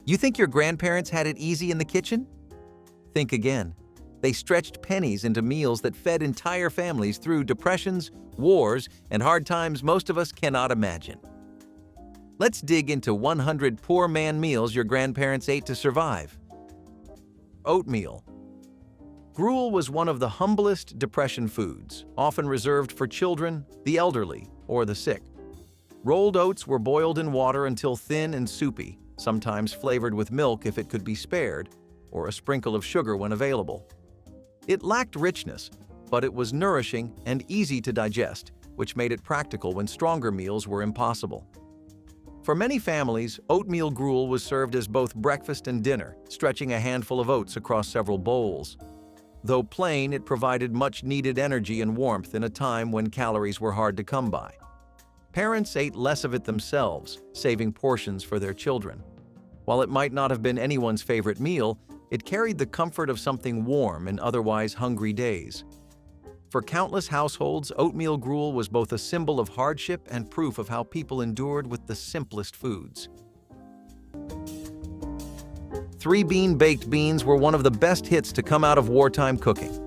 You think your grandparents had it easy in the kitchen? Think again. They stretched pennies into meals that fed entire families through depressions, wars, and hard times most of us cannot imagine. Let's dig into 100 poor man meals your grandparents ate to survive. Oatmeal. Gruel was one of the humblest depression foods, often reserved for children, the elderly, or the sick. Rolled oats were boiled in water until thin and soupy, sometimes flavored with milk if it could be spared, or a sprinkle of sugar when available. It lacked richness, but it was nourishing and easy to digest, which made it practical when stronger meals were impossible. For many families, oatmeal gruel was served as both breakfast and dinner, stretching a handful of oats across several bowls. Though plain, it provided much-needed energy and warmth in a time when calories were hard to come by. Parents ate less of it themselves, saving portions for their children. While it might not have been anyone's favorite meal, it carried the comfort of something warm in otherwise hungry days. For countless households, oatmeal gruel was both a symbol of hardship and proof of how people endured with the simplest foods. Three-bean baked beans were one of the best hits to come out of wartime cooking.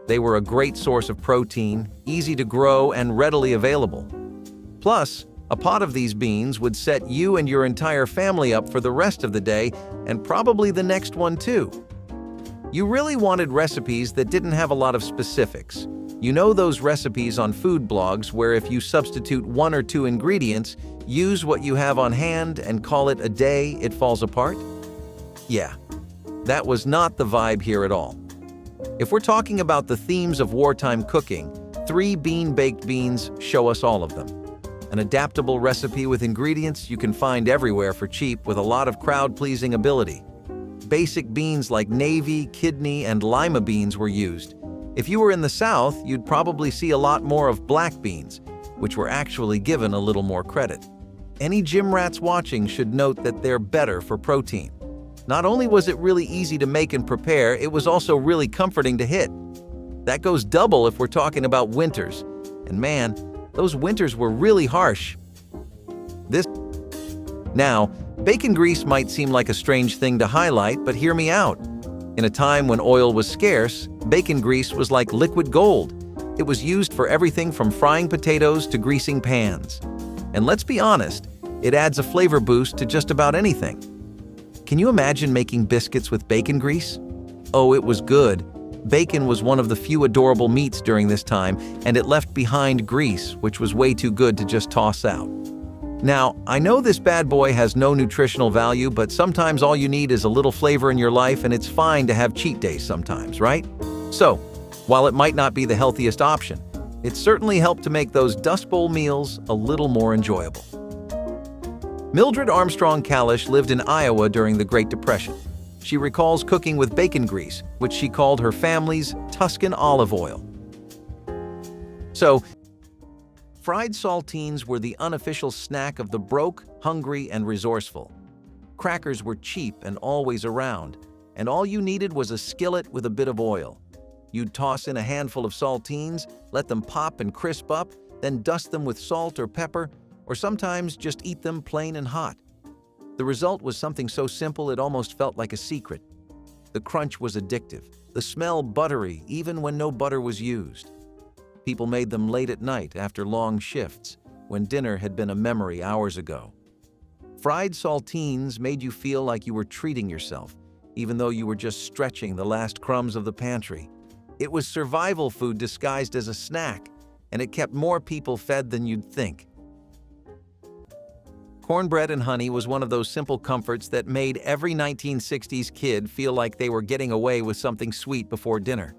They were a great source of protein, easy to grow, and readily available. Plus, a pot of these beans would set you and your entire family up for the rest of the day, and probably the next one too. You really wanted recipes that didn't have a lot of specifics. You know those recipes on food blogs where if you substitute one or two ingredients, use what you have on hand and call it a day, it falls apart? Yeah, that was not the vibe here at all. If we're talking about the themes of wartime cooking, three-bean baked beans show us all of them. An adaptable recipe with ingredients you can find everywhere for cheap with a lot of crowd-pleasing ability. Basic beans like navy, kidney, and lima beans were used. If you were in the South, you'd probably see a lot more of black beans, which were actually given a little more credit. Any gym rats watching should note that they're better for protein. Not only was it really easy to make and prepare, it was also really comforting to hit. That goes double if we're talking about winters. And man, those winters were really harsh. Now, bacon grease might seem like a strange thing to highlight, but hear me out. In a time when oil was scarce, bacon grease was like liquid gold. It was used for everything from frying potatoes to greasing pans. And let's be honest, it adds a flavor boost to just about anything. Can you imagine making biscuits with bacon grease? Oh, it was good. Bacon was one of the few adorable meats during this time, and it left behind grease, which was way too good to just toss out. Now, I know this bad boy has no nutritional value, but sometimes all you need is a little flavor in your life, and it's fine to have cheat days sometimes, right? So, while it might not be the healthiest option, it certainly helped to make those Dust Bowl meals a little more enjoyable. Mildred Armstrong Kalish lived in Iowa during the Great Depression. She recalls cooking with bacon grease, which she called her family's Tuscan olive oil. So, fried saltines were the unofficial snack of the broke, hungry, and resourceful. Crackers were cheap and always around, and all you needed was a skillet with a bit of oil. You'd toss in a handful of saltines, let them pop and crisp up, then dust them with salt or pepper, or sometimes just eat them plain and hot. The result was something so simple it almost felt like a secret. The crunch was addictive, the smell buttery even when no butter was used. People made them late at night after long shifts, when dinner had been a memory hours ago. Fried saltines made you feel like you were treating yourself, even though you were just stretching the last crumbs of the pantry. It was survival food disguised as a snack, and it kept more people fed than you'd think. Cornbread and honey was one of those simple comforts that made every 1960s kid feel like they were getting away with something sweet before dinner.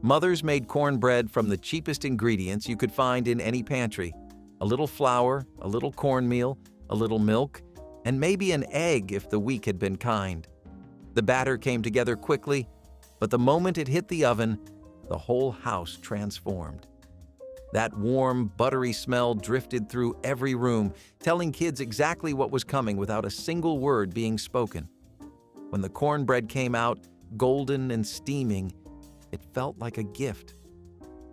Mothers made cornbread from the cheapest ingredients you could find in any pantry: a little flour, a little cornmeal, a little milk, and maybe an egg if the week had been kind. The batter came together quickly, but the moment it hit the oven, the whole house transformed. That warm, buttery smell drifted through every room, telling kids exactly what was coming without a single word being spoken. When the cornbread came out, golden and steaming, it felt like a gift.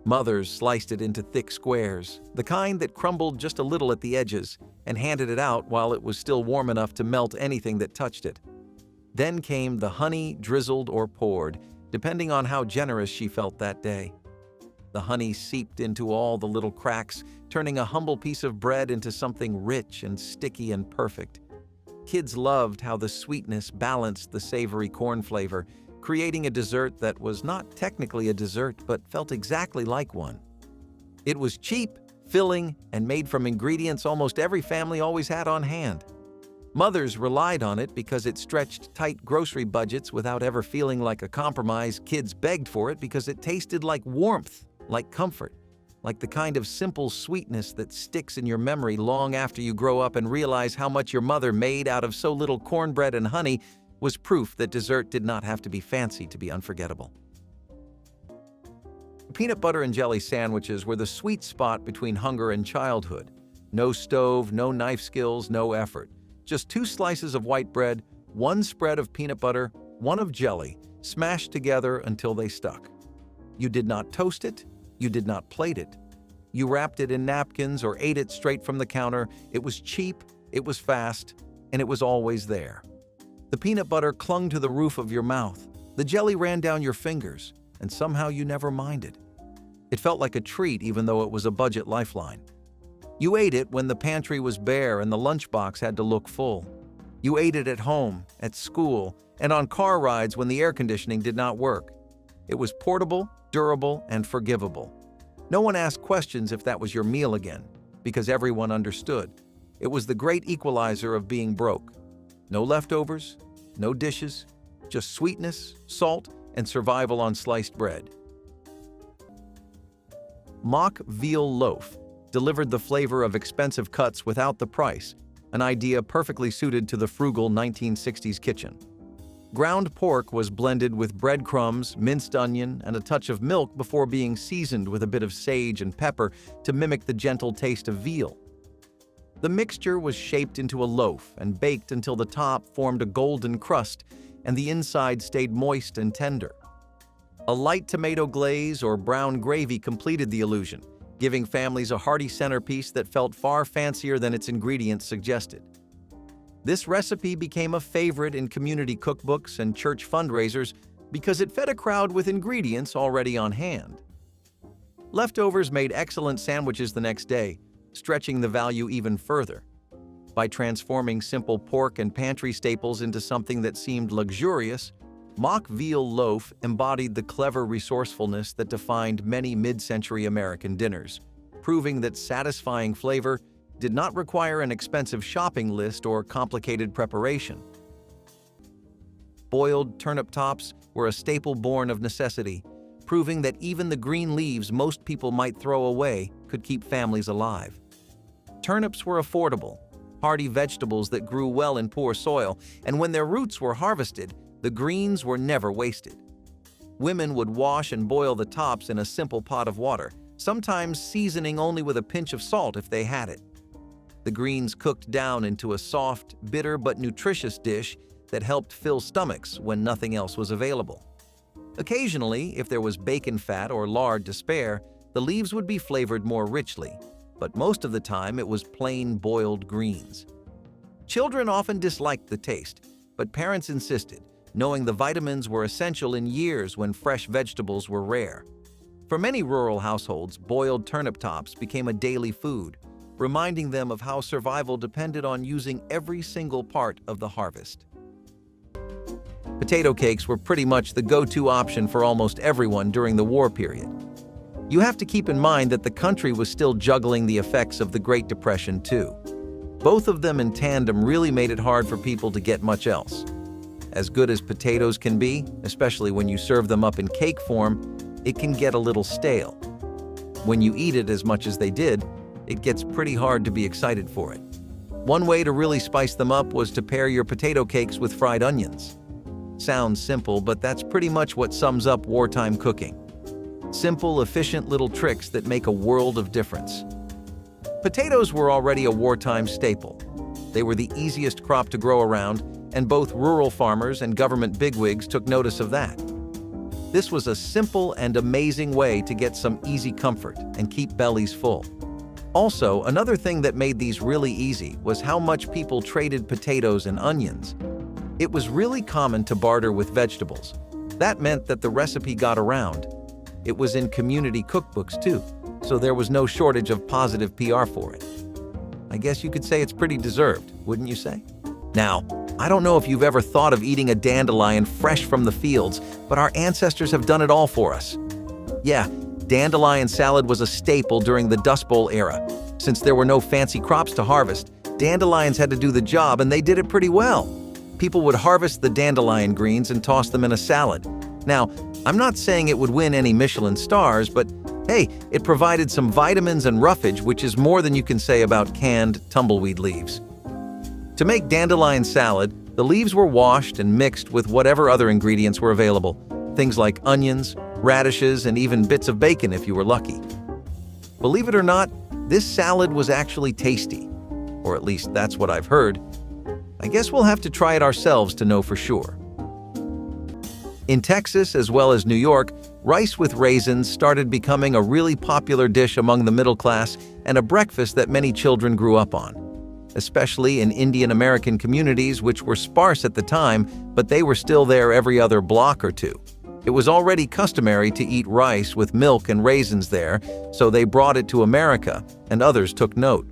Mothers sliced it into thick squares, the kind that crumbled just a little at the edges, and handed it out while it was still warm enough to melt anything that touched it. Then came the honey, drizzled or poured, depending on how generous she felt that day. The honey seeped into all the little cracks, turning a humble piece of bread into something rich and sticky and perfect. Kids loved how the sweetness balanced the savory corn flavor, creating a dessert that was not technically a dessert but felt exactly like one. It was cheap, filling, and made from ingredients almost every family always had on hand. Mothers relied on it because it stretched tight grocery budgets without ever feeling like a compromise. Kids begged for it because it tasted like warmth, like comfort, like the kind of simple sweetness that sticks in your memory long after you grow up and realize how much your mother made out of so little cornbread and honey was proof that dessert did not have to be fancy to be unforgettable. Peanut butter and jelly sandwiches were the sweet spot between hunger and childhood. No stove, no knife skills, no effort. Just 2 slices of white bread, 1 spread of peanut butter, 1 of jelly, smashed together until they stuck. You did not toast it, you did not plate it. You wrapped it in napkins or ate it straight from the counter. It was cheap, it was fast, and it was always there. The peanut butter clung to the roof of your mouth. The jelly ran down your fingers, and somehow you never minded. It felt like a treat even though it was a budget lifeline. You ate it when the pantry was bare and the lunchbox had to look full. You ate it at home, at school, and on car rides when the air conditioning did not work. It was portable, durable, and forgivable. No one asked questions if that was your meal again, because everyone understood. It was the great equalizer of being broke. No leftovers, no dishes, just sweetness, salt, and survival on sliced bread. Mock veal loaf delivered the flavor of expensive cuts without the price, an idea perfectly suited to the frugal 1960s kitchen. Ground pork was blended with breadcrumbs, minced onion, and a touch of milk before being seasoned with a bit of sage and pepper to mimic the gentle taste of veal. The mixture was shaped into a loaf and baked until the top formed a golden crust and the inside stayed moist and tender. A light tomato glaze or brown gravy completed the illusion, giving families a hearty centerpiece that felt far fancier than its ingredients suggested. This recipe became a favorite in community cookbooks and church fundraisers because it fed a crowd with ingredients already on hand. Leftovers made excellent sandwiches the next day, stretching the value even further. By transforming simple pork and pantry staples into something that seemed luxurious, mock veal loaf embodied the clever resourcefulness that defined many mid-century American dinners, proving that satisfying flavor did not require an expensive shopping list or complicated preparation. Boiled turnip tops were a staple born of necessity, proving that even the green leaves most people might throw away could keep families alive. Turnips were affordable, hardy vegetables that grew well in poor soil, and when their roots were harvested, the greens were never wasted. Women would wash and boil the tops in a simple pot of water, sometimes seasoning only with a pinch of salt if they had it. The greens cooked down into a soft, bitter but nutritious dish that helped fill stomachs when nothing else was available. Occasionally, if there was bacon fat or lard to spare, the leaves would be flavored more richly, but most of the time it was plain boiled greens. Children often disliked the taste, but parents insisted, knowing the vitamins were essential in years when fresh vegetables were rare. For many rural households, boiled turnip tops became a daily food, reminding them of how survival depended on using every single part of the harvest. Potato cakes were pretty much the go-to option for almost everyone during the war period. You have to keep in mind that the country was still juggling the effects of the Great Depression too. Both of them in tandem really made it hard for people to get much else. As good as potatoes can be, especially when you serve them up in cake form, it can get a little stale. When you eat it as much as they did, it gets pretty hard to be excited for it. One way to really spice them up was to pair your potato cakes with fried onions. Sounds simple, but that's pretty much what sums up wartime cooking. Simple, efficient little tricks that make a world of difference. Potatoes were already a wartime staple. They were the easiest crop to grow around, and both rural farmers and government bigwigs took notice of that. This was a simple and amazing way to get some easy comfort and keep bellies full. Also, another thing that made these really easy was how much people traded potatoes and onions. It was really common to barter with vegetables. That meant that the recipe got around. It was in community cookbooks too, so there was no shortage of positive PR for it. I guess you could say it's pretty deserved, wouldn't you say? Now, I don't know if you've ever thought of eating a dandelion fresh from the fields, but our ancestors have done it all for us. Yeah, dandelion salad was a staple during the Dust Bowl era. Since there were no fancy crops to harvest, dandelions had to do the job, and they did it pretty well. People would harvest the dandelion greens and toss them in a salad. Now, I'm not saying it would win any Michelin stars, but hey, it provided some vitamins and roughage, which is more than you can say about canned tumbleweed leaves. To make dandelion salad, the leaves were washed and mixed with whatever other ingredients were available, things like onions, radishes, and even bits of bacon if you were lucky. Believe it or not, this salad was actually tasty, or at least that's what I've heard. I guess we'll have to try it ourselves to know for sure. In Texas as well as New York, rice with raisins started becoming a really popular dish among the middle class and a breakfast that many children grew up on, especially in Indian American communities, which were sparse at the time, but they were still there every other block or two. It was already customary to eat rice with milk and raisins there, so they brought it to America, and others took note.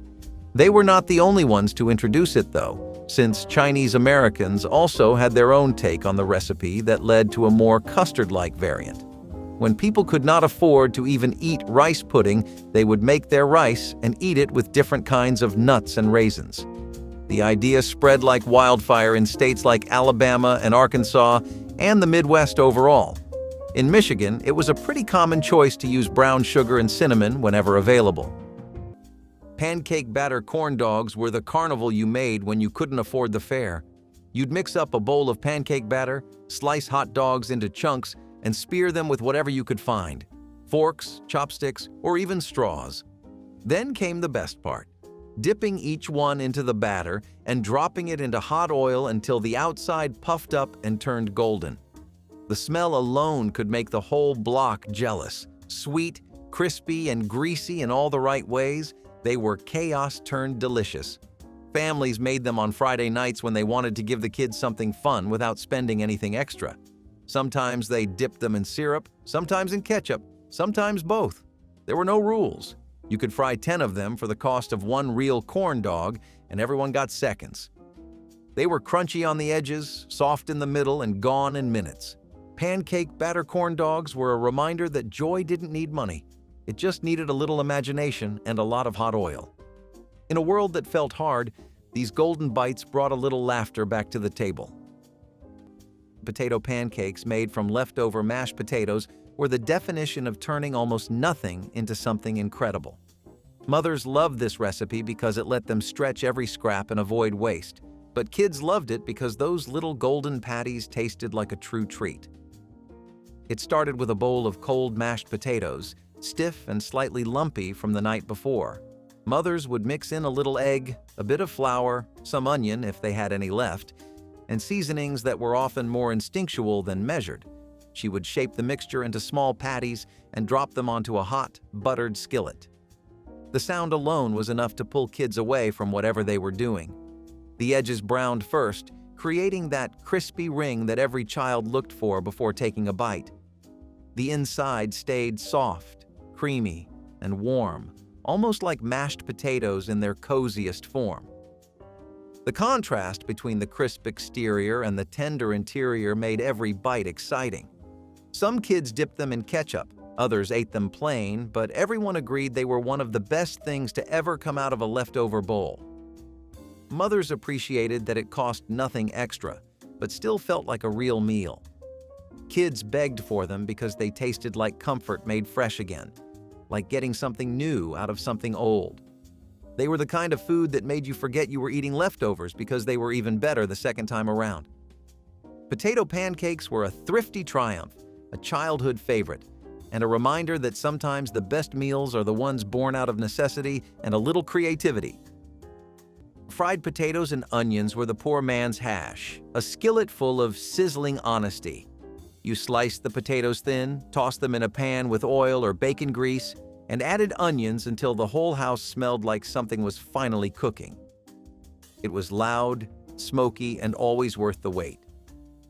They were not the only ones to introduce it, though, since Chinese Americans also had their own take on the recipe that led to a more custard-like variant. When people could not afford to even eat rice pudding, they would make their rice and eat it with different kinds of nuts and raisins. The idea spread like wildfire in states like Alabama and Arkansas and the Midwest overall. In Michigan, it was a pretty common choice to use brown sugar and cinnamon whenever available. Pancake batter corn dogs were the carnival you made when you couldn't afford the fare. You'd mix up a bowl of pancake batter, slice hot dogs into chunks, and spear them with whatever you could find: forks, chopsticks, or even straws. Then came the best part: dipping each one into the batter and dropping it into hot oil until the outside puffed up and turned golden. The smell alone could make the whole block jealous. Sweet, crispy, and greasy in all the right ways, they were chaos turned delicious. Families made them on Friday nights when they wanted to give the kids something fun without spending anything extra. Sometimes they dipped them in syrup, sometimes in ketchup, sometimes both. There were no rules. You could fry 10 of them for the cost of one real corn dog, and everyone got seconds. They were crunchy on the edges, soft in the middle, and gone in minutes. Pancake batter corn dogs were a reminder that joy didn't need money. It just needed a little imagination and a lot of hot oil. In a world that felt hard, these golden bites brought a little laughter back to the table. Potato pancakes made from leftover mashed potatoes were the definition of turning almost nothing into something incredible. Mothers loved this recipe because it let them stretch every scrap and avoid waste, but kids loved it because those little golden patties tasted like a true treat. It started with a bowl of cold mashed potatoes, stiff and slightly lumpy from the night before. Mothers would mix in a little egg, a bit of flour, some onion if they had any left, and seasonings that were often more instinctual than measured. She would shape the mixture into small patties and drop them onto a hot, buttered skillet. The sound alone was enough to pull kids away from whatever they were doing. The edges browned first, creating that crispy ring that every child looked for before taking a bite. The inside stayed soft, creamy, and warm, almost like mashed potatoes in their coziest form. The contrast between the crisp exterior and the tender interior made every bite exciting. Some kids dipped them in ketchup, others ate them plain, but everyone agreed they were one of the best things to ever come out of a leftover bowl. Mothers appreciated that it cost nothing extra, but still felt like a real meal. Kids begged for them because they tasted like comfort made fresh again, like getting something new out of something old. They were the kind of food that made you forget you were eating leftovers because they were even better the second time around. Potato pancakes were a thrifty triumph, a childhood favorite, and a reminder that sometimes the best meals are the ones born out of necessity and a little creativity. Fried potatoes and onions were the poor man's hash, a skillet full of sizzling honesty. You sliced the potatoes thin, tossed them in a pan with oil or bacon grease, and added onions until the whole house smelled like something was finally cooking. It was loud, smoky, and always worth the wait.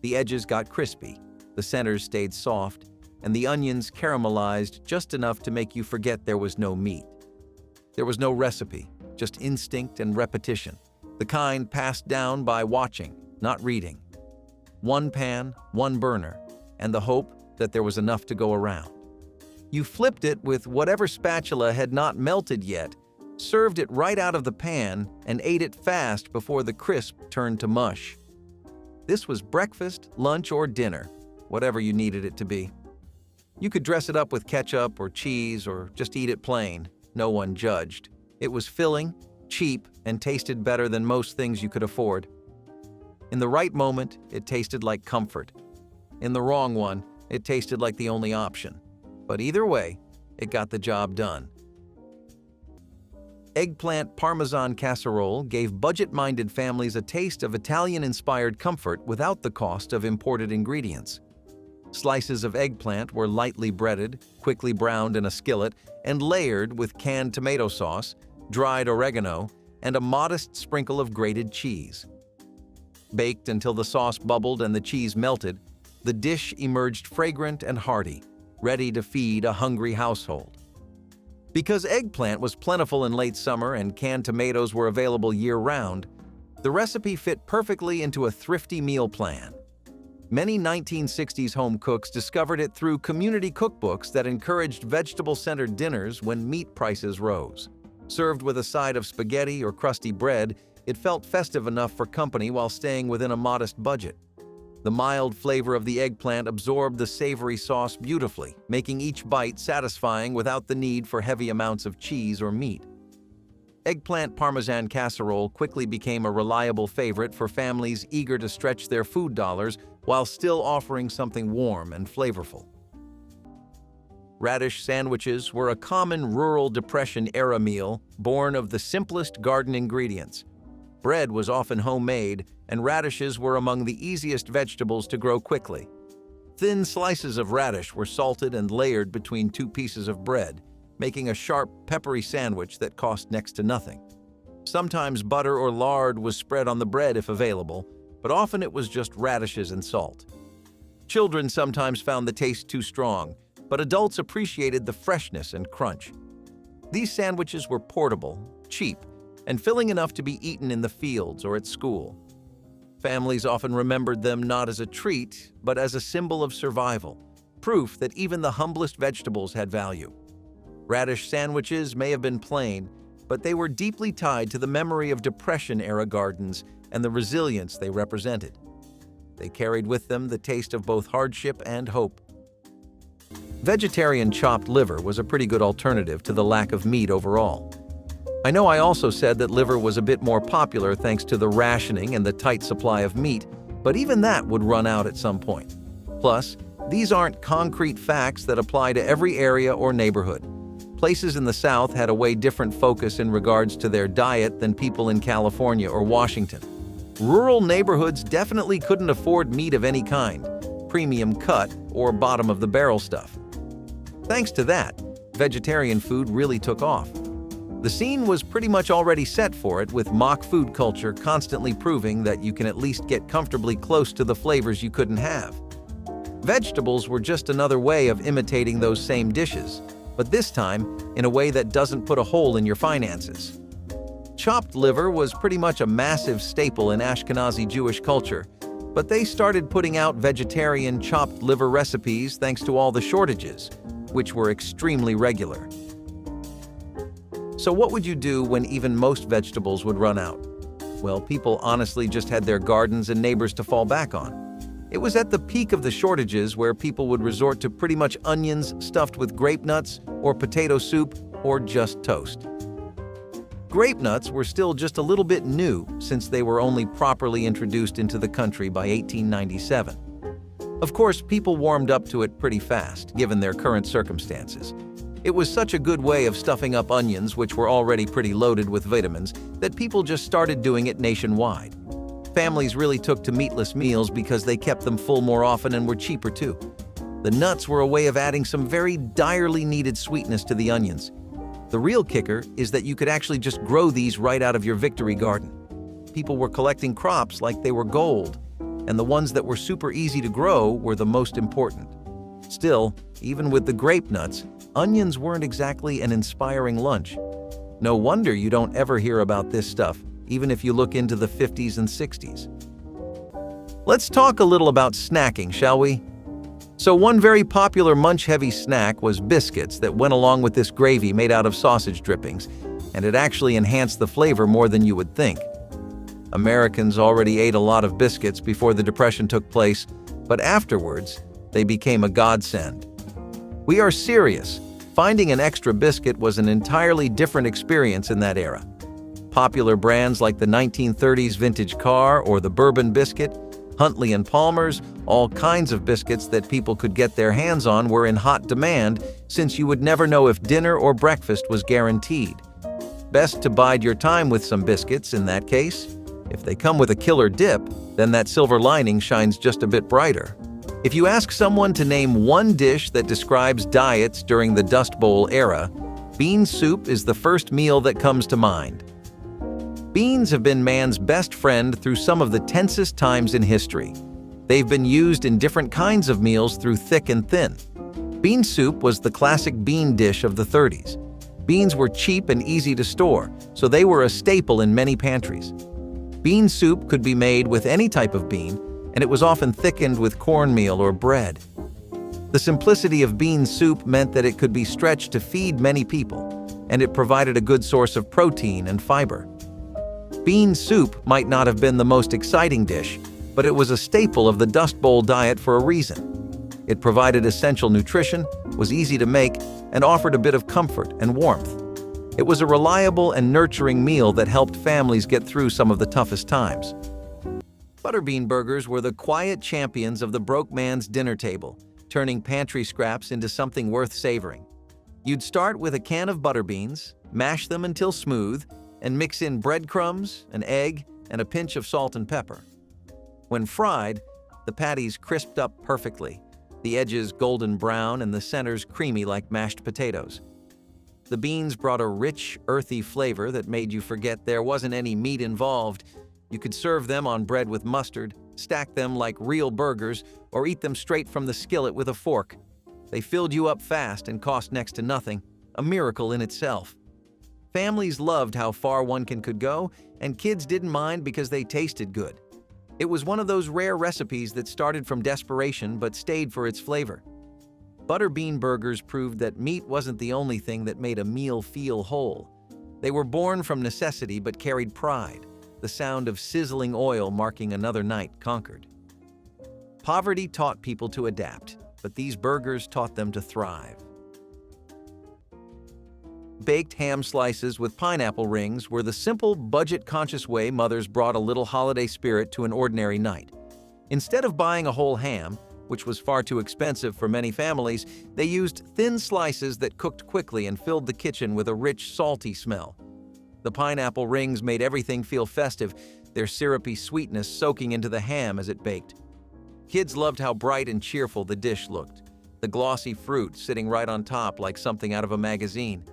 The edges got crispy, the centers stayed soft, and the onions caramelized just enough to make you forget there was no meat. There was no recipe, just instinct and repetition, the kind passed down by watching, not reading. One pan, one burner, and the hope that there was enough to go around. You flipped it with whatever spatula had not melted yet, served it right out of the pan, and ate it fast before the crisp turned to mush. This was breakfast, lunch, or dinner, whatever you needed it to be. You could dress it up with ketchup or cheese or just eat it plain. No one judged. It was filling, cheap, and tasted better than most things you could afford. In the right moment, it tasted like comfort. In the wrong one, it tasted like the only option. But either way, it got the job done. Eggplant Parmesan casserole gave budget-minded families a taste of Italian-inspired comfort without the cost of imported ingredients. Slices of eggplant were lightly breaded, quickly browned in a skillet, and layered with canned tomato sauce, dried oregano, and a modest sprinkle of grated cheese. Baked until the sauce bubbled and the cheese melted, the dish emerged fragrant and hearty, ready to feed a hungry household. Because eggplant was plentiful in late summer and canned tomatoes were available year-round, the recipe fit perfectly into a thrifty meal plan. Many 1960s home cooks discovered it through community cookbooks that encouraged vegetable-centered dinners when meat prices rose. Served with a side of spaghetti or crusty bread, it felt festive enough for company while staying within a modest budget. The mild flavor of the eggplant absorbed the savory sauce beautifully, making each bite satisfying without the need for heavy amounts of cheese or meat. Eggplant Parmesan casserole quickly became a reliable favorite for families eager to stretch their food dollars while still offering something warm and flavorful. Radish sandwiches were a common rural Depression-era meal born of the simplest garden ingredients. Bread was often homemade, and radishes were among the easiest vegetables to grow quickly. Thin slices of radish were salted and layered between two pieces of bread, making a sharp, peppery sandwich that cost next to nothing. Sometimes butter or lard was spread on the bread if available, but often it was just radishes and salt. Children sometimes found the taste too strong, but adults appreciated the freshness and crunch. These sandwiches were portable, cheap, and filling enough to be eaten in the fields or at school. Families often remembered them not as a treat, but as a symbol of survival, proof that even the humblest vegetables had value. Radish sandwiches may have been plain, but they were deeply tied to the memory of Depression-era gardens and the resilience they represented. They carried with them the taste of both hardship and hope. Vegetarian chopped liver was a pretty good alternative to the lack of meat overall. I know I also said that liver was a bit more popular thanks to the rationing and the tight supply of meat, but even that would run out at some point. Plus, these aren't concrete facts that apply to every area or neighborhood. Places in the South had a way different focus in regards to their diet than people in California or Washington. Rural neighborhoods definitely couldn't afford meat of any kind, premium cut or bottom-of-the-barrel stuff. Thanks to that, vegetarian food really took off. The scene was pretty much already set for it, with mock food culture constantly proving that you can at least get comfortably close to the flavors you couldn't have. Vegetables were just another way of imitating those same dishes, but this time in a way that doesn't put a hole in your finances. Chopped liver was pretty much a massive staple in Ashkenazi Jewish culture, but they started putting out vegetarian chopped liver recipes thanks to all the shortages, which were extremely regular. So what would you do when even most vegetables would run out? Well, people honestly just had their gardens and neighbors to fall back on. It was at the peak of the shortages where people would resort to pretty much onions stuffed with grape nuts or potato soup or just toast. Grape nuts were still just a little bit new since they were only properly introduced into the country by 1897. Of course, people warmed up to it pretty fast, given their current circumstances. It was such a good way of stuffing up onions, which were already pretty loaded with vitamins, that people just started doing it nationwide. Families really took to meatless meals because they kept them full more often and were cheaper too. The nuts were a way of adding some very direly needed sweetness to the onions. The real kicker is that you could actually just grow these right out of your victory garden. people were collecting crops like they were gold, and the ones that were super easy to grow were the most important. Still, even with the grape nuts, onions weren't exactly an inspiring lunch. No wonder you don't ever hear about this stuff, even if you look into the 50s and 60s. Let's talk a little about snacking, shall we? So one very popular munch-heavy snack was biscuits that went along with this gravy made out of sausage drippings, and it actually enhanced the flavor more than you would think. Americans already ate a lot of biscuits before the Depression took place, but afterwards, they became a godsend. We are serious. Finding an extra biscuit was an entirely different experience in that era. Popular brands like the 1930s vintage car or the bourbon biscuit, Huntley and Palmer's, all kinds of biscuits that people could get their hands on were in hot demand since you would never know if dinner or breakfast was guaranteed. Best to bide your time with some biscuits in that case. If they come with a killer dip, then that silver lining shines just a bit brighter. If you ask someone to name one dish that describes diets during the Dust Bowl era, bean soup is the first meal that comes to mind. Beans have been man's best friend through some of the tensest times in history. They've been used in different kinds of meals through thick and thin. Bean soup was the classic bean dish of the 30s. Beans were cheap and easy to store, so they were a staple in many pantries. Bean soup could be made with any type of bean, and it was often thickened with cornmeal or bread. The simplicity of bean soup meant that it could be stretched to feed many people, and it provided a good source of protein and fiber. Bean soup might not have been the most exciting dish, but it was a staple of the Dust Bowl diet for a reason. It provided essential nutrition, was easy to make, and offered a bit of comfort and warmth. It was a reliable and nurturing meal that helped families get through some of the toughest times. Butterbean burgers were the quiet champions of the broke man's dinner table, turning pantry scraps into something worth savoring. You'd start with a can of butter beans, mash them until smooth, and mix in breadcrumbs, an egg, and a pinch of salt and pepper. When fried, the patties crisped up perfectly, the edges golden brown and the centers creamy like mashed potatoes. The beans brought a rich, earthy flavor that made you forget there wasn't any meat involved. You could serve them on bread with mustard, stack them like real burgers, or eat them straight from the skillet with a fork. They filled you up fast and cost next to nothing, a miracle in itself. Families loved how far one can could go, and kids didn't mind because they tasted good. It was one of those rare recipes that started from desperation but stayed for its flavor. Butterbean burgers proved that meat wasn't the only thing that made a meal feel whole. They were born from necessity but carried pride, the sound of sizzling oil marking another night conquered. Poverty taught people to adapt, but these burgers taught them to thrive. Baked ham slices with pineapple rings were the simple, budget-conscious way mothers brought a little holiday spirit to an ordinary night. Instead of buying a whole ham, which was far too expensive for many families, they used thin slices that cooked quickly and filled the kitchen with a rich, salty smell. The pineapple rings made everything feel festive, their syrupy sweetness soaking into the ham as it baked. Kids loved how bright and cheerful the dish looked, the glossy fruit sitting right on top like something out of a magazine.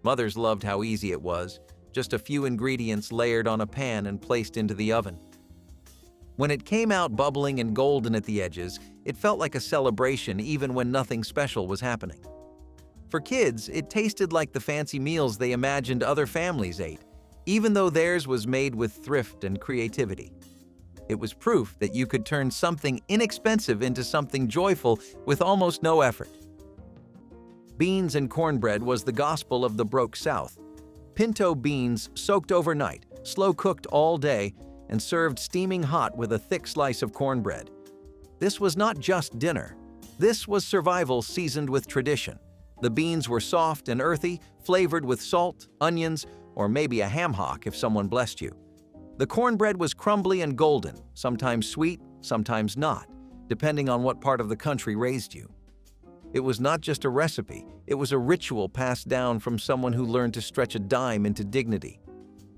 Mothers loved how easy it was, just a few ingredients layered on a pan and placed into the oven. When it came out bubbling and golden at the edges, it felt like a celebration even when nothing special was happening. For kids, it tasted like the fancy meals they imagined other families ate, even though theirs was made with thrift and creativity. It was proof that you could turn something inexpensive into something joyful with almost no effort. Beans and cornbread was the gospel of the broke South. Pinto beans soaked overnight, slow-cooked all day, and served steaming hot with a thick slice of cornbread. This was not just dinner. This was survival seasoned with tradition. The beans were soft and earthy, flavored with salt, onions, or maybe a ham hock if someone blessed you. The cornbread was crumbly and golden, sometimes sweet, sometimes not, depending on what part of the country raised you. It was not just a recipe, it was a ritual passed down from someone who learned to stretch a dime into dignity.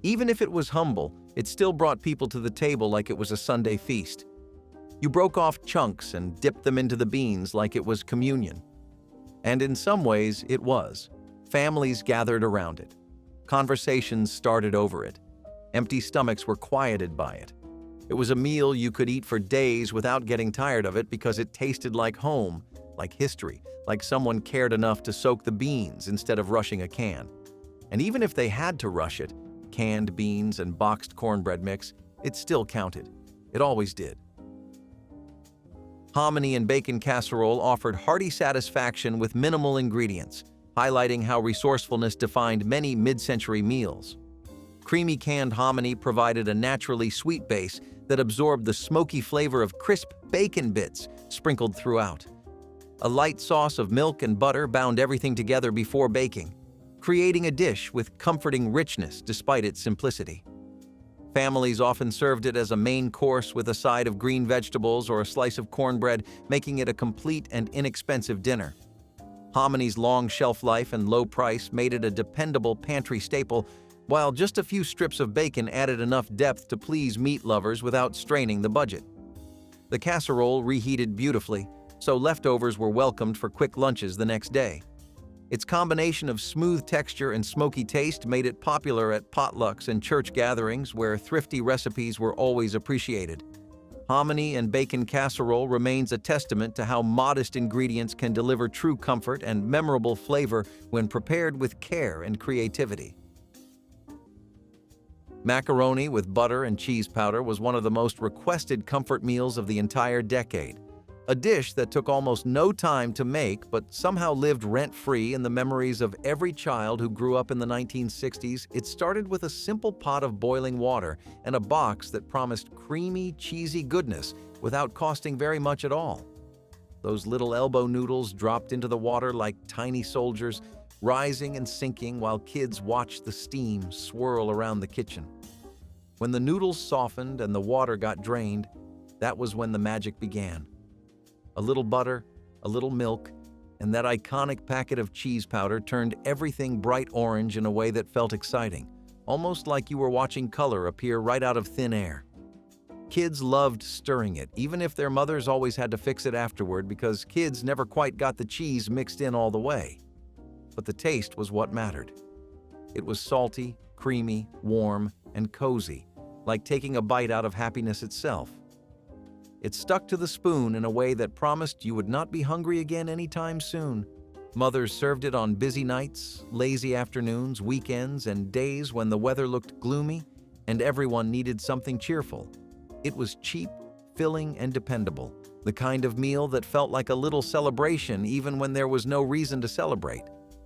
Even if it was humble, it still brought people to the table like it was a Sunday feast. You broke off chunks and dipped them into the beans like it was communion. And in some ways, it was. Families gathered around it. Conversations started over it. Empty stomachs were quieted by it. It was a meal you could eat for days without getting tired of it because it tasted like home, like history, like someone cared enough to soak the beans instead of rushing a can. And even if they had to rush it, canned beans and boxed cornbread mix, it still counted. It always did. Hominy and bacon casserole offered hearty satisfaction with minimal ingredients, highlighting how resourcefulness defined many mid-century meals. Creamy canned hominy provided a naturally sweet base that absorbed the smoky flavor of crisp bacon bits sprinkled throughout. A light sauce of milk and butter bound everything together before baking, creating a dish with comforting richness despite its simplicity. Families often served it as a main course with a side of green vegetables or a slice of cornbread, making it a complete and inexpensive dinner. Hominy's long shelf life and low price made it a dependable pantry staple, while just a few strips of bacon added enough depth to please meat lovers without straining the budget. The casserole reheated beautifully, so leftovers were welcomed for quick lunches the next day. Its combination of smooth texture and smoky taste made it popular at potlucks and church gatherings where thrifty recipes were always appreciated. Hominy and bacon casserole remains a testament to how modest ingredients can deliver true comfort and memorable flavor when prepared with care and creativity. Macaroni with butter and cheese powder was one of the most requested comfort meals of the entire decade. A dish that took almost no time to make but somehow lived rent-free in the memories of every child who grew up in the 1960s. It started with a simple pot of boiling water and a box that promised creamy, cheesy goodness without costing very much at all. Those little elbow noodles dropped into the water like tiny soldiers, rising and sinking while kids watched the steam swirl around the kitchen. When the noodles softened and the water got drained, that was when the magic began. A little butter, a little milk, and that iconic packet of cheese powder turned everything bright orange in a way that felt exciting, almost like you were watching color appear right out of thin air. Kids loved stirring it, even if their mothers always had to fix it afterward because kids never quite got the cheese mixed in all the way. But the taste was what mattered. It was salty, creamy, warm, and cozy, like taking a bite out of happiness itself. It stuck to the spoon in a way that promised you would not be hungry again anytime soon. Mothers served it on busy nights, lazy afternoons, weekends, and days when the weather looked gloomy and everyone needed something cheerful. It was cheap, filling, and dependable, the kind of meal that felt like a little celebration even when there was no reason to celebrate.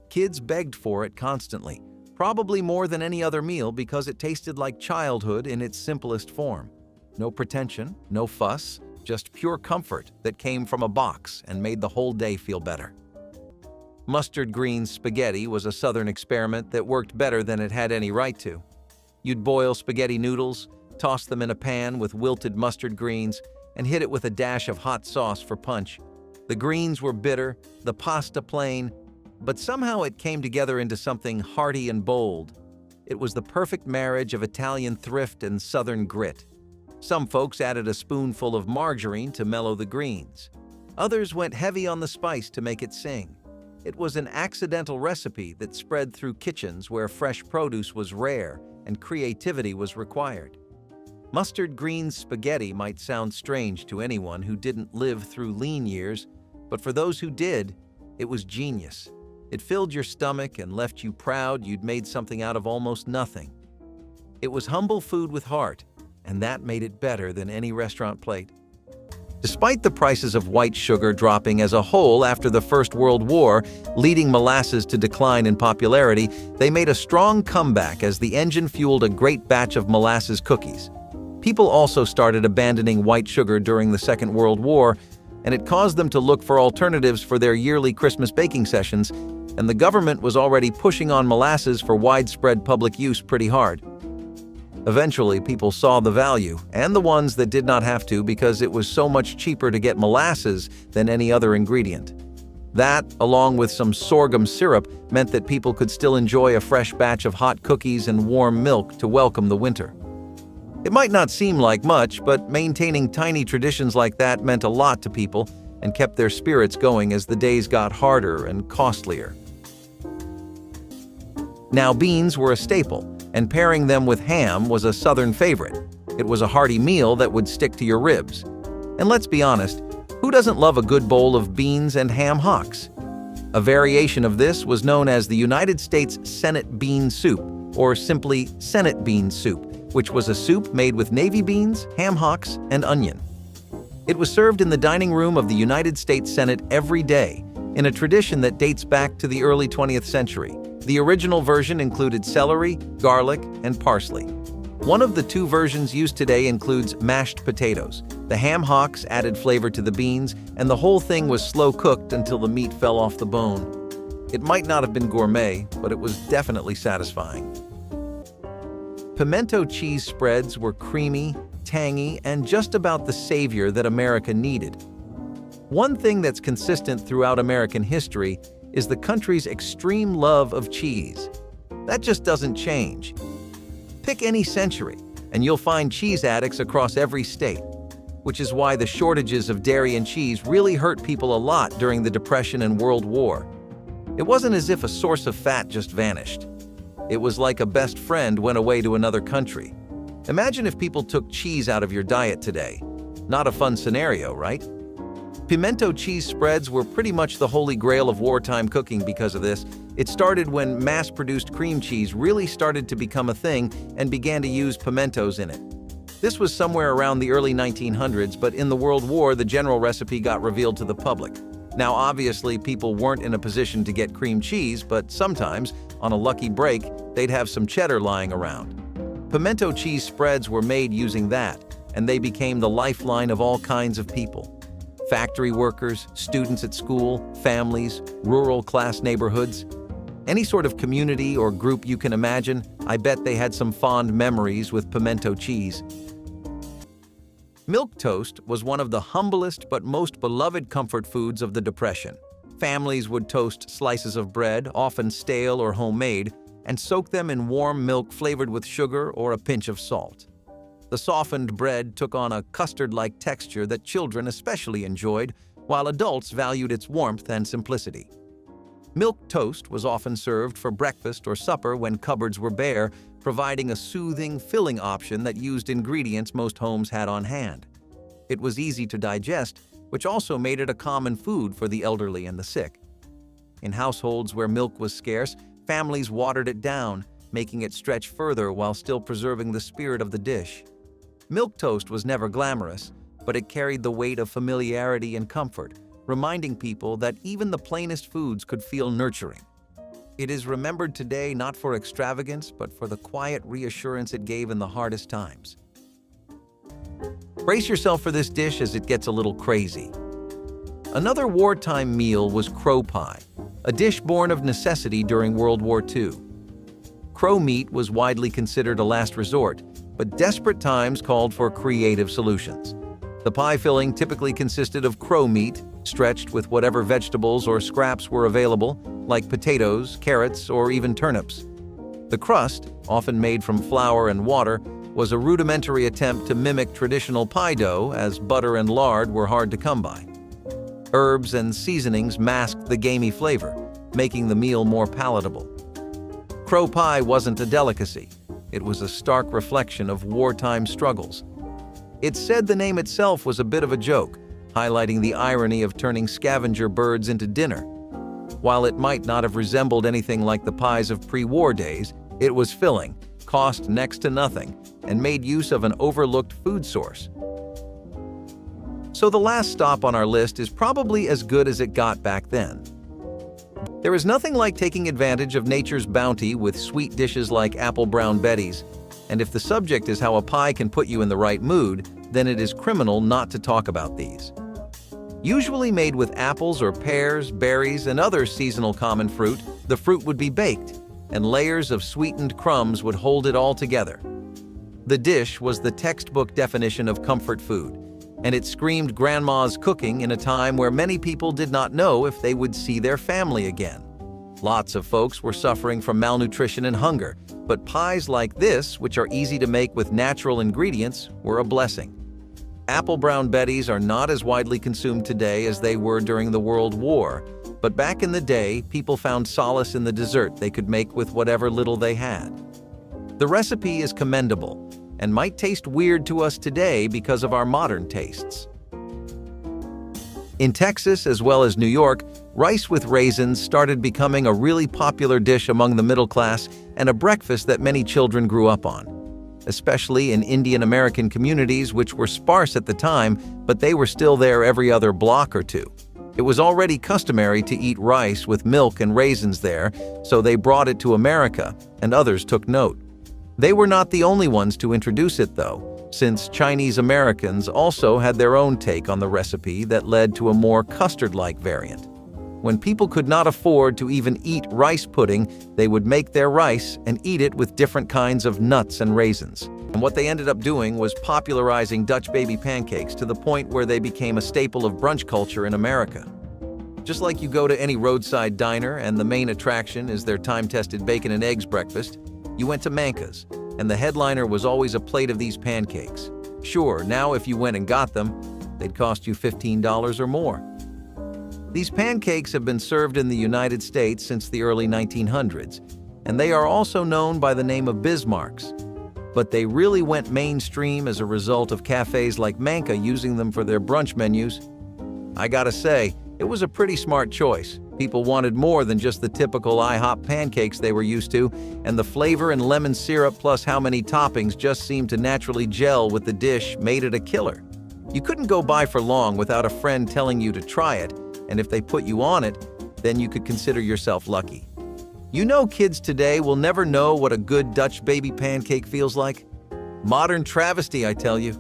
Kids begged for it constantly, probably more than any other meal because it tasted like childhood in its simplest form. No pretension, no fuss, just pure comfort that came from a box and made the whole day feel better. Mustard green spaghetti was a southern experiment that worked better than it had any right to. You'd boil spaghetti noodles, toss them in a pan with wilted mustard greens, and hit it with a dash of hot sauce for punch. The greens were bitter, the pasta plain, but somehow it came together into something hearty and bold. It was the perfect marriage of Italian thrift and southern grit. Some folks added a spoonful of margarine to mellow the greens. Others went heavy on the spice to make it sing. It was an accidental recipe that spread through kitchens where fresh produce was rare and creativity was required. Mustard green spaghetti might sound strange to anyone who didn't live through lean years, but for those who did, it was genius. It filled your stomach and left you proud you'd made something out of almost nothing. It was humble food with heart, and that made it better than any restaurant plate. Despite the prices of white sugar dropping as a whole after the First World War, leading molasses to decline in popularity, they made a strong comeback as the engine fueled a great batch of molasses cookies. People also started abandoning white sugar during the Second World War, and it caused them to look for alternatives for their yearly Christmas baking sessions, and the government was already pushing on molasses for widespread public use pretty hard. Eventually, people saw the value, and the ones that did not have to because it was so much cheaper to get molasses than any other ingredient. That, along with some sorghum syrup, meant that people could still enjoy a fresh batch of hot cookies and warm milk to welcome the winter. It might not seem like much, but maintaining tiny traditions like that meant a lot to people and kept their spirits going as the days got harder and costlier. Now, beans were a staple, and pairing them with ham was a Southern favorite. It was a hearty meal that would stick to your ribs. And let's be honest, who doesn't love a good bowl of beans and ham hocks? A variation of this was known as the United States Senate bean soup, or simply Senate bean soup, which was a soup made with navy beans, ham hocks, and onion. It was served in the dining room of the United States Senate every day, in a tradition that dates back to the early 20th century. The original version included celery, garlic, and parsley. One of the two versions used today includes mashed potatoes. The ham hocks added flavor to the beans, and the whole thing was slow cooked until the meat fell off the bone. It might not have been gourmet, but it was definitely satisfying. Pimento cheese spreads were creamy, tangy, and just about the savior that America needed. One thing that's consistent throughout American history is the country's extreme love of cheese. That just doesn't change. Pick any century, and you'll find cheese addicts across every state, which is why the shortages of dairy and cheese really hurt people a lot during the Depression and World War. It wasn't as if a source of fat just vanished. It was like a best friend went away to another country. Imagine if people took cheese out of your diet today. Not a fun scenario, right? Pimento cheese spreads were pretty much the holy grail of wartime cooking because of this. It started when mass-produced cream cheese really started to become a thing and began to use pimentos in it. This was somewhere around the early 1900s, but in the World War, the general recipe got revealed to the public. Now, obviously, people weren't in a position to get cream cheese, but sometimes, on a lucky break, they'd have some cheddar lying around. Pimento cheese spreads were made using that, and they became the lifeline of all kinds of people. Factory workers, students at school, families, rural class neighborhoods. Any sort of community or group you can imagine, I bet they had some fond memories with pimento cheese. Milk toast was one of the humblest but most beloved comfort foods of the Depression. Families would toast slices of bread, often stale or homemade, and soak them in warm milk flavored with sugar or a pinch of salt. The softened bread took on a custard-like texture that children especially enjoyed, while adults valued its warmth and simplicity. Milk toast was often served for breakfast or supper when cupboards were bare, providing a soothing, filling option that used ingredients most homes had on hand. It was easy to digest, which also made it a common food for the elderly and the sick. In households where milk was scarce, families watered it down, making it stretch further while still preserving the spirit of the dish. Milk toast was never glamorous, but it carried the weight of familiarity and comfort, reminding people that even the plainest foods could feel nurturing. It is remembered today not for extravagance, but for the quiet reassurance it gave in the hardest times. Brace yourself for this dish as it gets a little crazy. Another wartime meal was crow pie, a dish born of necessity during World War II. Crow meat was widely considered a last resort, but desperate times called for creative solutions. The pie filling typically consisted of crow meat, stretched with whatever vegetables or scraps were available, like potatoes, carrots, or even turnips. The crust, often made from flour and water, was a rudimentary attempt to mimic traditional pie dough, as butter and lard were hard to come by. Herbs and seasonings masked the gamey flavor, making the meal more palatable. Crow pie wasn't a delicacy. It was a stark reflection of wartime struggles. It's said the name itself was a bit of a joke, highlighting the irony of turning scavenger birds into dinner. While it might not have resembled anything like the pies of pre-war days, it was filling, cost next to nothing, and made use of an overlooked food source. So the last stop on our list is probably as good as it got back then. There is nothing like taking advantage of nature's bounty with sweet dishes like apple brown betties, and if the subject is how a pie can put you in the right mood, then it is criminal not to talk about these. Usually made with apples or pears, berries, and other seasonal common fruit, the fruit would be baked, and layers of sweetened crumbs would hold it all together. The dish was the textbook definition of comfort food, and it screamed grandma's cooking in a time where many people did not know if they would see their family again. Lots of folks were suffering from malnutrition and hunger, but pies like this, which are easy to make with natural ingredients, were a blessing. Apple brown betties are not as widely consumed today as they were during the World War, but back in the day, people found solace in the dessert they could make with whatever little they had. The recipe is commendable and might taste weird to us today because of our modern tastes. In Texas as well as New York, rice with raisins started becoming a really popular dish among the middle class and a breakfast that many children grew up on, especially in Indian American communities which were sparse at the time, but they were still there every other block or two. It was already customary to eat rice with milk and raisins there, so they brought it to America, and others took note. They were not the only ones to introduce it, though, since Chinese Americans also had their own take on the recipe that led to a more custard-like variant. When people could not afford to even eat rice pudding, they would make their rice and eat it with different kinds of nuts and raisins. And what they ended up doing was popularizing Dutch baby pancakes to the point where they became a staple of brunch culture in America. Just like you go to any roadside diner and the main attraction is their time-tested bacon and eggs breakfast, you went to Manca's, and the headliner was always a plate of these pancakes. Sure, now if you went and got them, they'd cost you $15 or more. These pancakes have been served in the United States since the early 1900s, and they are also known by the name of Bismarcks. But they really went mainstream as a result of cafes like Manca using them for their brunch menus. I gotta say, it was a pretty smart choice. People wanted more than just the typical IHOP pancakes they were used to, and the flavor and lemon syrup plus how many toppings just seemed to naturally gel with the dish made it a killer. You couldn't go by for long without a friend telling you to try it, and if they put you on it, then you could consider yourself lucky. You know, kids today will never know what a good Dutch baby pancake feels like. Modern travesty, I tell you.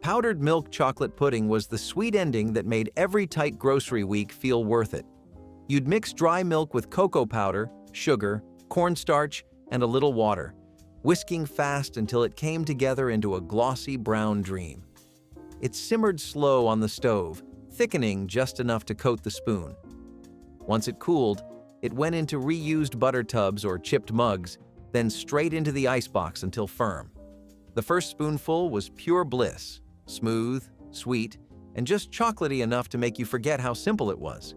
Powdered milk chocolate pudding was the sweet ending that made every tight grocery week feel worth it. You'd mix dry milk with cocoa powder, sugar, cornstarch, and a little water, whisking fast until it came together into a glossy brown dream. It simmered slow on the stove, thickening just enough to coat the spoon. Once it cooled, it went into reused butter tubs or chipped mugs, then straight into the icebox until firm. The first spoonful was pure bliss. Smooth, sweet, and just chocolatey enough to make you forget how simple it was.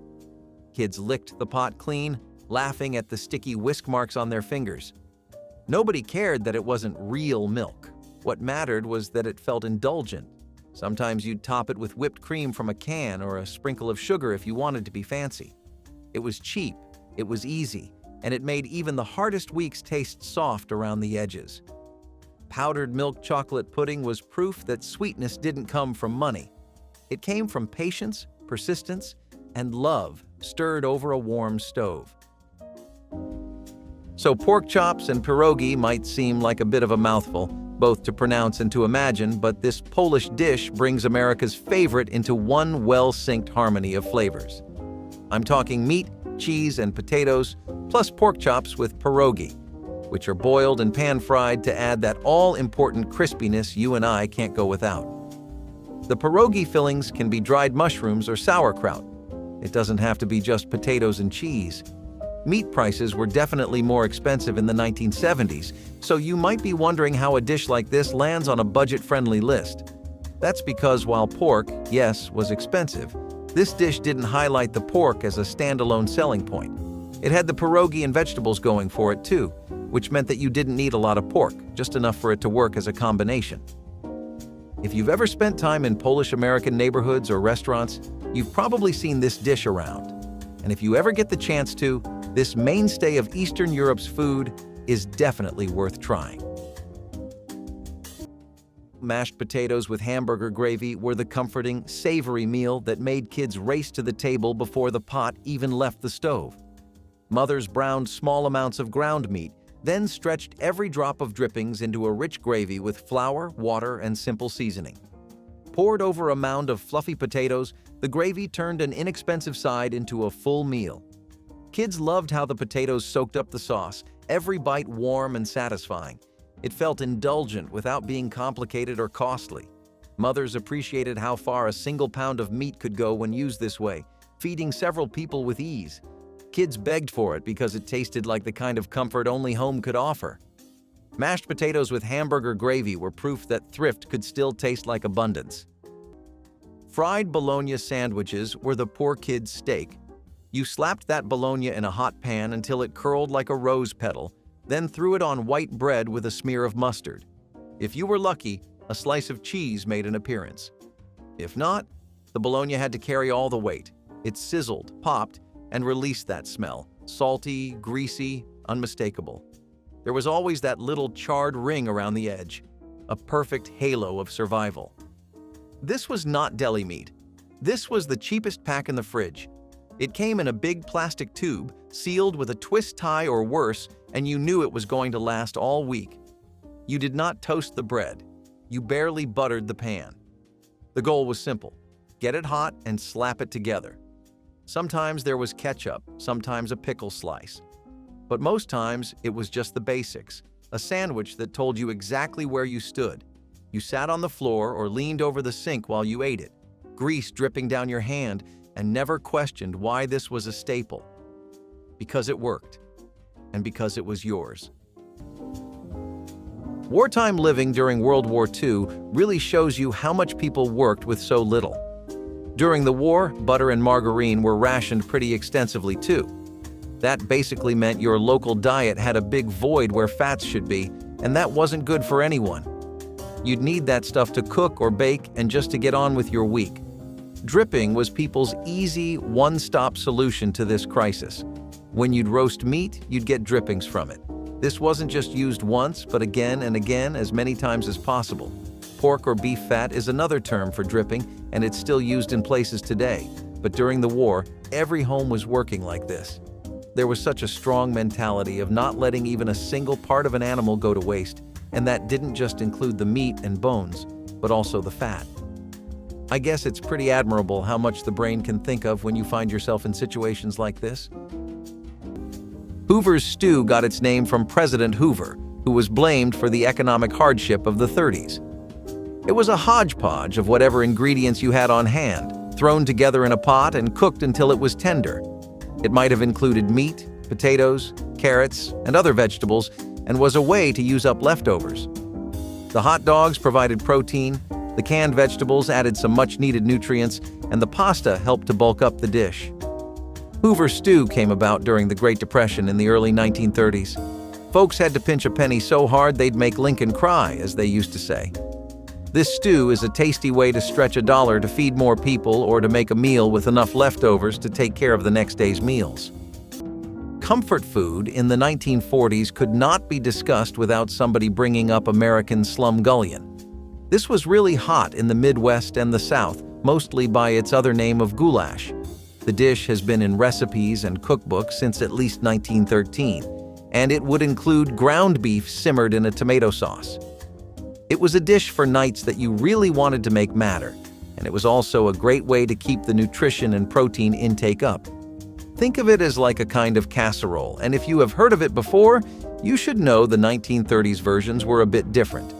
Kids licked the pot clean, laughing at the sticky whisk marks on their fingers. Nobody cared that it wasn't real milk. What mattered was that it felt indulgent. Sometimes you'd top it with whipped cream from a can or a sprinkle of sugar if you wanted to be fancy. It was cheap, it was easy, and it made even the hardest weeks taste soft around the edges. Powdered milk chocolate pudding was proof that sweetness didn't come from money. It came from patience, persistence, and love stirred over a warm stove. So pork chops and pierogi might seem like a bit of a mouthful, both to pronounce and to imagine, but this Polish dish brings America's favorite into one well-synced harmony of flavors. I'm talking meat, cheese, and potatoes, plus pork chops with pierogi, which are boiled and pan-fried to add that all-important crispiness you and I can't go without. The pierogi fillings can be dried mushrooms or sauerkraut. It doesn't have to be just potatoes and cheese. Meat prices were definitely more expensive in the 1970s, so you might be wondering how a dish like this lands on a budget-friendly list. That's because while pork, yes, was expensive, this dish didn't highlight the pork as a standalone selling point. It had the pierogi and vegetables going for it too, which meant that you didn't need a lot of pork, just enough for it to work as a combination. If you've ever spent time in Polish-American neighborhoods or restaurants, you've probably seen this dish around. And if you ever get the chance to, this mainstay of Eastern Europe's food is definitely worth trying. Mashed potatoes with hamburger gravy were the comforting, savory meal that made kids race to the table before the pot even left the stove. Mothers browned small amounts of ground meat, then stretched every drop of drippings into a rich gravy with flour, water, and simple seasoning. Poured over a mound of fluffy potatoes, the gravy turned an inexpensive side into a full meal. Kids loved how the potatoes soaked up the sauce, every bite warm and satisfying. It felt indulgent without being complicated or costly. Mothers appreciated how far a single pound of meat could go when used this way, feeding several people with ease. Kids begged for it because it tasted like the kind of comfort only home could offer. Mashed potatoes with hamburger gravy were proof that thrift could still taste like abundance. Fried bologna sandwiches were the poor kid's steak. You slapped that bologna in a hot pan until it curled like a rose petal, then threw it on white bread with a smear of mustard. If you were lucky, a slice of cheese made an appearance. If not, the bologna had to carry all the weight. It sizzled, popped, and released that smell, salty, greasy, unmistakable. There was always that little charred ring around the edge, a perfect halo of survival. This was not deli meat. This was the cheapest pack in the fridge. It came in a big plastic tube, sealed with a twist tie or worse, and you knew it was going to last all week. You did not toast the bread. You barely buttered the pan. The goal was simple: get it hot and slap it together. Sometimes there was ketchup, sometimes a pickle slice. But most times it was just the basics, a sandwich that told you exactly where you stood. You sat on the floor or leaned over the sink while you ate it, grease dripping down your hand, and never questioned why this was a staple. Because it worked, and because it was yours. Wartime living during World War II really shows you how much people worked with so little. During the war, butter and margarine were rationed pretty extensively too. That basically meant your local diet had a big void where fats should be, and that wasn't good for anyone. You'd need that stuff to cook or bake and just to get on with your week. Dripping was people's easy, one-stop solution to this crisis. When you'd roast meat, you'd get drippings from it. This wasn't just used once, but again and again, as many times as possible. Pork or beef fat is another term for dripping, and it's still used in places today. But during the war, every home was working like this. There was such a strong mentality of not letting even a single part of an animal go to waste, and that didn't just include the meat and bones, but also the fat. I guess it's pretty admirable how much the brain can think of when you find yourself in situations like this. Hoover's stew got its name from President Hoover, who was blamed for the economic hardship of the 30s. It was a hodgepodge of whatever ingredients you had on hand, thrown together in a pot and cooked until it was tender. It might have included meat, potatoes, carrots, and other vegetables, and was a way to use up leftovers. The hot dogs provided protein, the canned vegetables added some much-needed nutrients, and the pasta helped to bulk up the dish. Hoover stew came about during the Great Depression in the early 1930s. Folks had to pinch a penny so hard they'd make Lincoln cry, as they used to say. This stew is a tasty way to stretch $1 to feed more people or to make a meal with enough leftovers to take care of the next day's meals. Comfort food in the 1940s could not be discussed without somebody bringing up American slumgullion. This was really hot in the Midwest and the South, mostly by its other name of goulash. The dish has been in recipes and cookbooks since at least 1913, and it would include ground beef simmered in a tomato sauce. It was a dish for nights that you really wanted to make matter, and it was also a great way to keep the nutrition and protein intake up. Think of it as like a kind of casserole, and if you have heard of it before, you should know the 1930s versions were a bit different.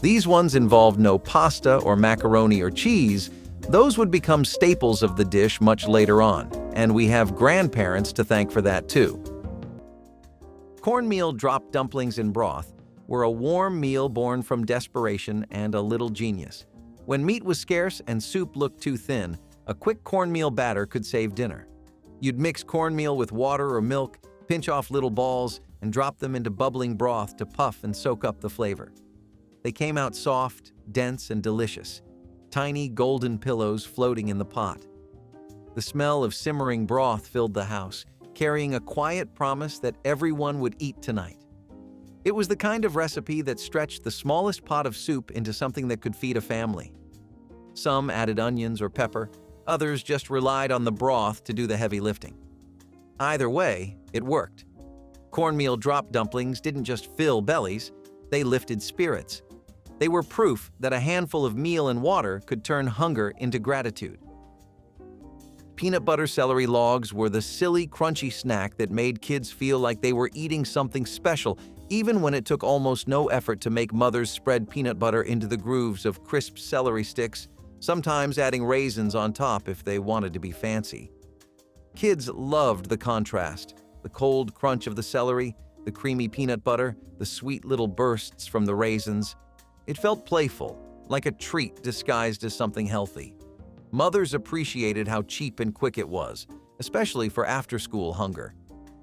These ones involved no pasta or macaroni or cheese. Those would become staples of the dish much later on, and we have grandparents to thank for that too. Cornmeal drop dumplings in broth were a warm meal born from desperation and a little genius. When meat was scarce and soup looked too thin, a quick cornmeal batter could save dinner. You'd mix cornmeal with water or milk, pinch off little balls, and drop them into bubbling broth to puff and soak up the flavor. They came out soft, dense, and delicious, tiny golden pillows floating in the pot. The smell of simmering broth filled the house, carrying a quiet promise that everyone would eat tonight. It was the kind of recipe that stretched the smallest pot of soup into something that could feed a family. Some added onions or pepper, others just relied on the broth to do the heavy lifting. Either way, it worked. Cornmeal drop dumplings didn't just fill bellies, they lifted spirits. They were proof that a handful of meal and water could turn hunger into gratitude. Peanut butter celery logs were the silly, crunchy snack that made kids feel like they were eating something special, even when it took almost no effort to make mothers spread peanut butter into the grooves of crisp celery sticks, sometimes adding raisins on top if they wanted to be fancy. Kids loved the contrast, the cold crunch of the celery, the creamy peanut butter, the sweet little bursts from the raisins. It felt playful, like a treat disguised as something healthy. Mothers appreciated how cheap and quick it was, especially for after-school hunger.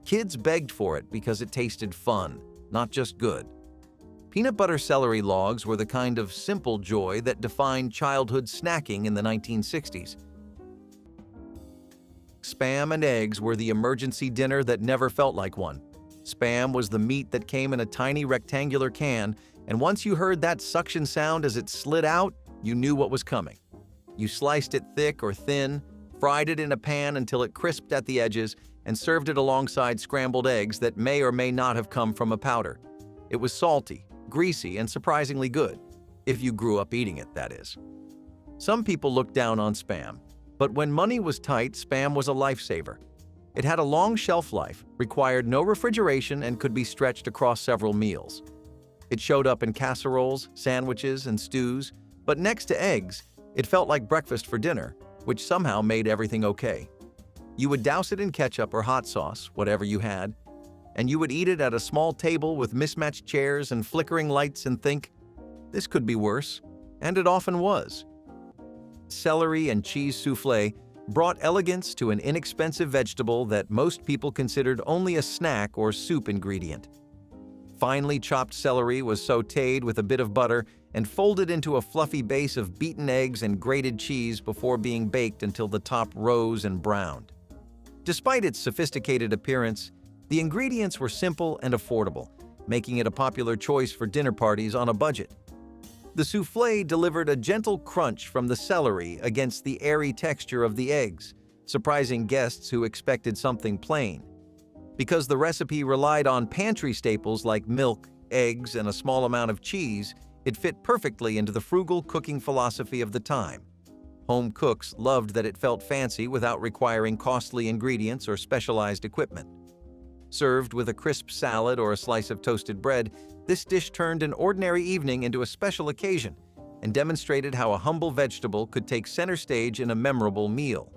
Kids begged for it because it tasted fun, not just good. Peanut butter celery logs were the kind of simple joy that defined childhood snacking in the 1960s. Spam and eggs were the emergency dinner that never felt like one. Spam was the meat that came in a tiny rectangular can, and once you heard that suction sound as it slid out, you knew what was coming. You sliced it thick or thin, fried it in a pan until it crisped at the edges, and served it alongside scrambled eggs that may or may not have come from a powder. It was salty, greasy, and surprisingly good, if you grew up eating it, that is. Some people looked down on Spam, but when money was tight, Spam was a lifesaver. It had a long shelf life, required no refrigeration, and could be stretched across several meals. It showed up in casseroles, sandwiches, and stews, but next to eggs, it felt like breakfast for dinner, which somehow made everything okay. You would douse it in ketchup or hot sauce, whatever you had, and you would eat it at a small table with mismatched chairs and flickering lights and think, this could be worse, and it often was. Celery and cheese soufflé brought elegance to an inexpensive vegetable that most people considered only a snack or soup ingredient. Finely chopped celery was sautéed with a bit of butter and folded into a fluffy base of beaten eggs and grated cheese before being baked until the top rose and browned. Despite its sophisticated appearance, the ingredients were simple and affordable, making it a popular choice for dinner parties on a budget. The soufflé delivered a gentle crunch from the celery against the airy texture of the eggs, surprising guests who expected something plain. Because the recipe relied on pantry staples like milk, eggs, and a small amount of cheese, it fit perfectly into the frugal cooking philosophy of the time. Home cooks loved that it felt fancy without requiring costly ingredients or specialized equipment. Served with a crisp salad or a slice of toasted bread, this dish turned an ordinary evening into a special occasion and demonstrated how a humble vegetable could take center stage in a memorable meal.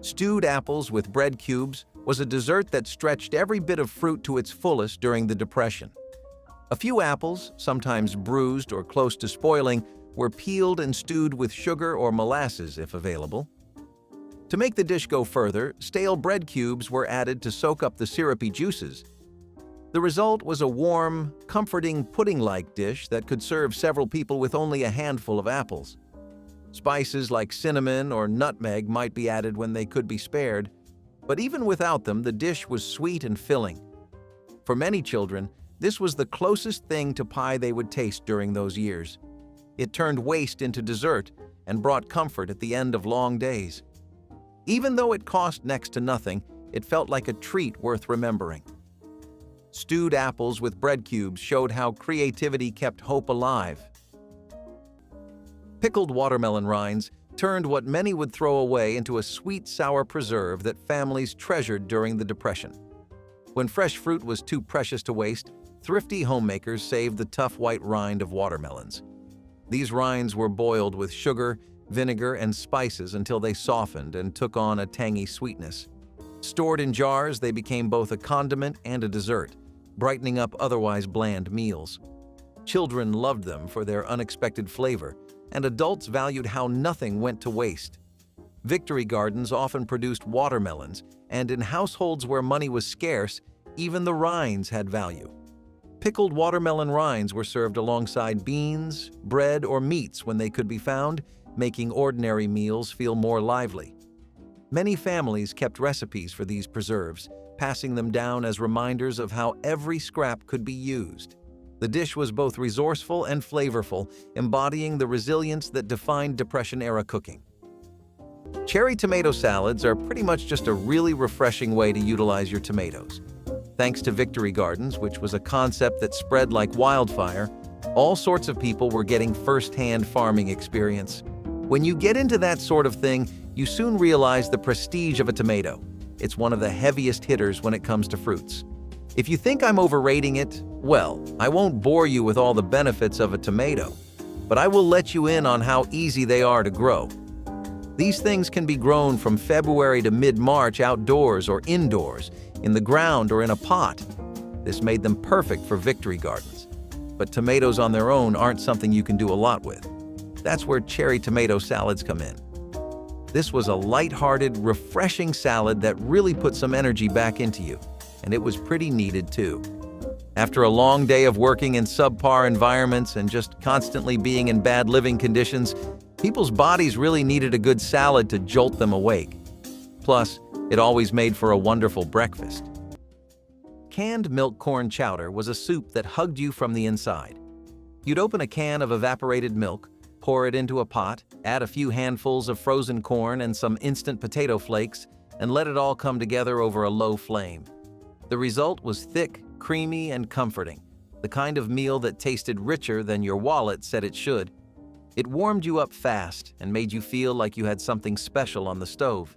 Stewed apples with bread cubes was a dessert that stretched every bit of fruit to its fullest during the Depression. A few apples, sometimes bruised or close to spoiling, were peeled and stewed with sugar or molasses if available. To make the dish go further, stale bread cubes were added to soak up the syrupy juices. The result was a warm, comforting pudding-like dish that could serve several people with only a handful of apples. Spices like cinnamon or nutmeg might be added when they could be spared, but even without them, the dish was sweet and filling. For many children, this was the closest thing to pie they would taste during those years. It turned waste into dessert and brought comfort at the end of long days. Even though it cost next to nothing, it felt like a treat worth remembering. Stewed apples with bread cubes showed how creativity kept hope alive. Pickled watermelon rinds turned what many would throw away into a sweet, sour preserve that families treasured during the Depression. When fresh fruit was too precious to waste, thrifty homemakers saved the tough white rind of watermelons. These rinds were boiled with sugar, vinegar, and spices until they softened and took on a tangy sweetness. Stored in jars, they became both a condiment and a dessert, brightening up otherwise bland meals. Children loved them for their unexpected flavor, and adults valued how nothing went to waste. Victory Gardens often produced watermelons, and in households where money was scarce, even the rinds had value. Pickled watermelon rinds were served alongside beans, bread, or meats when they could be found, making ordinary meals feel more lively. Many families kept recipes for these preserves, passing them down as reminders of how every scrap could be used. The dish was both resourceful and flavorful, embodying the resilience that defined Depression-era cooking. Cherry tomato salads are pretty much just a really refreshing way to utilize your tomatoes. Thanks to Victory Gardens, which was a concept that spread like wildfire, all sorts of people were getting first-hand farming experience. When you get into that sort of thing, you soon realize the prestige of a tomato. It's one of the heaviest hitters when it comes to fruits. If you think I'm overrating it, well, I won't bore you with all the benefits of a tomato, but I will let you in on how easy they are to grow. These things can be grown from February to mid-March outdoors or indoors, in the ground or in a pot. This made them perfect for Victory Gardens. But tomatoes on their own aren't something you can do a lot with. That's where cherry tomato salads come in. This was a light-hearted, refreshing salad that really put some energy back into you, and it was pretty needed too. After a long day of working in subpar environments and just constantly being in bad living conditions, people's bodies really needed a good salad to jolt them awake. Plus, it always made for a wonderful breakfast. Canned milk corn chowder was a soup that hugged you from the inside. You'd open a can of evaporated milk, pour it into a pot, add a few handfuls of frozen corn and some instant potato flakes, and let it all come together over a low flame. The result was thick, creamy, and comforting, the kind of meal that tasted richer than your wallet said it should. It warmed you up fast and made you feel like you had something special on the stove.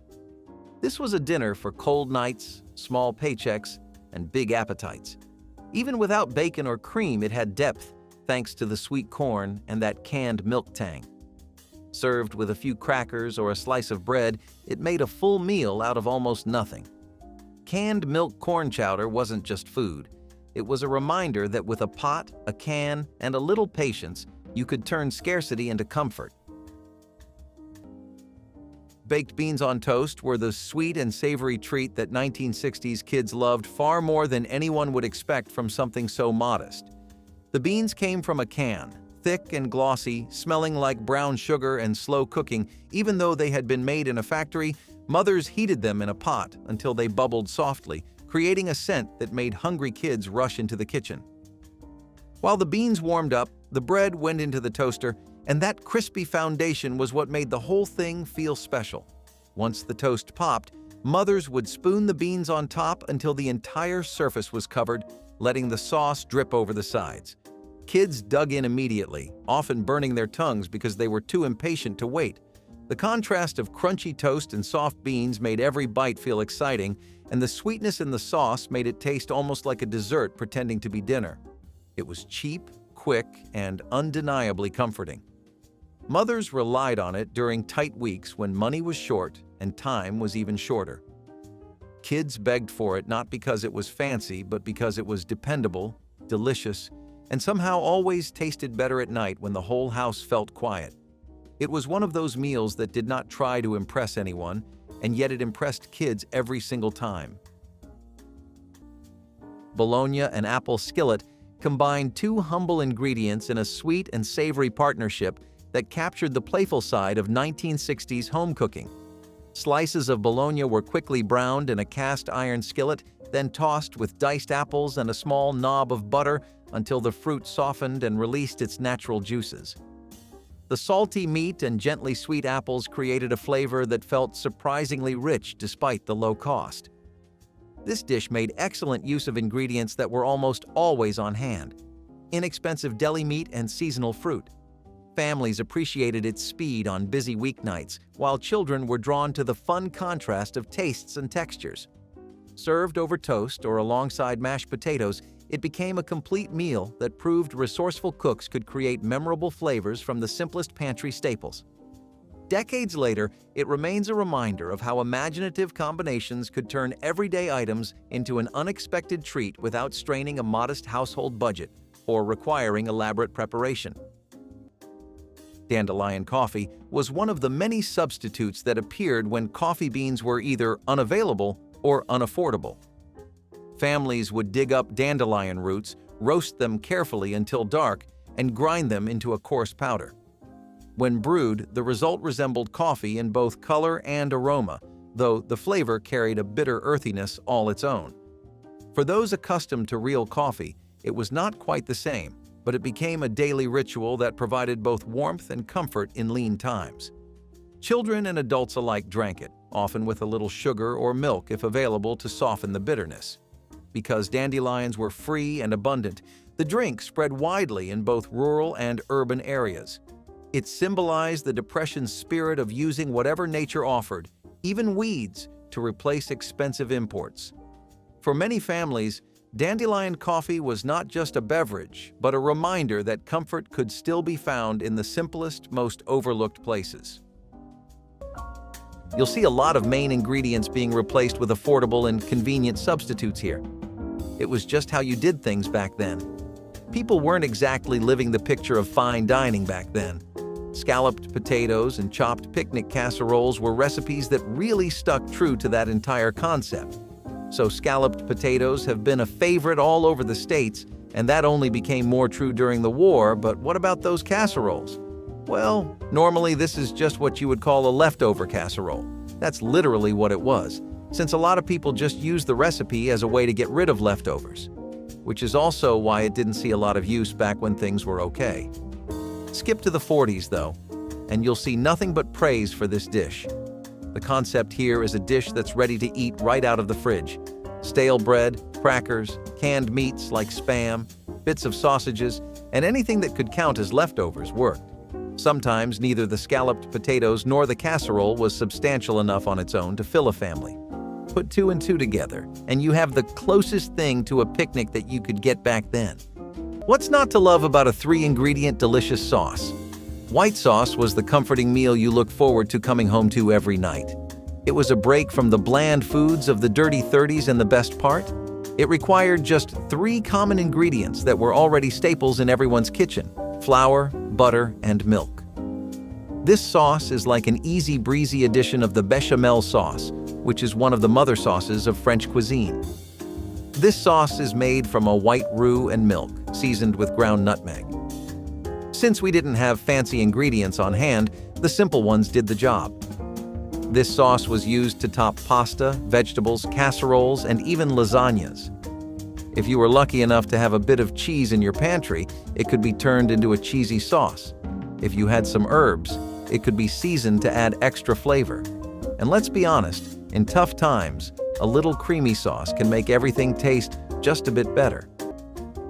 This was a dinner for cold nights, small paychecks, and big appetites. Even without bacon or cream, it had depth, thanks to the sweet corn and that canned milk tang. Served with a few crackers or a slice of bread, it made a full meal out of almost nothing. Canned milk corn chowder wasn't just food. It was a reminder that with a pot, a can, and a little patience, you could turn scarcity into comfort. Baked beans on toast were the sweet and savory treat that 1960s kids loved far more than anyone would expect from something so modest. The beans came from a can, thick and glossy, smelling like brown sugar and slow cooking. Even though they had been made in a factory, mothers heated them in a pot until they bubbled softly, creating a scent that made hungry kids rush into the kitchen. While the beans warmed up, the bread went into the toaster, and that crispy foundation was what made the whole thing feel special. Once the toast popped, mothers would spoon the beans on top until the entire surface was covered, letting the sauce drip over the sides. Kids dug in immediately, often burning their tongues because they were too impatient to wait. The contrast of crunchy toast and soft beans made every bite feel exciting, and the sweetness in the sauce made it taste almost like a dessert pretending to be dinner. It was cheap, quick, and undeniably comforting. Mothers relied on it during tight weeks when money was short and time was even shorter. Kids begged for it not because it was fancy, but because it was dependable, delicious, and somehow always tasted better at night when the whole house felt quiet. It was one of those meals that did not try to impress anyone, and yet it impressed kids every single time. Bologna and apple skillet combined two humble ingredients in a sweet and savory partnership that captured the playful side of 1960s home cooking. Slices of bologna were quickly browned in a cast iron skillet, then tossed with diced apples and a small knob of butter until the fruit softened and released its natural juices. The salty meat and gently sweet apples created a flavor that felt surprisingly rich despite the low cost. This dish made excellent use of ingredients that were almost always on hand: inexpensive deli meat and seasonal fruit. Families appreciated its speed on busy weeknights, while children were drawn to the fun contrast of tastes and textures. Served over toast or alongside mashed potatoes, it became a complete meal that proved resourceful cooks could create memorable flavors from the simplest pantry staples. Decades later, it remains a reminder of how imaginative combinations could turn everyday items into an unexpected treat without straining a modest household budget or requiring elaborate preparation. Dandelion coffee was one of the many substitutes that appeared when coffee beans were either unavailable or unaffordable. Families would dig up dandelion roots, roast them carefully until dark, and grind them into a coarse powder. When brewed, the result resembled coffee in both color and aroma, though the flavor carried a bitter earthiness all its own. For those accustomed to real coffee, it was not quite the same, but it became a daily ritual that provided both warmth and comfort in lean times. Children and adults alike drank it, often with a little sugar or milk if available to soften the bitterness. Because dandelions were free and abundant, the drink spread widely in both rural and urban areas. It symbolized the Depression's spirit of using whatever nature offered, even weeds, to replace expensive imports. For many families, dandelion coffee was not just a beverage, but a reminder that comfort could still be found in the simplest, most overlooked places. You'll see a lot of main ingredients being replaced with affordable and convenient substitutes here. It was just how you did things back then. People weren't exactly living the picture of fine dining back then. Scalloped potatoes and chopped picnic casseroles were recipes that really stuck true to that entire concept. So scalloped potatoes have been a favorite all over the States, and that only became more true during the war. But what about those casseroles? Well, normally this is just what you would call a leftover casserole. That's literally what it was, since a lot of people just used the recipe as a way to get rid of leftovers, which is also why it didn't see a lot of use back when things were okay. Skip to the 40s though, and you'll see nothing but praise for this dish. The concept here is a dish that's ready to eat right out of the fridge. Stale bread, crackers, canned meats like Spam, bits of sausages, and anything that could count as leftovers worked. Sometimes neither the scalloped potatoes nor the casserole was substantial enough on its own to fill a family. Put 2 and 2 together, and you have the closest thing to a picnic that you could get back then. What's not to love about a 3-ingredient delicious sauce? White sauce was the comforting meal you look forward to coming home to every night. It was a break from the bland foods of the dirty 30s, and the best part? It required just 3 common ingredients that were already staples in everyone's kitchen: flour, butter, and milk. This sauce is like an easy breezy addition of the bechamel sauce, which is one of the mother sauces of French cuisine. This sauce is made from a white roux and milk, seasoned with ground nutmeg. Since we didn't have fancy ingredients on hand, the simple ones did the job. This sauce was used to top pasta, vegetables, casseroles, and even lasagnas. If you were lucky enough to have a bit of cheese in your pantry, it could be turned into a cheesy sauce. If you had some herbs, it could be seasoned to add extra flavor. And let's be honest, in tough times, a little creamy sauce can make everything taste just a bit better.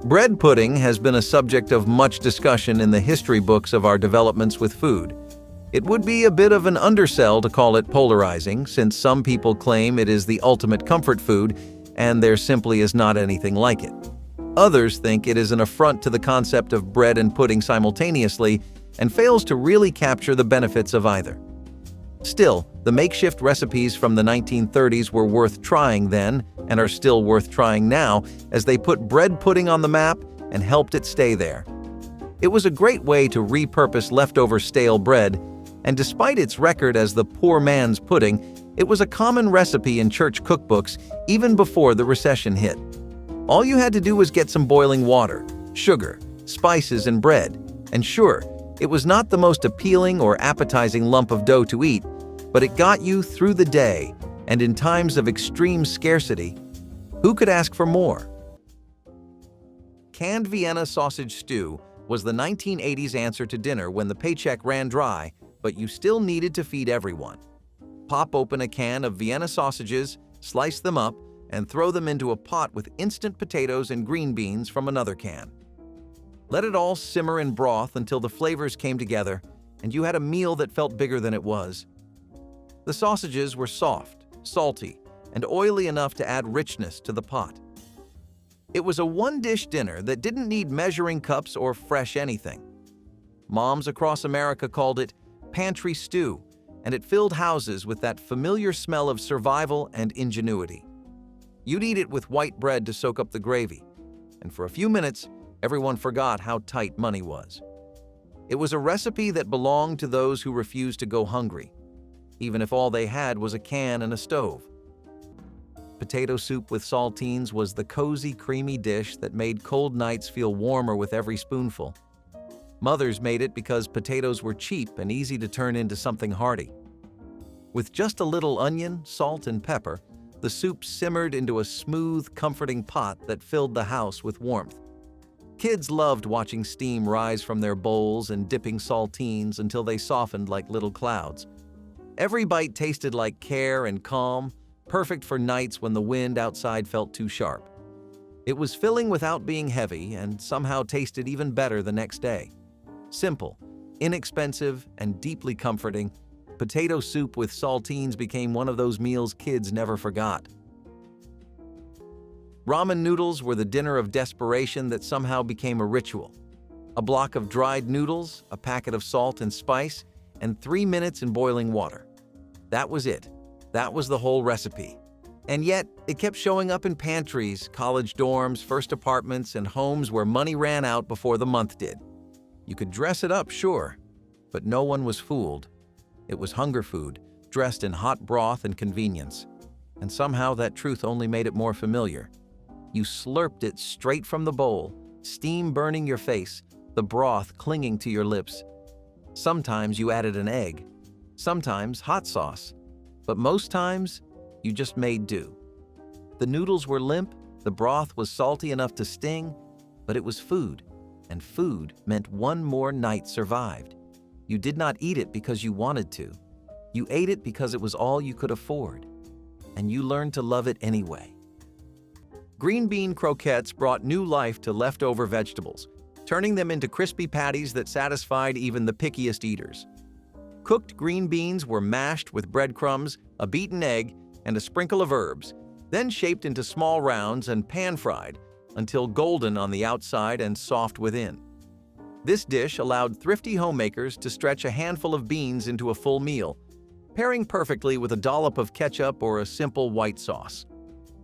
Bread pudding has been a subject of much discussion in the history books of our developments with food. It would be a bit of an undersell to call it polarizing, since some people claim it is the ultimate comfort food, and there simply is not anything like it. Others think it is an affront to the concept of bread and pudding simultaneously, and fails to really capture the benefits of either. Still, the makeshift recipes from the 1930s were worth trying then, and are still worth trying now, as they put bread pudding on the map and helped it stay there. It was a great way to repurpose leftover stale bread, and despite its record as the poor man's pudding, it was a common recipe in church cookbooks even before the recession hit. All you had to do was get some boiling water, sugar, spices, and bread, and sure, it was not the most appealing or appetizing lump of dough to eat, but it got you through the day, and in times of extreme scarcity, who could ask for more? Canned Vienna sausage stew was the 1980s answer to dinner when the paycheck ran dry, but you still needed to feed everyone. Pop open a can of Vienna sausages, slice them up, and throw them into a pot with instant potatoes and green beans from another can. Let it all simmer in broth until the flavors came together, and you had a meal that felt bigger than it was. The sausages were soft, salty, and oily enough to add richness to the pot. It was a one-dish dinner that didn't need measuring cups or fresh anything. Moms across America called it pantry stew, and it filled houses with that familiar smell of survival and ingenuity. You'd eat it with white bread to soak up the gravy, and for a few minutes, everyone forgot how tight money was. It was a recipe that belonged to those who refused to go hungry, even if all they had was a can and a stove. Potato soup with saltines was the cozy, creamy dish that made cold nights feel warmer with every spoonful. Mothers made it because potatoes were cheap and easy to turn into something hearty. With just a little onion, salt, and pepper, the soup simmered into a smooth, comforting pot that filled the house with warmth. Kids loved watching steam rise from their bowls and dipping saltines until they softened like little clouds. Every bite tasted like care and calm, perfect for nights when the wind outside felt too sharp. It was filling without being heavy, and somehow tasted even better the next day. Simple, inexpensive, and deeply comforting, potato soup with saltines became one of those meals kids never forgot. Ramen noodles were the dinner of desperation that somehow became a ritual. A block of dried noodles, a packet of salt and spice, and 3 minutes in boiling water. That was it. That was the whole recipe. And yet, it kept showing up in pantries, college dorms, first apartments, and homes where money ran out before the month did. You could dress it up, sure, but no one was fooled. It was hunger food, dressed in hot broth and convenience. and somehow that truth only made it more familiar. You slurped it straight from the bowl, steam burning your face, the broth clinging to your lips. Sometimes you added an egg, sometimes hot sauce, but most times you just made do. The noodles were limp, the broth was salty enough to sting, but it was food, and food meant one more night survived. You did not eat it because you wanted to. You ate it because it was all you could afford, and you learned to love it anyway. Green bean croquettes brought new life to leftover vegetables, turning them into crispy patties that satisfied even the pickiest eaters. Cooked green beans were mashed with breadcrumbs, a beaten egg, and a sprinkle of herbs, then shaped into small rounds and pan-fried until golden on the outside and soft within. This dish allowed thrifty homemakers to stretch a handful of beans into a full meal, pairing perfectly with a dollop of ketchup or a simple white sauce.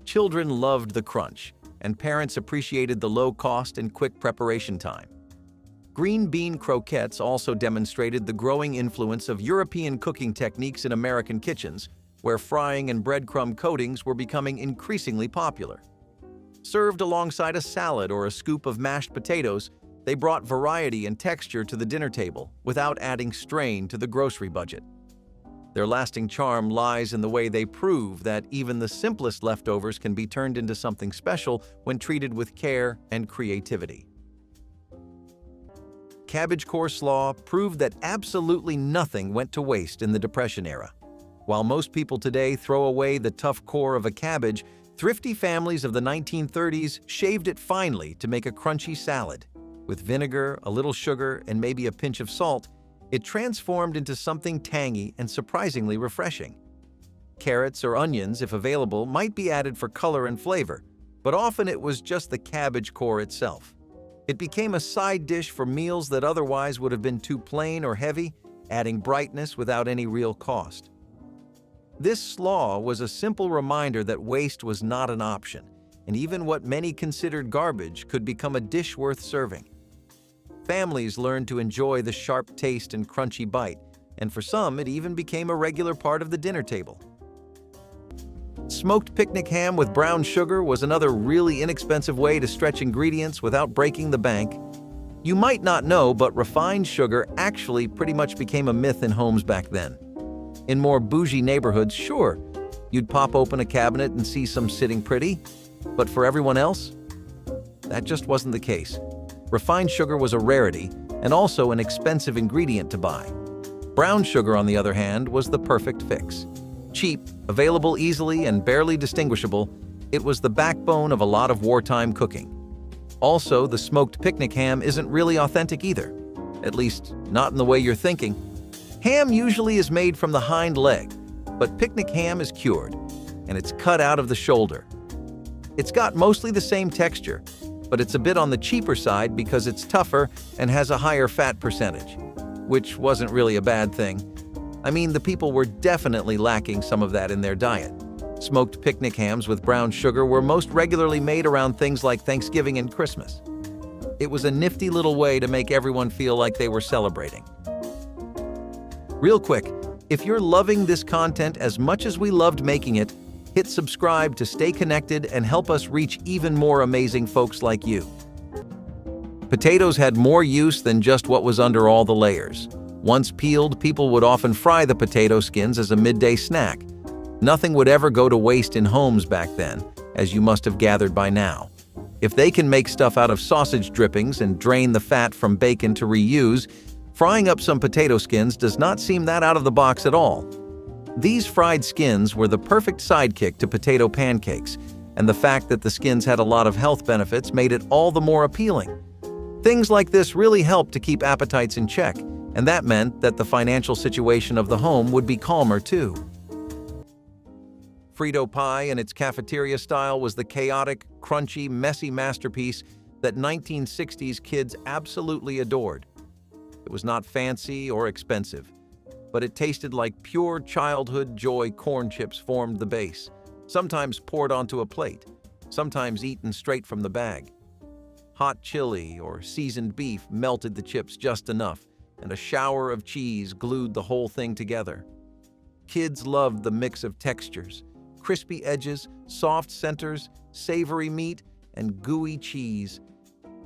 Children loved the crunch, and parents appreciated the low cost and quick preparation time. Green bean croquettes also demonstrated the growing influence of European cooking techniques in American kitchens, where frying and breadcrumb coatings were becoming increasingly popular. Served alongside a salad or a scoop of mashed potatoes, they brought variety and texture to the dinner table without adding strain to the grocery budget. Their lasting charm lies in the way they prove that even the simplest leftovers can be turned into something special when treated with care and creativity. Cabbage coleslaw proved that absolutely nothing went to waste in the Depression era. While most people today throw away the tough core of a cabbage, thrifty families of the 1930s shaved it finely to make a crunchy salad. With vinegar, a little sugar, and maybe a pinch of salt, it transformed into something tangy and surprisingly refreshing. Carrots or onions, if available, might be added for color and flavor, but often it was just the cabbage core itself. It became a side dish for meals that otherwise would have been too plain or heavy, adding brightness without any real cost. This slaw was a simple reminder that waste was not an option, and even what many considered garbage could become a dish worth serving. Families learned to enjoy the sharp taste and crunchy bite, and for some, it even became a regular part of the dinner table. Smoked picnic ham with brown sugar was another really inexpensive way to stretch ingredients without breaking the bank. You might not know, but refined sugar actually pretty much became a myth in homes back then. In more bougie neighborhoods, sure, you'd pop open a cabinet and see some sitting pretty, but for everyone else, that just wasn't the case. Refined sugar was a rarity and also an expensive ingredient to buy. Brown sugar, on the other hand, was the perfect fix. Cheap, available easily, and barely distinguishable, it was the backbone of a lot of wartime cooking. Also, the smoked picnic ham isn't really authentic either, at least not in the way you're thinking. Ham usually is made from the hind leg, but picnic ham is cured, and it's cut out of the shoulder. It's got mostly the same texture, but it's a bit on the cheaper side because it's tougher and has a higher fat percentage, which wasn't really a bad thing. I mean, the people were definitely lacking some of that in their diet. Smoked picnic hams with brown sugar were most regularly made around things like Thanksgiving and Christmas. It was a nifty little way to make everyone feel like they were celebrating. Real quick, if you're loving this content as much as we loved making it, hit subscribe to stay connected and help us reach even more amazing folks like you. Potatoes had more use than just what was under all the layers. Once peeled, people would often fry the potato skins as a midday snack. Nothing would ever go to waste in homes back then, as you must have gathered by now. If they can make stuff out of sausage drippings and drain the fat from bacon to reuse, frying up some potato skins does not seem that out of the box at all. These fried skins were the perfect sidekick to potato pancakes, and the fact that the skins had a lot of health benefits made it all the more appealing. Things like this really helped to keep appetites in check, and that meant that the financial situation of the home would be calmer too. Frito pie in its cafeteria style was the chaotic, crunchy, messy masterpiece that 1960s kids absolutely adored. It was not fancy or expensive, but it tasted like pure childhood joy. Corn chips formed the base, sometimes poured onto a plate, sometimes eaten straight from the bag. Hot chili or seasoned beef melted the chips just enough, and a shower of cheese glued the whole thing together. Kids loved the mix of textures: crispy edges, soft centers, savory meat, and gooey cheese.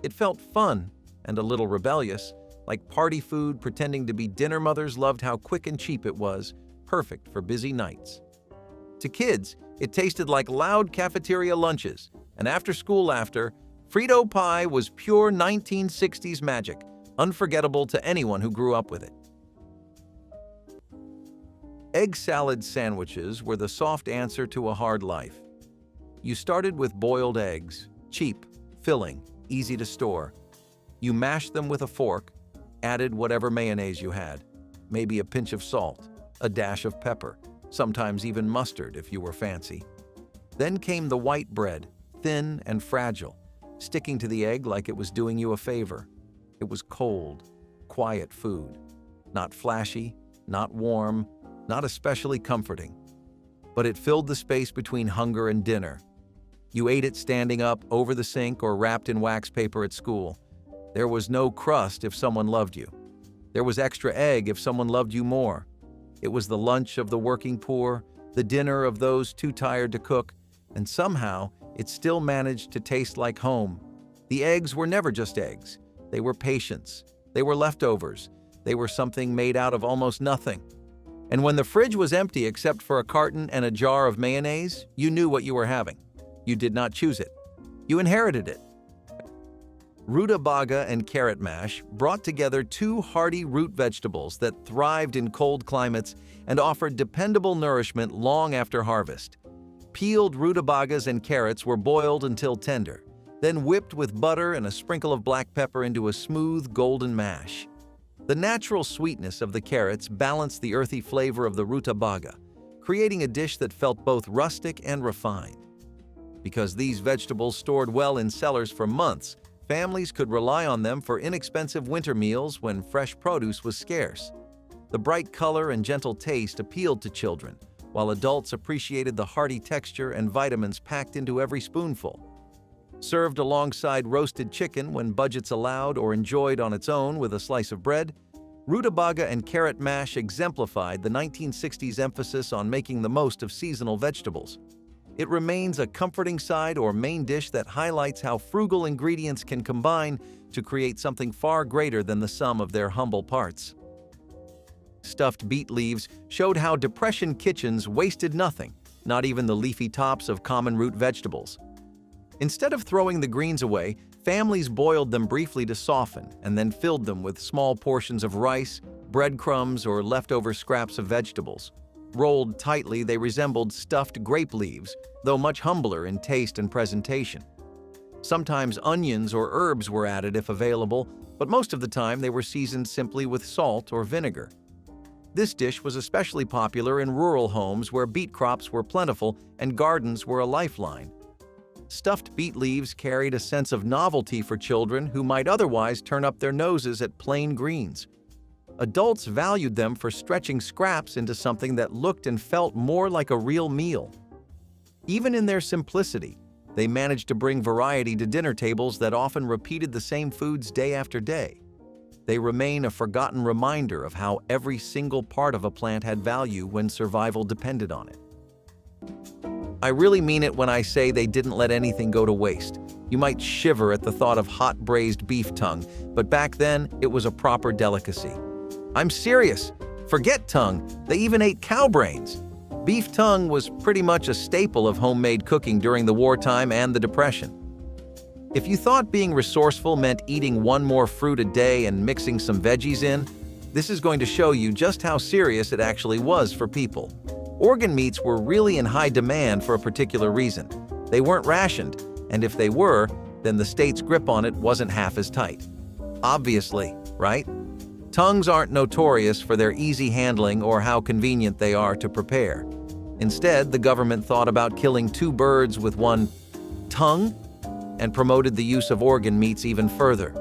It felt fun and a little rebellious, like party food pretending to be dinner. Mothers loved how quick and cheap it was, perfect for busy nights. To kids, it tasted like loud cafeteria lunches, and after-school laughter. Frito pie was pure 1960s magic, unforgettable to anyone who grew up with it. Egg salad sandwiches were the soft answer to a hard life. You started with boiled eggs, cheap, filling, easy to store. You mashed them with a fork, added whatever mayonnaise you had, maybe a pinch of salt, a dash of pepper, sometimes even mustard if you were fancy. Then came the white bread, thin and fragile, sticking to the egg like it was doing you a favor. It was cold, quiet food. Not flashy, not warm, not especially comforting. But it filled the space between hunger and dinner. You ate it standing up, over the sink, or wrapped in wax paper at school. There was no crust if someone loved you. There was extra egg if someone loved you more. It was the lunch of the working poor, the dinner of those too tired to cook, and somehow it still managed to taste like home. The eggs were never just eggs. They were patience. They were leftovers. They were something made out of almost nothing. And when the fridge was empty except for a carton and a jar of mayonnaise, you knew what you were having. You did not choose it. You inherited it. Rutabaga and carrot mash brought together two hearty root vegetables that thrived in cold climates and offered dependable nourishment long after harvest. Peeled rutabagas and carrots were boiled until tender, then whipped with butter and a sprinkle of black pepper into a smooth, golden mash. The natural sweetness of the carrots balanced the earthy flavor of the rutabaga, creating a dish that felt both rustic and refined. Because these vegetables stored well in cellars for months, families could rely on them for inexpensive winter meals when fresh produce was scarce. The bright color and gentle taste appealed to children, while adults appreciated the hearty texture and vitamins packed into every spoonful. Served alongside roasted chicken when budgets allowed or enjoyed on its own with a slice of bread, rutabaga and carrot mash exemplified the 1960s emphasis on making the most of seasonal vegetables. It remains a comforting side or main dish that highlights how frugal ingredients can combine to create something far greater than the sum of their humble parts. Stuffed beet leaves showed how Depression kitchens wasted nothing, not even the leafy tops of common root vegetables. Instead of throwing the greens away, families boiled them briefly to soften and then filled them with small portions of rice, breadcrumbs, or leftover scraps of vegetables. Rolled tightly, they resembled stuffed grape leaves, though much humbler in taste and presentation. Sometimes onions or herbs were added if available, but most of the time they were seasoned simply with salt or vinegar. This dish was especially popular in rural homes where beet crops were plentiful and gardens were a lifeline. Stuffed beet leaves carried a sense of novelty for children who might otherwise turn up their noses at plain greens. Adults valued them for stretching scraps into something that looked and felt more like a real meal. Even in their simplicity, they managed to bring variety to dinner tables that often repeated the same foods day after day. They remain a forgotten reminder of how every single part of a plant had value when survival depended on it. I really mean it when I say they didn't let anything go to waste. You might shiver at the thought of hot braised beef tongue, but back then it was a proper delicacy. I'm serious. Forget tongue, they even ate cow brains. Beef tongue was pretty much a staple of homemade cooking during the wartime and the Depression. If you thought being resourceful meant eating one more fruit a day and mixing some veggies in, this is going to show you just how serious it actually was for people. Organ meats were really in high demand for a particular reason. They weren't rationed, and if they were, then the state's grip on it wasn't half as tight. Obviously, right? Tongues aren't notorious for their easy handling or how convenient they are to prepare. Instead, the government thought about killing two birds with one tongue and promoted the use of organ meats even further.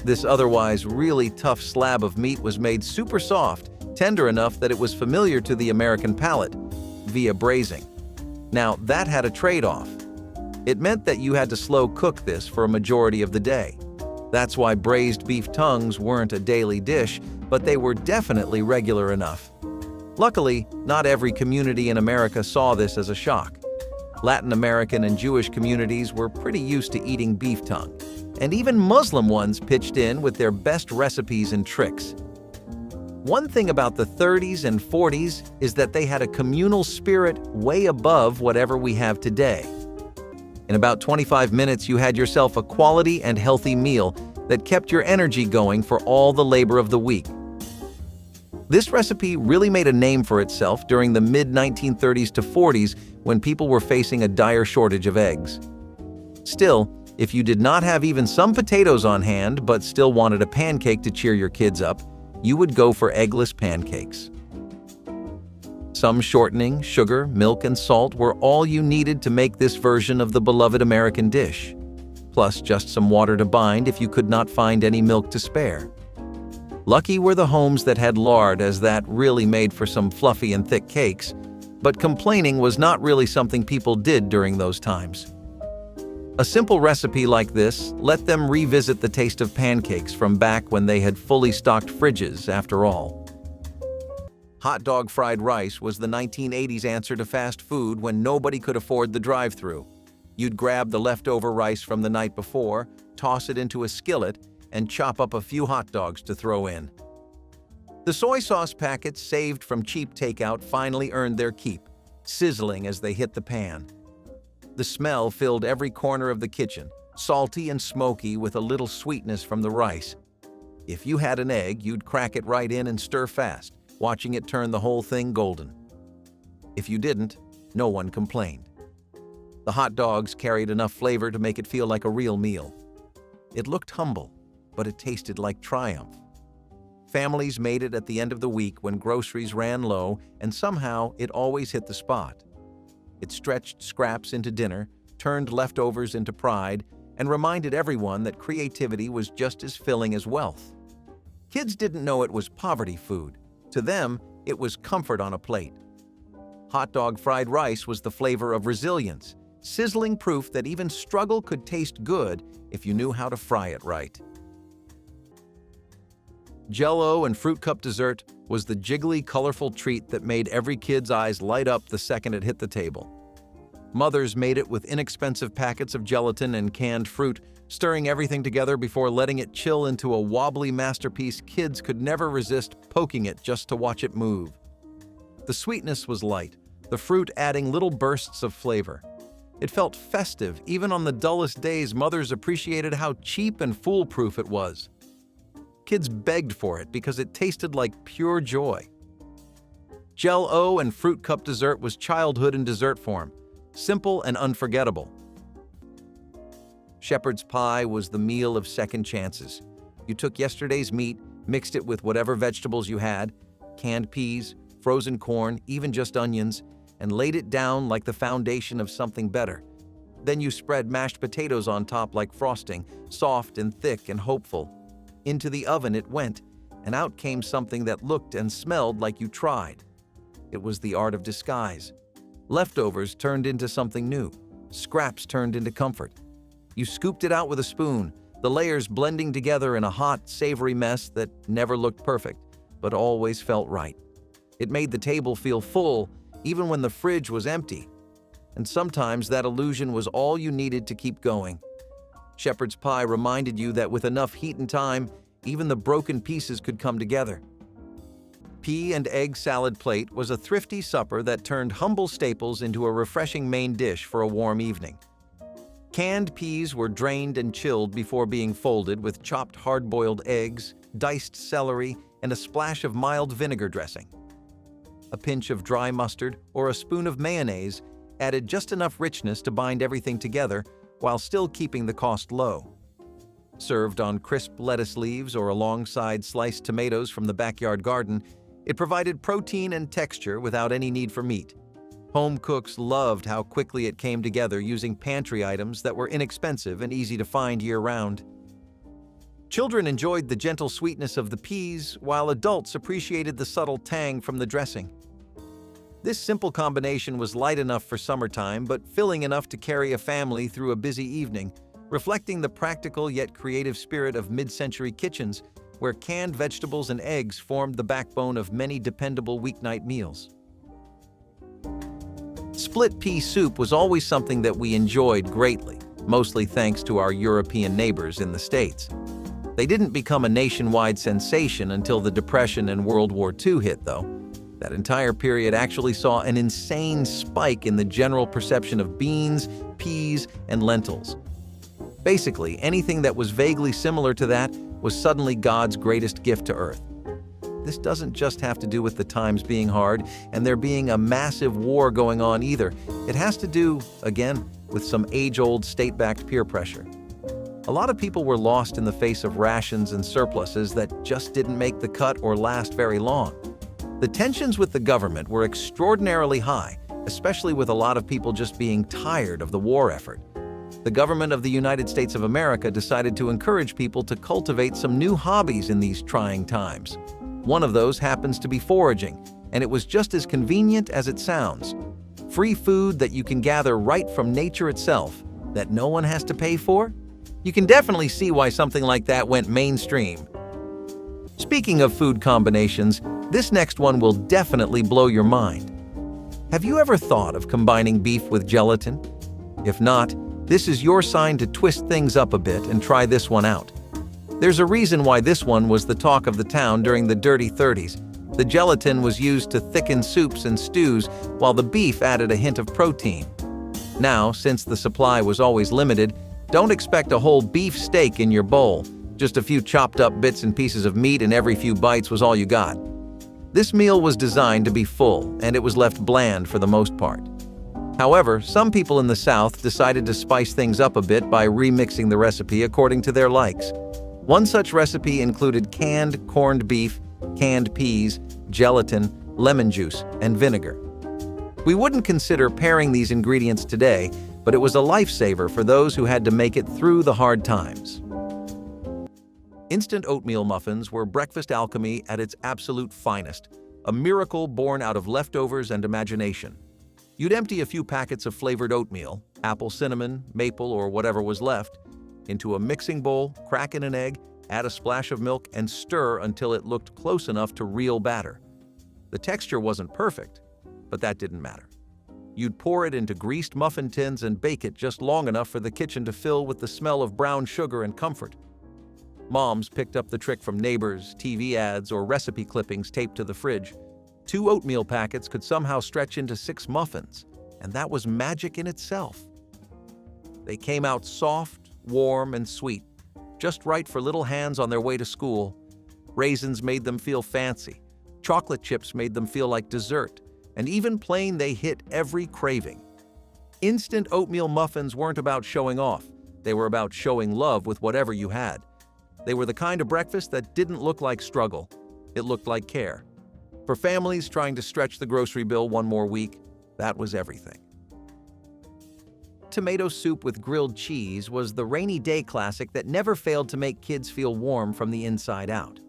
This otherwise really tough slab of meat was made super soft, tender enough that it was familiar to the American palate via braising. Now, that had a trade-off. It meant that you had to slow cook this for a majority of the day. That's why braised beef tongues weren't a daily dish, but they were definitely regular enough. Luckily, not every community in America saw this as a shock. Latin American and Jewish communities were pretty used to eating beef tongue, and even Muslim ones pitched in with their best recipes and tricks. One thing about the 30s and 40s is that they had a communal spirit way above whatever we have today. In about 25 minutes, you had yourself a quality and healthy meal that kept your energy going for all the labor of the week. This recipe really made a name for itself during the mid-1930s to 40s when people were facing a dire shortage of eggs. Still, if you did not have even some potatoes on hand but still wanted a pancake to cheer your kids up, you would go for eggless pancakes. Some shortening, sugar, milk, and salt were all you needed to make this version of the beloved American dish, plus just some water to bind if you could not find any milk to spare. Lucky were the homes that had lard, as that really made for some fluffy and thick cakes, but complaining was not really something people did during those times. A simple recipe like this let them revisit the taste of pancakes from back when they had fully stocked fridges, after all. Hot dog fried rice was the 1980s answer to fast food when nobody could afford the drive-thru. You'd grab the leftover rice from the night before, toss it into a skillet, and chop up a few hot dogs to throw in. The soy sauce packets saved from cheap takeout finally earned their keep, sizzling as they hit the pan. The smell filled every corner of the kitchen, salty and smoky with a little sweetness from the rice. If you had an egg, you'd crack it right in and stir fast, watching it turn the whole thing golden. If you didn't, no one complained. The hot dogs carried enough flavor to make it feel like a real meal. It looked humble, but it tasted like triumph. Families made it at the end of the week when groceries ran low, and somehow it always hit the spot. It stretched scraps into dinner, turned leftovers into pride, and reminded everyone that creativity was just as filling as wealth. Kids didn't know it was poverty food. To them, it was comfort on a plate. Hot dog fried rice was the flavor of resilience, sizzling proof that even struggle could taste good if you knew how to fry it right. Jell-O and fruit cup dessert was the jiggly, colorful treat that made every kid's eyes light up the second it hit the table. Mothers made it with inexpensive packets of gelatin and canned fruit, stirring everything together before letting it chill into a wobbly masterpiece kids could never resist poking it just to watch it move. The sweetness was light, the fruit adding little bursts of flavor. It felt festive. Even on the dullest days, mothers appreciated how cheap and foolproof it was. Kids begged for it because it tasted like pure joy. Jell-O and fruit cup dessert was childhood in dessert form, simple and unforgettable. Shepherd's pie was the meal of second chances. You took yesterday's meat, mixed it with whatever vegetables you had, canned peas, frozen corn, even just onions, and laid it down like the foundation of something better. Then you spread mashed potatoes on top like frosting, soft and thick and hopeful. Into the oven it went, and out came something that looked and smelled like you tried. It was the art of disguise. Leftovers turned into something new. Scraps turned into comfort. You scooped it out with a spoon, the layers blending together in a hot, savory mess that never looked perfect, but always felt right. It made the table feel full, even when the fridge was empty. And sometimes that illusion was all you needed to keep going. Shepherd's pie reminded you that with enough heat and time, even the broken pieces could come together. Pea and egg salad plate was a thrifty supper that turned humble staples into a refreshing main dish for a warm evening. Canned peas were drained and chilled before being folded with chopped hard-boiled eggs, diced celery, and a splash of mild vinegar dressing. A pinch of dry mustard or a spoon of mayonnaise added just enough richness to bind everything together while still keeping the cost low. Served on crisp lettuce leaves or alongside sliced tomatoes from the backyard garden, it provided protein and texture without any need for meat. Home cooks loved how quickly it came together using pantry items that were inexpensive and easy to find year-round. Children enjoyed the gentle sweetness of the peas, while adults appreciated the subtle tang from the dressing. This simple combination was light enough for summertime, but filling enough to carry a family through a busy evening, reflecting the practical yet creative spirit of mid-century kitchens where canned vegetables and eggs formed the backbone of many dependable weeknight meals. Split pea soup was always something that we enjoyed greatly, mostly thanks to our European neighbors in the States. They didn't become a nationwide sensation until the Depression and World War II hit, though. That entire period actually saw an insane spike in the general perception of beans, peas, and lentils. Basically, anything that was vaguely similar to that was suddenly God's greatest gift to Earth. This doesn't just have to do with the times being hard and there being a massive war going on either. It has to do, again, with some age-old state-backed peer pressure. A lot of people were lost in the face of rations and surpluses that just didn't make the cut or last very long. The tensions with the government were extraordinarily high, especially with a lot of people just being tired of the war effort. The government of the United States of America decided to encourage people to cultivate some new hobbies in these trying times. One of those happens to be foraging, and it was just as convenient as it sounds. Free food that you can gather right from nature itself, that no one has to pay for? You can definitely see why something like that went mainstream. Speaking of food combinations, this next one will definitely blow your mind. Have you ever thought of combining beef with gelatin? If not, this is your sign to twist things up a bit and try this one out. There's a reason why this one was the talk of the town during the Dirty 30s. The gelatin was used to thicken soups and stews, while the beef added a hint of protein. Now, since the supply was always limited, don't expect a whole beef steak in your bowl. Just a few chopped up bits and pieces of meat and every few bites was all you got. This meal was designed to be full, and it was left bland for the most part. However, some people in the South decided to spice things up a bit by remixing the recipe according to their likes. One such recipe included canned corned beef, canned peas, gelatin, lemon juice, and vinegar. We wouldn't consider pairing these ingredients today, but it was a lifesaver for those who had to make it through the hard times. Instant oatmeal muffins were breakfast alchemy at its absolute finest, a miracle born out of leftovers and imagination. You'd empty a few packets of flavored oatmeal, apple cinnamon, maple, or whatever was left, into a mixing bowl, crack in an egg, add a splash of milk, and stir until it looked close enough to real batter. The texture wasn't perfect, but that didn't matter. You'd pour it into greased muffin tins and bake it just long enough for the kitchen to fill with the smell of brown sugar and comfort. Moms picked up the trick from neighbors, TV ads, or recipe clippings taped to the fridge. 2 oatmeal packets could somehow stretch into 6 muffins, and that was magic in itself. They came out soft, warm, and sweet, just right for little hands on their way to school. Raisins made them feel fancy, chocolate chips made them feel like dessert, and even plain they hit every craving. Instant oatmeal muffins weren't about showing off, they were about showing love with whatever you had. They were the kind of breakfast that didn't look like struggle, it looked like care. For families trying to stretch the grocery bill one more week, that was everything. Tomato soup with grilled cheese was the rainy day classic that never failed to make kids feel warm from the inside out.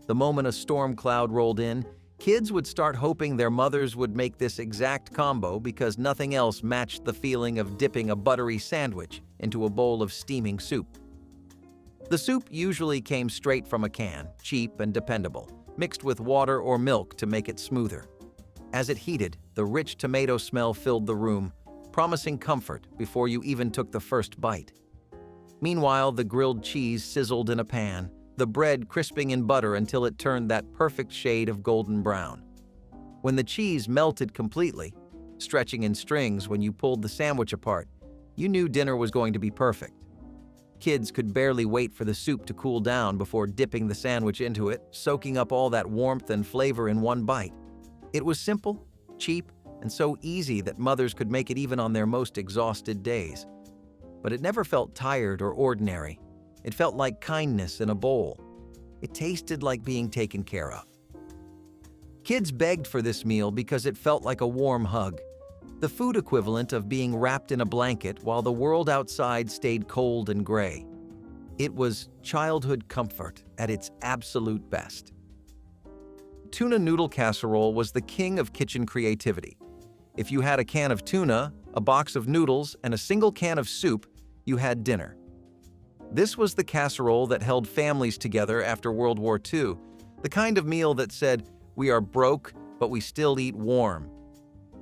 The moment a storm cloud rolled in, kids would start hoping their mothers would make this exact combo because nothing else matched the feeling of dipping a buttery sandwich into a bowl of steaming soup. The soup usually came straight from a can, cheap and dependable, mixed with water or milk to make it smoother. As it heated, the rich tomato smell filled the room, promising comfort before you even took the first bite. Meanwhile, the grilled cheese sizzled in a pan, the bread crisping in butter until it turned that perfect shade of golden brown. When the cheese melted completely, stretching in strings when you pulled the sandwich apart, you knew dinner was going to be perfect. Kids could barely wait for the soup to cool down before dipping the sandwich into it, soaking up all that warmth and flavor in one bite. It was simple, cheap, and so easy that mothers could make it even on their most exhausted days. But it never felt tired or ordinary. It felt like kindness in a bowl. It tasted like being taken care of. Kids begged for this meal because it felt like a warm hug, the food equivalent of being wrapped in a blanket while the world outside stayed cold and gray. It was childhood comfort at its absolute best. Tuna noodle casserole was the king of kitchen creativity. If you had a can of tuna, a box of noodles, and a single can of soup, you had dinner. This was the casserole that held families together after World War II, the kind of meal that said, "We are broke, but we still eat warm."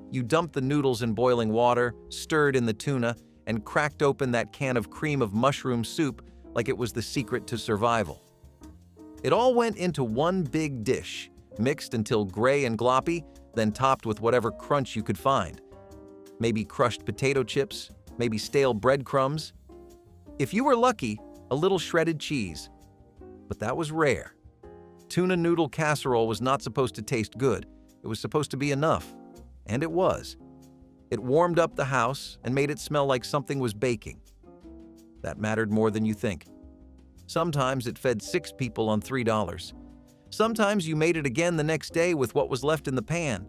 You dumped the noodles in boiling water, stirred in the tuna, and cracked open that can of cream of mushroom soup like it was the secret to survival. It all went into one big dish, mixed until gray and gloppy, then topped with whatever crunch you could find. Maybe crushed potato chips, maybe stale breadcrumbs. If you were lucky, a little shredded cheese. But that was rare. Tuna noodle casserole was not supposed to taste good. It was supposed to be enough. And it was. It warmed up the house and made it smell like something was baking. That mattered more than you think. Sometimes it fed 6 people on $3. Sometimes you made it again the next day with what was left in the pan.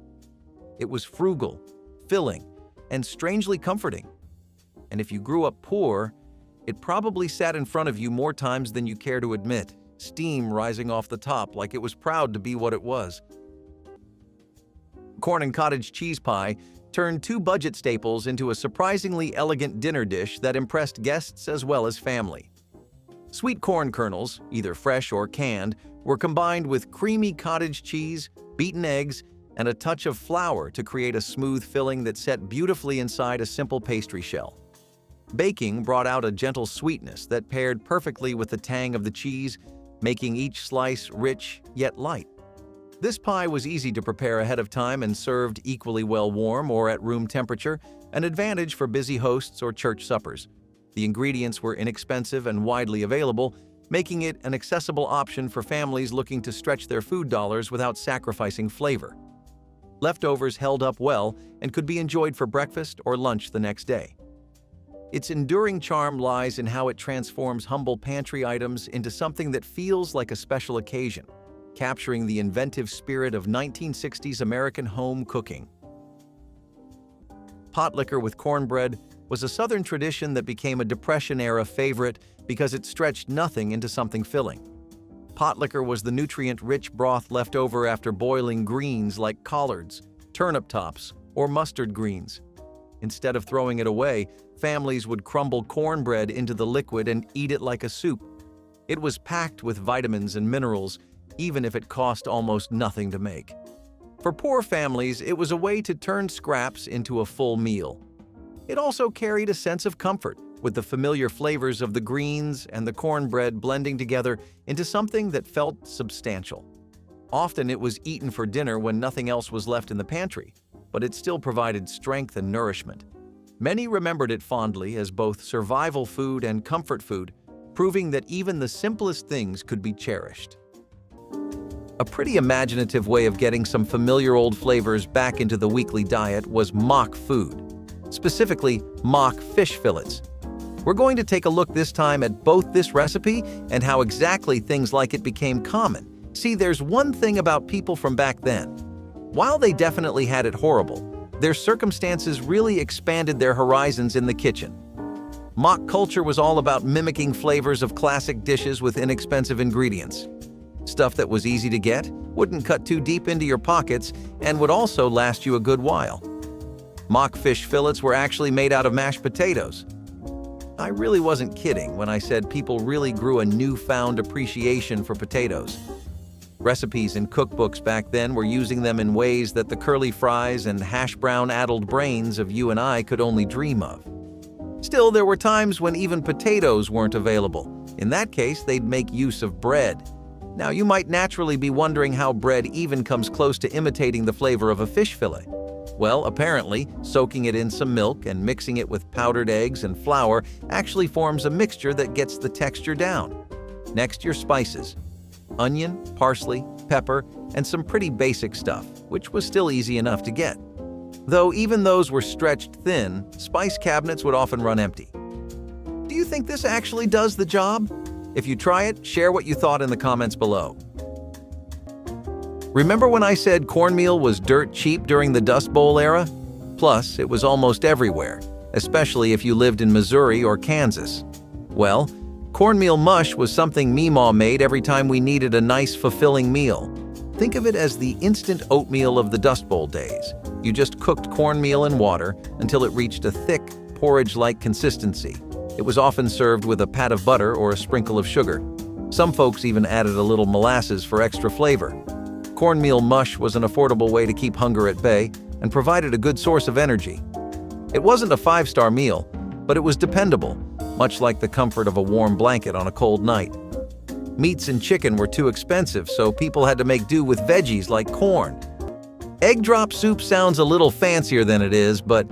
It was frugal, filling, and strangely comforting. And if you grew up poor, it probably sat in front of you more times than you care to admit, steam rising off the top like it was proud to be what it was. Corn and cottage cheese pie turned 2 budget staples into a surprisingly elegant dinner dish that impressed guests as well as family. Sweet corn kernels, either fresh or canned, were combined with creamy cottage cheese, beaten eggs, and a touch of flour to create a smooth filling that set beautifully inside a simple pastry shell. Baking brought out a gentle sweetness that paired perfectly with the tang of the cheese, making each slice rich yet light. This pie was easy to prepare ahead of time and served equally well warm or at room temperature, an advantage for busy hosts or church suppers. The ingredients were inexpensive and widely available, making it an accessible option for families looking to stretch their food dollars without sacrificing flavor. Leftovers held up well and could be enjoyed for breakfast or lunch the next day. Its enduring charm lies in how it transforms humble pantry items into something that feels like a special occasion, capturing the inventive spirit of 1960s American home cooking. Pot liquor with cornbread was a Southern tradition that became a Depression-era favorite because it stretched nothing into something filling. Pot liquor was the nutrient-rich broth left over after boiling greens like collards, turnip tops, or mustard greens. Instead of throwing it away, families would crumble cornbread into the liquid and eat it like a soup. It was packed with vitamins and minerals, even if it cost almost nothing to make. For poor families, it was a way to turn scraps into a full meal. It also carried a sense of comfort, with the familiar flavors of the greens and the cornbread blending together into something that felt substantial. Often it was eaten for dinner when nothing else was left in the pantry, but it still provided strength and nourishment. Many remembered it fondly as both survival food and comfort food, proving that even the simplest things could be cherished. A pretty imaginative way of getting some familiar old flavors back into the weekly diet was mock food, specifically mock fish fillets. We're going to take a look this time at both this recipe and how exactly things like it became common. See, there's one thing about people from back then. While they definitely had it horrible, their circumstances really expanded their horizons in the kitchen. Mock culture was all about mimicking flavors of classic dishes with inexpensive ingredients. Stuff that was easy to get, wouldn't cut too deep into your pockets, and would also last you a good while. Mock fish fillets were actually made out of mashed potatoes. I really wasn't kidding when I said people really grew a newfound appreciation for potatoes. Recipes in cookbooks back then were using them in ways that the curly fries and hash brown-addled brains of you and I could only dream of. Still, there were times when even potatoes weren't available. In that case, they'd make use of bread. Now, you might naturally be wondering how bread even comes close to imitating the flavor of a fish fillet. Well, apparently, soaking it in some milk and mixing it with powdered eggs and flour actually forms a mixture that gets the texture down. Next, your spices. Onion, parsley, pepper, and some pretty basic stuff, which was still easy enough to get. Though even those were stretched thin, spice cabinets would often run empty. Do you think this actually does the job? If you try it, share what you thought in the comments below. Remember when I said cornmeal was dirt cheap during the Dust Bowl era? Plus, it was almost everywhere, especially if you lived in Missouri or Kansas. Well, cornmeal mush was something Meemaw made every time we needed a nice, fulfilling meal. Think of it as the instant oatmeal of the Dust Bowl days. You just cooked cornmeal in water until it reached a thick, porridge-like consistency. It was often served with a pat of butter or a sprinkle of sugar. Some folks even added a little molasses for extra flavor. Cornmeal mush was an affordable way to keep hunger at bay and provided a good source of energy. It wasn't a five-star meal, but it was dependable, much like the comfort of a warm blanket on a cold night. Meats and chicken were too expensive, so people had to make do with veggies like corn. Egg drop soup sounds a little fancier than it is, but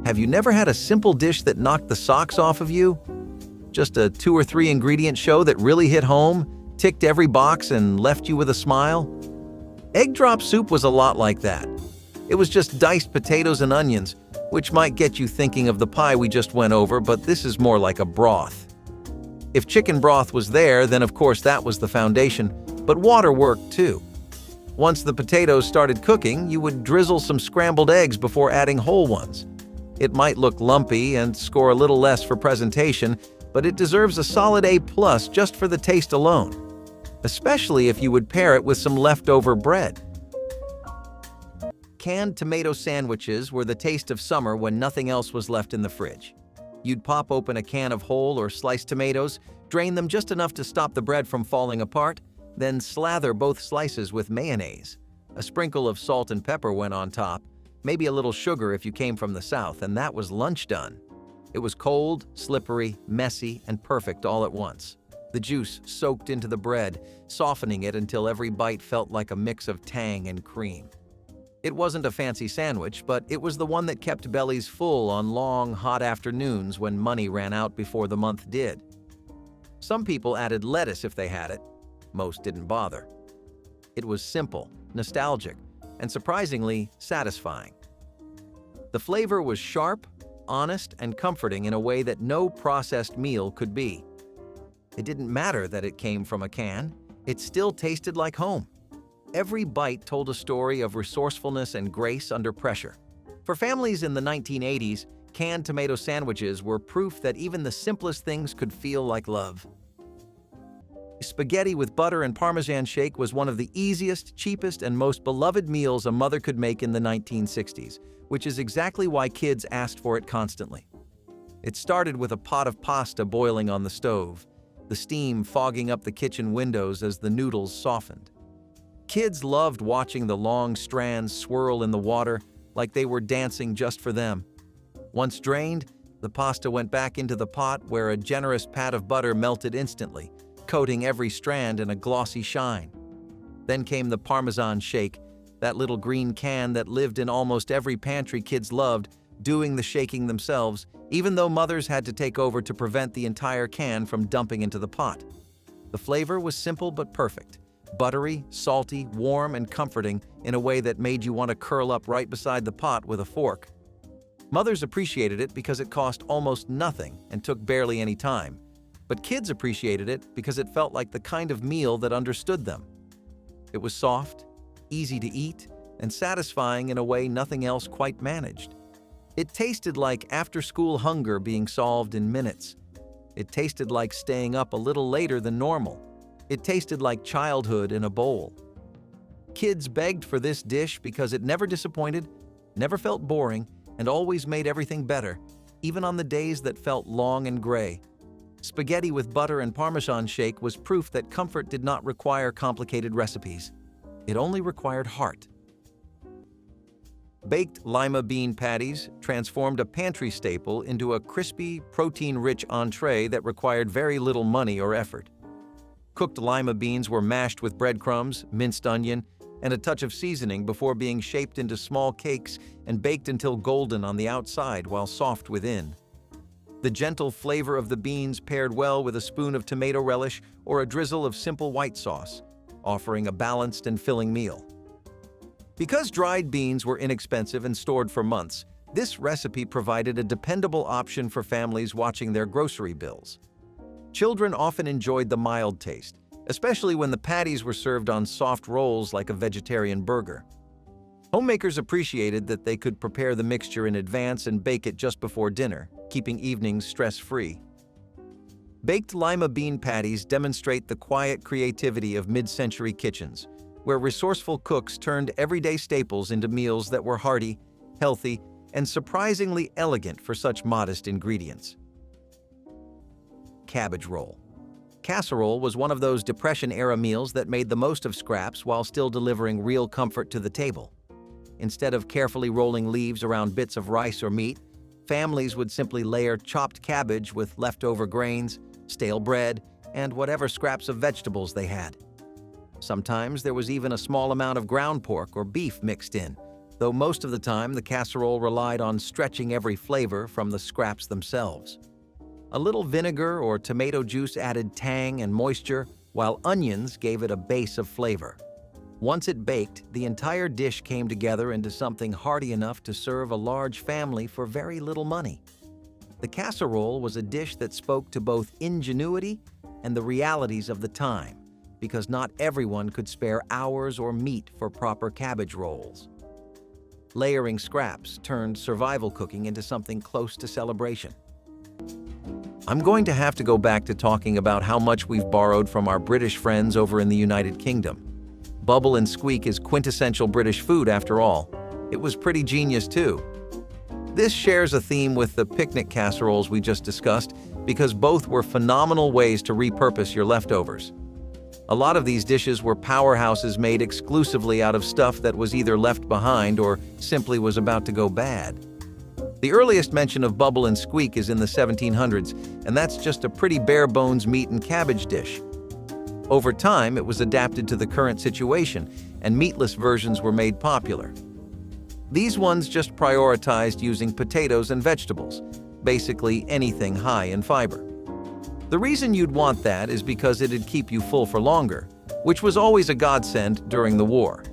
have you never had a simple dish that knocked the socks off of you? Just a 2 or 3 ingredient show that really hit home, ticked every box, and left you with a smile? Egg drop soup was a lot like that. It was just diced potatoes and onions, which might get you thinking of the pie we just went over, but this is more like a broth. If chicken broth was there, then of course that was the foundation, but water worked too. Once the potatoes started cooking, you would drizzle some scrambled eggs before adding whole ones. It might look lumpy and score a little less for presentation, but it deserves a solid A+ just for the taste alone, especially if you would pair it with some leftover bread. Canned tomato sandwiches were the taste of summer when nothing else was left in the fridge. You'd pop open a can of whole or sliced tomatoes, drain them just enough to stop the bread from falling apart, then slather both slices with mayonnaise. A sprinkle of salt and pepper went on top, maybe a little sugar if you came from the South, and that was lunch done. It was cold, slippery, messy, and perfect all at once. The juice soaked into the bread, softening it until every bite felt like a mix of tang and cream. It wasn't a fancy sandwich, but it was the one that kept bellies full on long, hot afternoons when money ran out before the month did. Some people added lettuce if they had it. Most didn't bother. It was simple, nostalgic, and surprisingly satisfying. The flavor was sharp, honest, and comforting in a way that no processed meal could be. It didn't matter that it came from a can. It still tasted like home. Every bite told a story of resourcefulness and grace under pressure. For families in the 1980s, canned tomato sandwiches were proof that even the simplest things could feel like love. Spaghetti with butter and Parmesan shake was one of the easiest, cheapest, and most beloved meals a mother could make in the 1960s, which is exactly why kids asked for it constantly. It started with a pot of pasta boiling on the stove, the steam fogging up the kitchen windows as the noodles softened. Kids loved watching the long strands swirl in the water like they were dancing just for them. Once drained, the pasta went back into the pot where a generous pat of butter melted instantly, coating every strand in a glossy shine. Then came the Parmesan shake, that little green can that lived in almost every pantry kids loved, doing the shaking themselves, even though mothers had to take over to prevent the entire can from dumping into the pot. The flavor was simple but perfect. Buttery, salty, warm, and comforting in a way that made you want to curl up right beside the pot with a fork. Mothers appreciated it because it cost almost nothing and took barely any time. But kids appreciated it because it felt like the kind of meal that understood them. It was soft, easy to eat, and satisfying in a way nothing else quite managed. It tasted like after-school hunger being solved in minutes. It tasted like staying up a little later than normal. It tasted like childhood in a bowl. Kids begged for this dish because it never disappointed, never felt boring, and always made everything better, even on the days that felt long and gray. Spaghetti with butter and Parmesan shake was proof that comfort did not require complicated recipes. It only required heart. Baked lima bean patties transformed a pantry staple into a crispy, protein-rich entree that required very little money or effort. Cooked lima beans were mashed with breadcrumbs, minced onion, and a touch of seasoning before being shaped into small cakes and baked until golden on the outside while soft within. The gentle flavor of the beans paired well with a spoon of tomato relish or a drizzle of simple white sauce, offering a balanced and filling meal. Because dried beans were inexpensive and stored for months, this recipe provided a dependable option for families watching their grocery bills. Children often enjoyed the mild taste, especially when the patties were served on soft rolls like a vegetarian burger. Homemakers appreciated that they could prepare the mixture in advance and bake it just before dinner, keeping evenings stress-free. Baked lima bean patties demonstrate the quiet creativity of mid-century kitchens, where resourceful cooks turned everyday staples into meals that were hearty, healthy, and surprisingly elegant for such modest ingredients. cabbage roll. Casserole was one of those Depression-era meals that made the most of scraps while still delivering real comfort to the table. Instead of carefully rolling leaves around bits of rice or meat, families would simply layer chopped cabbage with leftover grains, stale bread, and whatever scraps of vegetables they had. Sometimes there was even a small amount of ground pork or beef mixed in, though most of the time the casserole relied on stretching every flavor from the scraps themselves. A little vinegar or tomato juice added tang and moisture, while onions gave it a base of flavor. Once it baked, the entire dish came together into something hearty enough to serve a large family for very little money. The casserole was a dish that spoke to both ingenuity and the realities of the time, because not everyone could spare hours or meat for proper cabbage rolls. Layering scraps turned survival cooking into something close to celebration. I'm going to have to go back to talking about how much we've borrowed from our British friends over in the United Kingdom. Bubble and squeak is quintessential British food after all. It was pretty genius too. This shares a theme with the picnic casseroles we just discussed because both were phenomenal ways to repurpose your leftovers. A lot of these dishes were powerhouses made exclusively out of stuff that was either left behind or simply was about to go bad. The earliest mention of bubble and squeak is in the 1700s, and that's just a pretty bare-bones meat and cabbage dish. Over time, it was adapted to the current situation, and meatless versions were made popular. These ones just prioritized using potatoes and vegetables, basically anything high in fiber. The reason you'd want that is because it'd keep you full for longer, which was always a godsend during the war.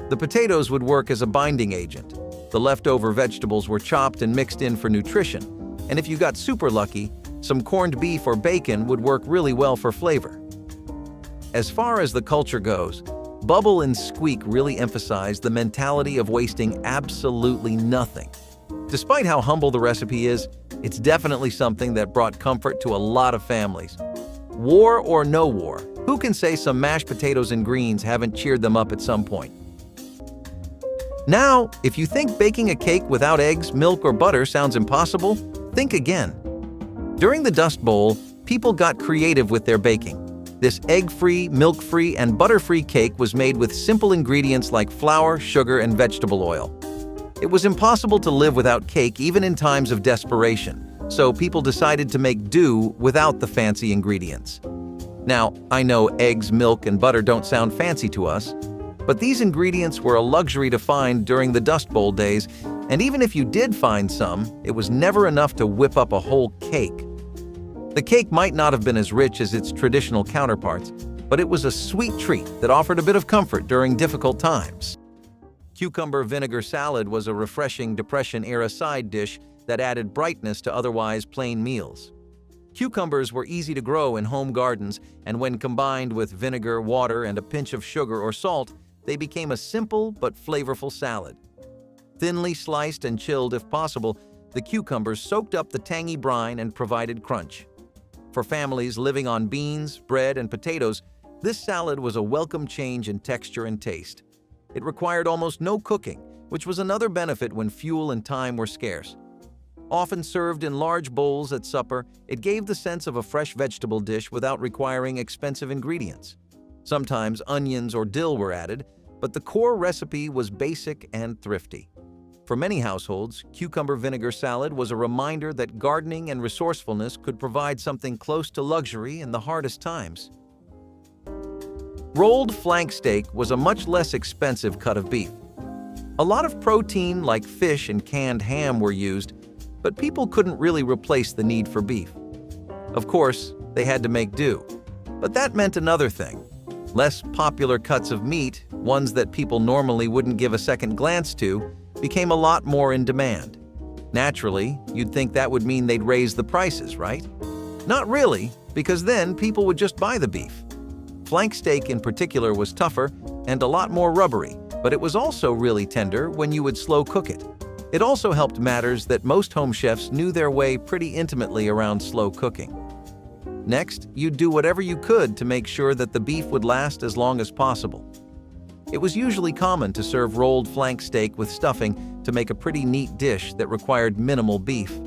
The potatoes would work as a binding agent. The leftover vegetables were chopped and mixed in for nutrition, and if you got super lucky, some corned beef or bacon would work really well for flavor. As far as the culture goes, bubble and squeak really emphasized the mentality of wasting absolutely nothing. Despite how humble the recipe is, it's definitely something that brought comfort to a lot of families. War or no war, who can say some mashed potatoes and greens haven't cheered them up at some point? Now, if you think baking a cake without eggs, milk, or butter sounds impossible, think again. During the Dust Bowl, people got creative with their baking. This egg-free, milk-free, and butter-free cake was made with simple ingredients like flour, sugar, and vegetable oil. It was impossible to live without cake even in times of desperation, so people decided to make do without the fancy ingredients. Now, I know eggs, milk, and butter don't sound fancy to us, but these ingredients were a luxury to find during the Dust Bowl days, and even if you did find some, it was never enough to whip up a whole cake. The cake might not have been as rich as its traditional counterparts, but it was a sweet treat that offered a bit of comfort during difficult times. Cucumber vinegar salad was a refreshing Depression-era side dish that added brightness to otherwise plain meals. Cucumbers were easy to grow in home gardens, and when combined with vinegar, water, and a pinch of sugar or salt, they became a simple but flavorful salad. Thinly sliced and chilled if possible, the cucumbers soaked up the tangy brine and provided crunch. For families living on beans, bread, and potatoes, this salad was a welcome change in texture and taste. It required almost no cooking, which was another benefit when fuel and time were scarce. Often served in large bowls at supper, it gave the sense of a fresh vegetable dish without requiring expensive ingredients. Sometimes onions or dill were added, but the core recipe was basic and thrifty. For many households, cucumber vinegar salad was a reminder that gardening and resourcefulness could provide something close to luxury in the hardest times. Rolled flank steak was a much less expensive cut of beef. A lot of protein like fish and canned ham were used, but people couldn't really replace the need for beef. Of course, they had to make do, but that meant another thing. Less popular cuts of meat, ones that people normally wouldn't give a second glance to, became a lot more in demand. Naturally, you'd think that would mean they'd raise the prices, right? Not really, because then people would just buy the beef. Flank steak in particular was tougher and a lot more rubbery, but it was also really tender when you would slow cook it. It also helped matters that most home chefs knew their way pretty intimately around slow cooking. Next, you'd do whatever you could to make sure that the beef would last as long as possible. It was usually common to serve rolled flank steak with stuffing to make a pretty neat dish that required minimal beef.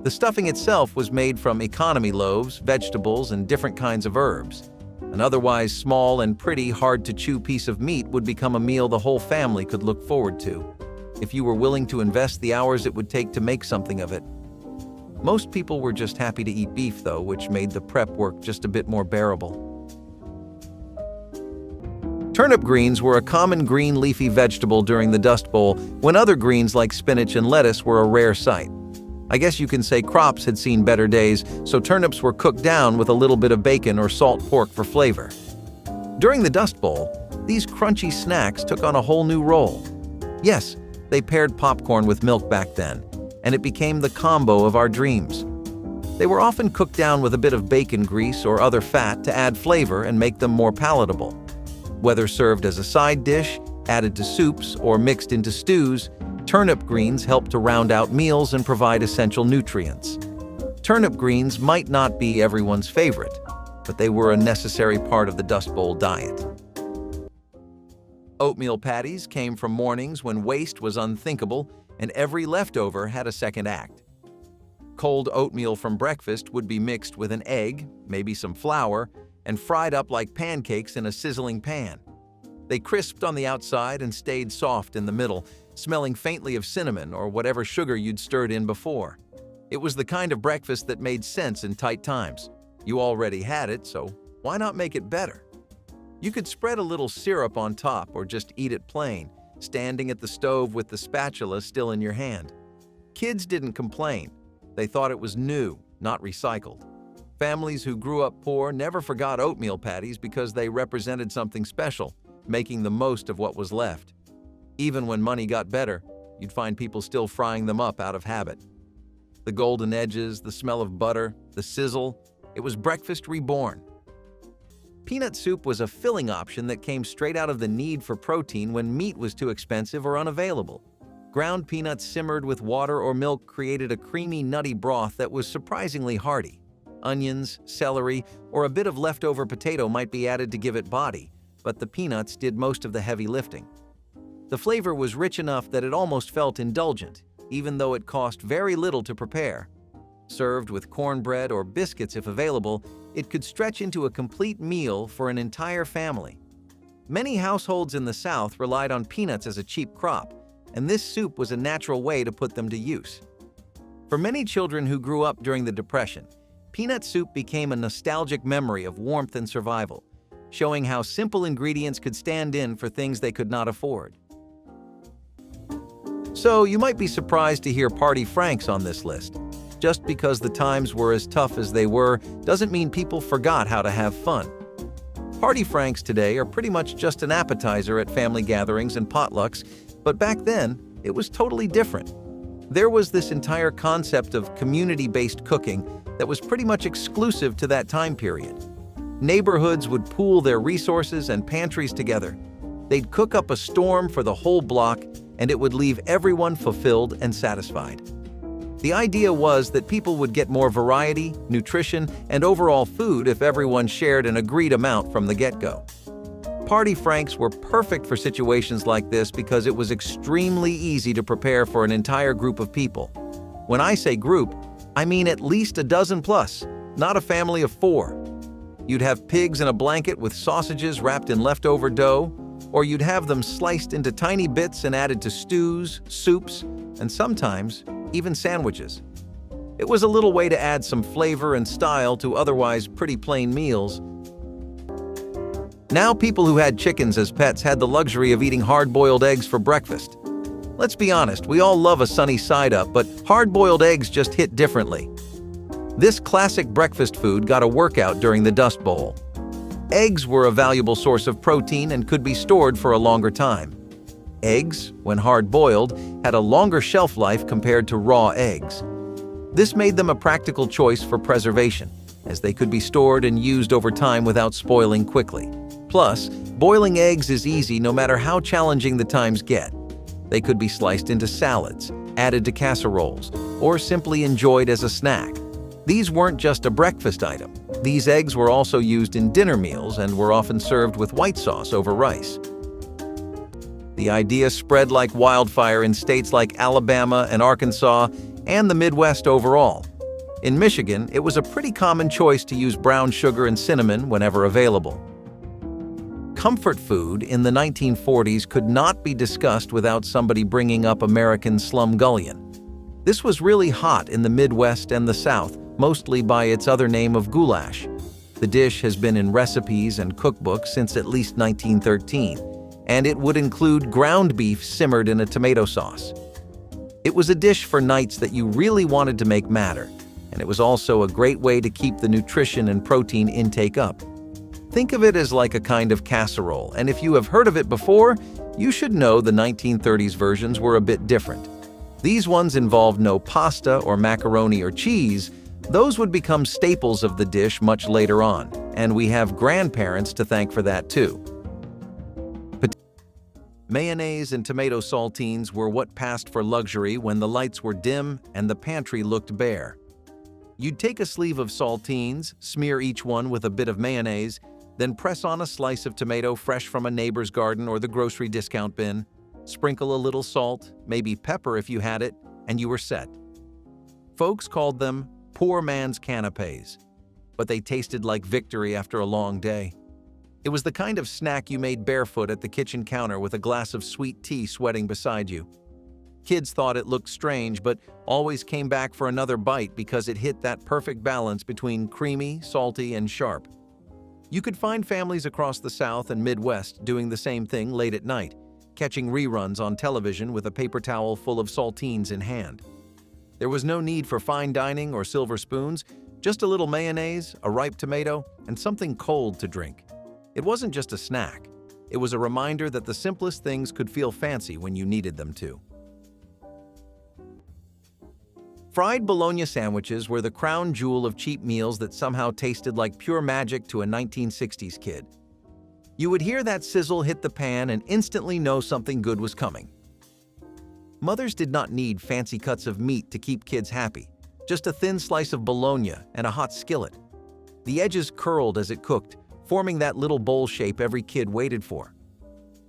The stuffing itself was made from economy loaves, vegetables, and different kinds of herbs. An otherwise small and pretty hard-to-chew piece of meat would become a meal the whole family could look forward to, if you were willing to invest the hours it would take to make something of it. Most people were just happy to eat beef, though, which made the prep work just a bit more bearable. Turnip greens were a common green leafy vegetable during the Dust Bowl, when other greens like spinach and lettuce were a rare sight. I guess you can say crops had seen better days, so turnips were cooked down with a little bit of bacon or salt pork for flavor. During the Dust Bowl, these crunchy snacks took on a whole new role. Yes, they paired popcorn with milk back then, and it became the combo of our dreams. They were often cooked down with a bit of bacon grease or other fat to add flavor and make them more palatable. Whether served as a side dish, added to soups, or mixed into stews, turnip greens help to round out meals and provide essential nutrients. Turnip greens might not be everyone's favorite, but they were a necessary part of the Dust Bowl diet. Oatmeal patties came from mornings when waste was unthinkable and every leftover had a second act. Cold oatmeal from breakfast would be mixed with an egg, maybe some flour, and fried up like pancakes in a sizzling pan. They crisped on the outside and stayed soft in the middle, smelling faintly of cinnamon or whatever sugar you'd stirred in before. It was the kind of breakfast that made sense in tight times. You already had it, so why not make it better? You could spread a little syrup on top or just eat it plain, standing at the stove with the spatula still in your hand. Kids didn't complain. They thought it was new, not recycled. Families who grew up poor never forgot oatmeal patties because they represented something special, making the most of what was left. Even when money got better, you'd find people still frying them up out of habit. The golden edges, the smell of butter, the sizzle, it was breakfast reborn. Peanut soup was a filling option that came straight out of the need for protein when meat was too expensive or unavailable. Ground peanuts simmered with water or milk created a creamy, nutty broth that was surprisingly hearty. Onions, celery, or a bit of leftover potato might be added to give it body, but the peanuts did most of the heavy lifting. The flavor was rich enough that it almost felt indulgent, even though it cost very little to prepare. Served with cornbread or biscuits if available, it could stretch into a complete meal for an entire family. Many households in the South relied on peanuts as a cheap crop, and this soup was a natural way to put them to use. For many children who grew up during the Depression, peanut soup became a nostalgic memory of warmth and survival, showing how simple ingredients could stand in for things they could not afford. So you might be surprised to hear Party Franks on this list. Just because the times were as tough as they were doesn't mean people forgot how to have fun. Party Franks today are pretty much just an appetizer at family gatherings and potlucks, but back then, it was totally different. There was this entire concept of community-based cooking that was pretty much exclusive to that time period. Neighborhoods would pool their resources and pantries together. They'd cook up a storm for the whole block, and it would leave everyone fulfilled and satisfied. The idea was that people would get more variety, nutrition, and overall food if everyone shared an agreed amount from the get-go. Party Franks were perfect for situations like this because it was extremely easy to prepare for an entire group of people. When I say group, I mean at least a dozen plus, not a family of 4. You'd have pigs in a blanket with sausages wrapped in leftover dough, or you'd have them sliced into tiny bits and added to stews, soups, and sometimes even sandwiches. It was a little way to add some flavor and style to otherwise pretty plain meals. Now people who had chickens as pets had the luxury of eating hard-boiled eggs for breakfast. Let's be honest, we all love a sunny side-up, but hard-boiled eggs just hit differently. This classic breakfast food got a workout during the Dust Bowl. Eggs were a valuable source of protein and could be stored for a longer time. Eggs, when hard-boiled, had a longer shelf life compared to raw eggs. This made them a practical choice for preservation, as they could be stored and used over time without spoiling quickly. Plus, boiling eggs is easy no matter how challenging the times get. They could be sliced into salads, added to casseroles, or simply enjoyed as a snack. These weren't just a breakfast item. These eggs were also used in dinner meals and were often served with white sauce over rice. The idea spread like wildfire in states like Alabama and Arkansas and the Midwest overall. In Michigan, it was a pretty common choice to use brown sugar and cinnamon whenever available. Comfort food in the 1940s could not be discussed without somebody bringing up American slumgullion. This was really hot in the Midwest and the South, mostly by its other name of goulash. The dish has been in recipes and cookbooks since at least 1913, and it would include ground beef simmered in a tomato sauce. It was a dish for nights that you really wanted to make matter, and it was also a great way to keep the nutrition and protein intake up. Think of it as like a kind of casserole, and if you have heard of it before, you should know the 1930s versions were a bit different. These ones involved no pasta or macaroni or cheese. Those would become staples of the dish much later on, and we have grandparents to thank for that too. Mayonnaise and tomato saltines were what passed for luxury when the lights were dim and the pantry looked bare. You'd take a sleeve of saltines, smear each one with a bit of mayonnaise, then press on a slice of tomato fresh from a neighbor's garden or the grocery discount bin, sprinkle a little salt, maybe pepper if you had it, and you were set. Folks called them poor man's canapés, but they tasted like victory after a long day. It was the kind of snack you made barefoot at the kitchen counter with a glass of sweet tea sweating beside you. Kids thought it looked strange, but always came back for another bite because it hit that perfect balance between creamy, salty, and sharp. You could find families across the South and Midwest doing the same thing late at night, catching reruns on television with a paper towel full of saltines in hand. There was no need for fine dining or silver spoons, just a little mayonnaise, a ripe tomato, and something cold to drink. It wasn't just a snack. It was a reminder that the simplest things could feel fancy when you needed them to. Fried bologna sandwiches were the crown jewel of cheap meals that somehow tasted like pure magic to a 1960s kid. You would hear that sizzle hit the pan and instantly know something good was coming. Mothers did not need fancy cuts of meat to keep kids happy, just a thin slice of bologna and a hot skillet. The edges curled as it cooked, forming that little bowl shape every kid waited for.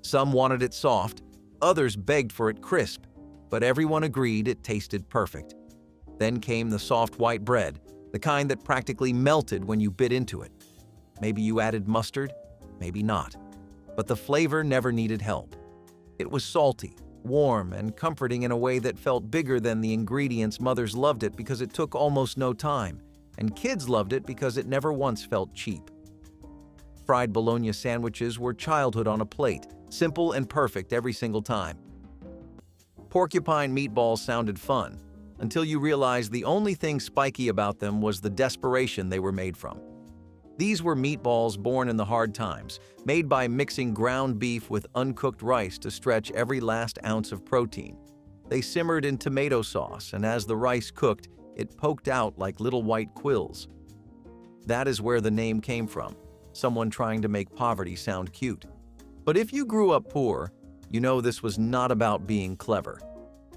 Some wanted it soft, others begged for it crisp, but everyone agreed it tasted perfect. Then came the soft white bread, the kind that practically melted when you bit into it. Maybe you added mustard, maybe not. But the flavor never needed help. It was salty, warm, and comforting in a way that felt bigger than the ingredients. Mothers loved it because it took almost no time, and kids loved it because it never once felt cheap. Fried bologna sandwiches were childhood on a plate, simple and perfect every single time. Porcupine meatballs sounded fun, until you realized the only thing spiky about them was the desperation they were made from. These were meatballs born in the hard times, made by mixing ground beef with uncooked rice to stretch every last ounce of protein. They simmered in tomato sauce, and as the rice cooked, it poked out like little white quills. That is where the name came from, someone trying to make poverty sound cute. But if you grew up poor, you know this was not about being clever.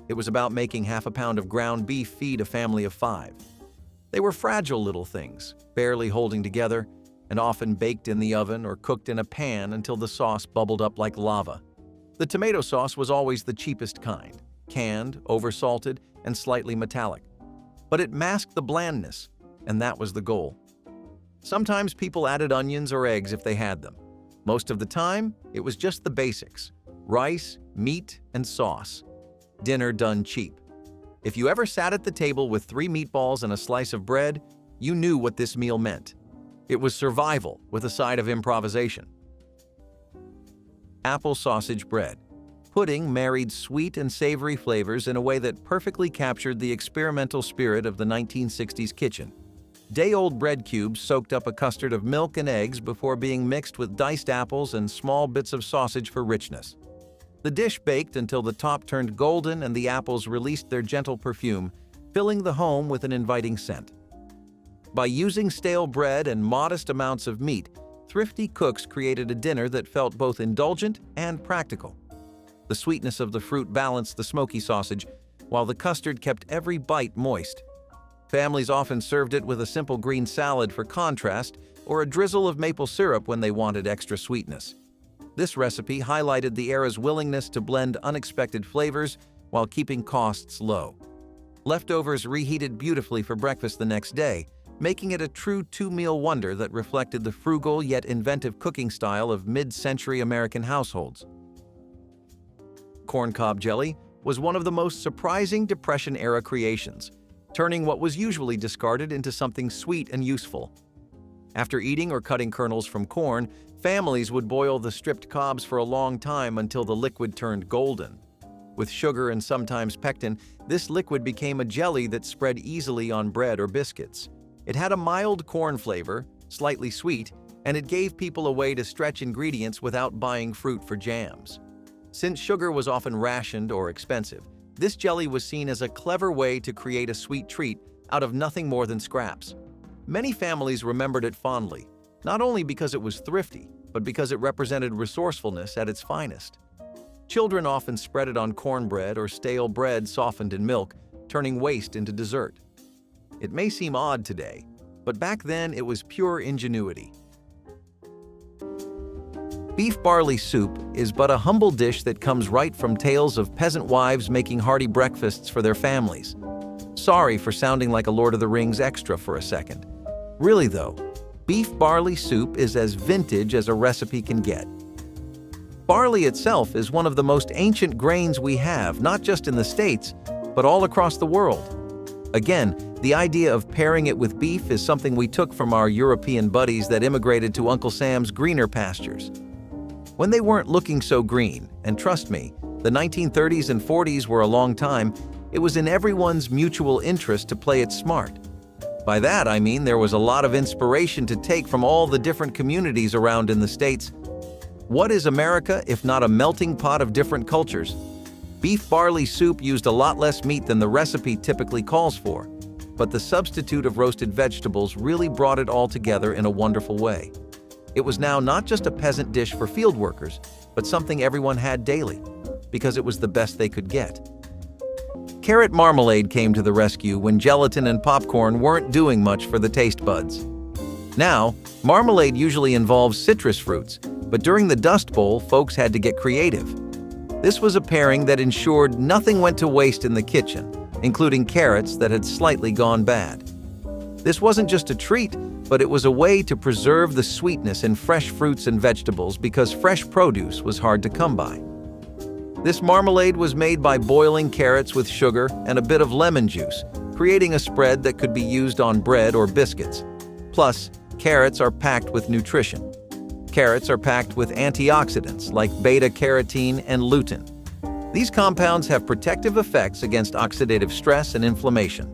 It was about making half a pound of ground beef feed a family of 5. They were fragile little things, barely holding together, and often baked in the oven or cooked in a pan until the sauce bubbled up like lava. The tomato sauce was always the cheapest kind, canned, oversalted, and slightly metallic. But it masked the blandness, and that was the goal. Sometimes people added onions or eggs if they had them. Most of the time, it was just the basics: rice, meat, and sauce. Dinner done cheap. If you ever sat at the table with 3 meatballs and a slice of bread, you knew what this meal meant. It was survival with a side of improvisation. Apple sausage bread. Pudding married sweet and savory flavors in a way that perfectly captured the experimental spirit of the 1960s kitchen. Day-old bread cubes soaked up a custard of milk and eggs before being mixed with diced apples and small bits of sausage for richness. The dish baked until the top turned golden and the apples released their gentle perfume, filling the home with an inviting scent. By using stale bread and modest amounts of meat, thrifty cooks created a dinner that felt both indulgent and practical. The sweetness of the fruit balanced the smoky sausage, while the custard kept every bite moist. Families often served it with a simple green salad for contrast or a drizzle of maple syrup when they wanted extra sweetness. This recipe highlighted the era's willingness to blend unexpected flavors while keeping costs low. Leftovers reheated beautifully for breakfast the next day, making it a true two-meal wonder that reflected the frugal yet inventive cooking style of mid-century American households. Corncob jelly was one of the most surprising Depression-era creations, turning what was usually discarded into something sweet and useful. After eating or cutting kernels from corn, families would boil the stripped cobs for a long time until the liquid turned golden. With sugar and sometimes pectin, this liquid became a jelly that spread easily on bread or biscuits. It had a mild corn flavor, slightly sweet, and it gave people a way to stretch ingredients without buying fruit for jams. Since sugar was often rationed or expensive, this jelly was seen as a clever way to create a sweet treat out of nothing more than scraps. Many families remembered it fondly, not only because it was thrifty, but because it represented resourcefulness at its finest. Children often spread it on cornbread or stale bread softened in milk, turning waste into dessert. It may seem odd today, but back then it was pure ingenuity. Beef barley soup is but a humble dish that comes right from tales of peasant wives making hearty breakfasts for their families. Sorry for sounding like a Lord of the Rings extra for a second. Really though, beef barley soup is as vintage as a recipe can get. Barley itself is one of the most ancient grains we have, not just in the States, but all across the world. Again, the idea of pairing it with beef is something we took from our European buddies that immigrated to Uncle Sam's greener pastures. When they weren't looking so green, and trust me, the 1930s and 40s were a long time, it was in everyone's mutual interest to play it smart. By that I mean there was a lot of inspiration to take from all the different communities around in the States. What is America if not a melting pot of different cultures? Beef barley soup used a lot less meat than the recipe typically calls for, but the substitute of roasted vegetables really brought it all together in a wonderful way. It was now not just a peasant dish for field workers, but something everyone had daily, because it was the best they could get. Carrot marmalade came to the rescue when gelatin and popcorn weren't doing much for the taste buds. Now, marmalade usually involves citrus fruits, but during the Dust Bowl, folks had to get creative. This was a pairing that ensured nothing went to waste in the kitchen, including carrots that had slightly gone bad. This wasn't just a treat, but it was a way to preserve the sweetness in fresh fruits and vegetables because fresh produce was hard to come by. This marmalade was made by boiling carrots with sugar and a bit of lemon juice, creating a spread that could be used on bread or biscuits. Plus, carrots are packed with nutrition. Carrots are packed with antioxidants like beta-carotene and lutein. These compounds have protective effects against oxidative stress and inflammation.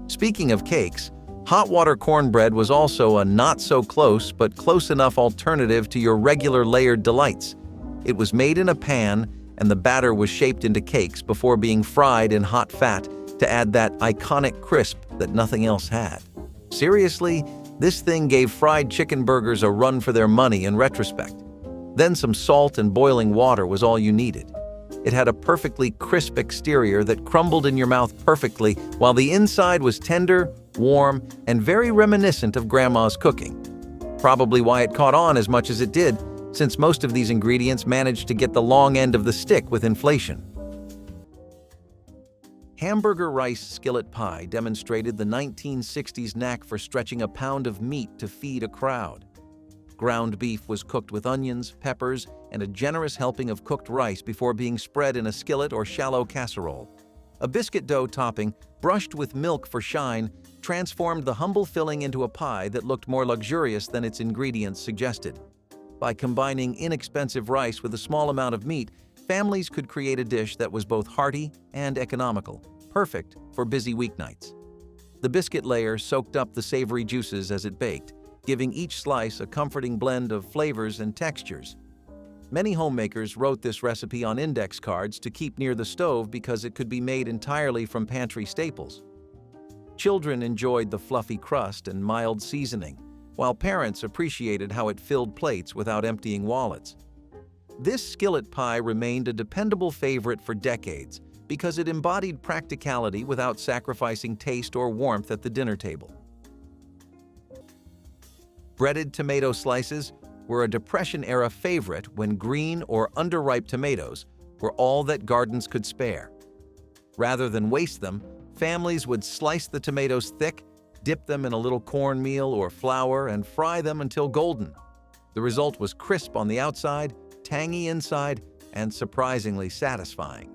Speaking of cakes, hot water cornbread was also a not-so-close but close enough alternative to your regular layered delights. It was made in a pan, and the batter was shaped into cakes before being fried in hot fat to add that iconic crisp that nothing else had. Seriously, this thing gave fried chicken burgers a run for their money in retrospect. Then some salt and boiling water was all you needed. It had a perfectly crisp exterior that crumbled in your mouth perfectly, while the inside was tender, warm, and very reminiscent of Grandma's cooking. Probably why it caught on as much as it did, since most of these ingredients managed to get the long end of the stick with inflation. Hamburger rice skillet pie demonstrated the 1960s knack for stretching a pound of meat to feed a crowd. Ground beef was cooked with onions, peppers, and a generous helping of cooked rice before being spread in a skillet or shallow casserole. A biscuit dough topping, brushed with milk for shine, transformed the humble filling into a pie that looked more luxurious than its ingredients suggested. By combining inexpensive rice with a small amount of meat, families could create a dish that was both hearty and economical, perfect for busy weeknights. The biscuit layer soaked up the savory juices as it baked, giving each slice a comforting blend of flavors and textures. Many homemakers wrote this recipe on index cards to keep near the stove because it could be made entirely from pantry staples. Children enjoyed the fluffy crust and mild seasoning, while parents appreciated how it filled plates without emptying wallets. This skillet pie remained a dependable favorite for decades because it embodied practicality without sacrificing taste or warmth at the dinner table. Breaded tomato slices were a Depression-era favorite when green or underripe tomatoes were all that gardens could spare. Rather than waste them, families would slice the tomatoes thick, dip them in a little cornmeal or flour, and fry them until golden. The result was crisp on the outside, tangy inside, and surprisingly satisfying.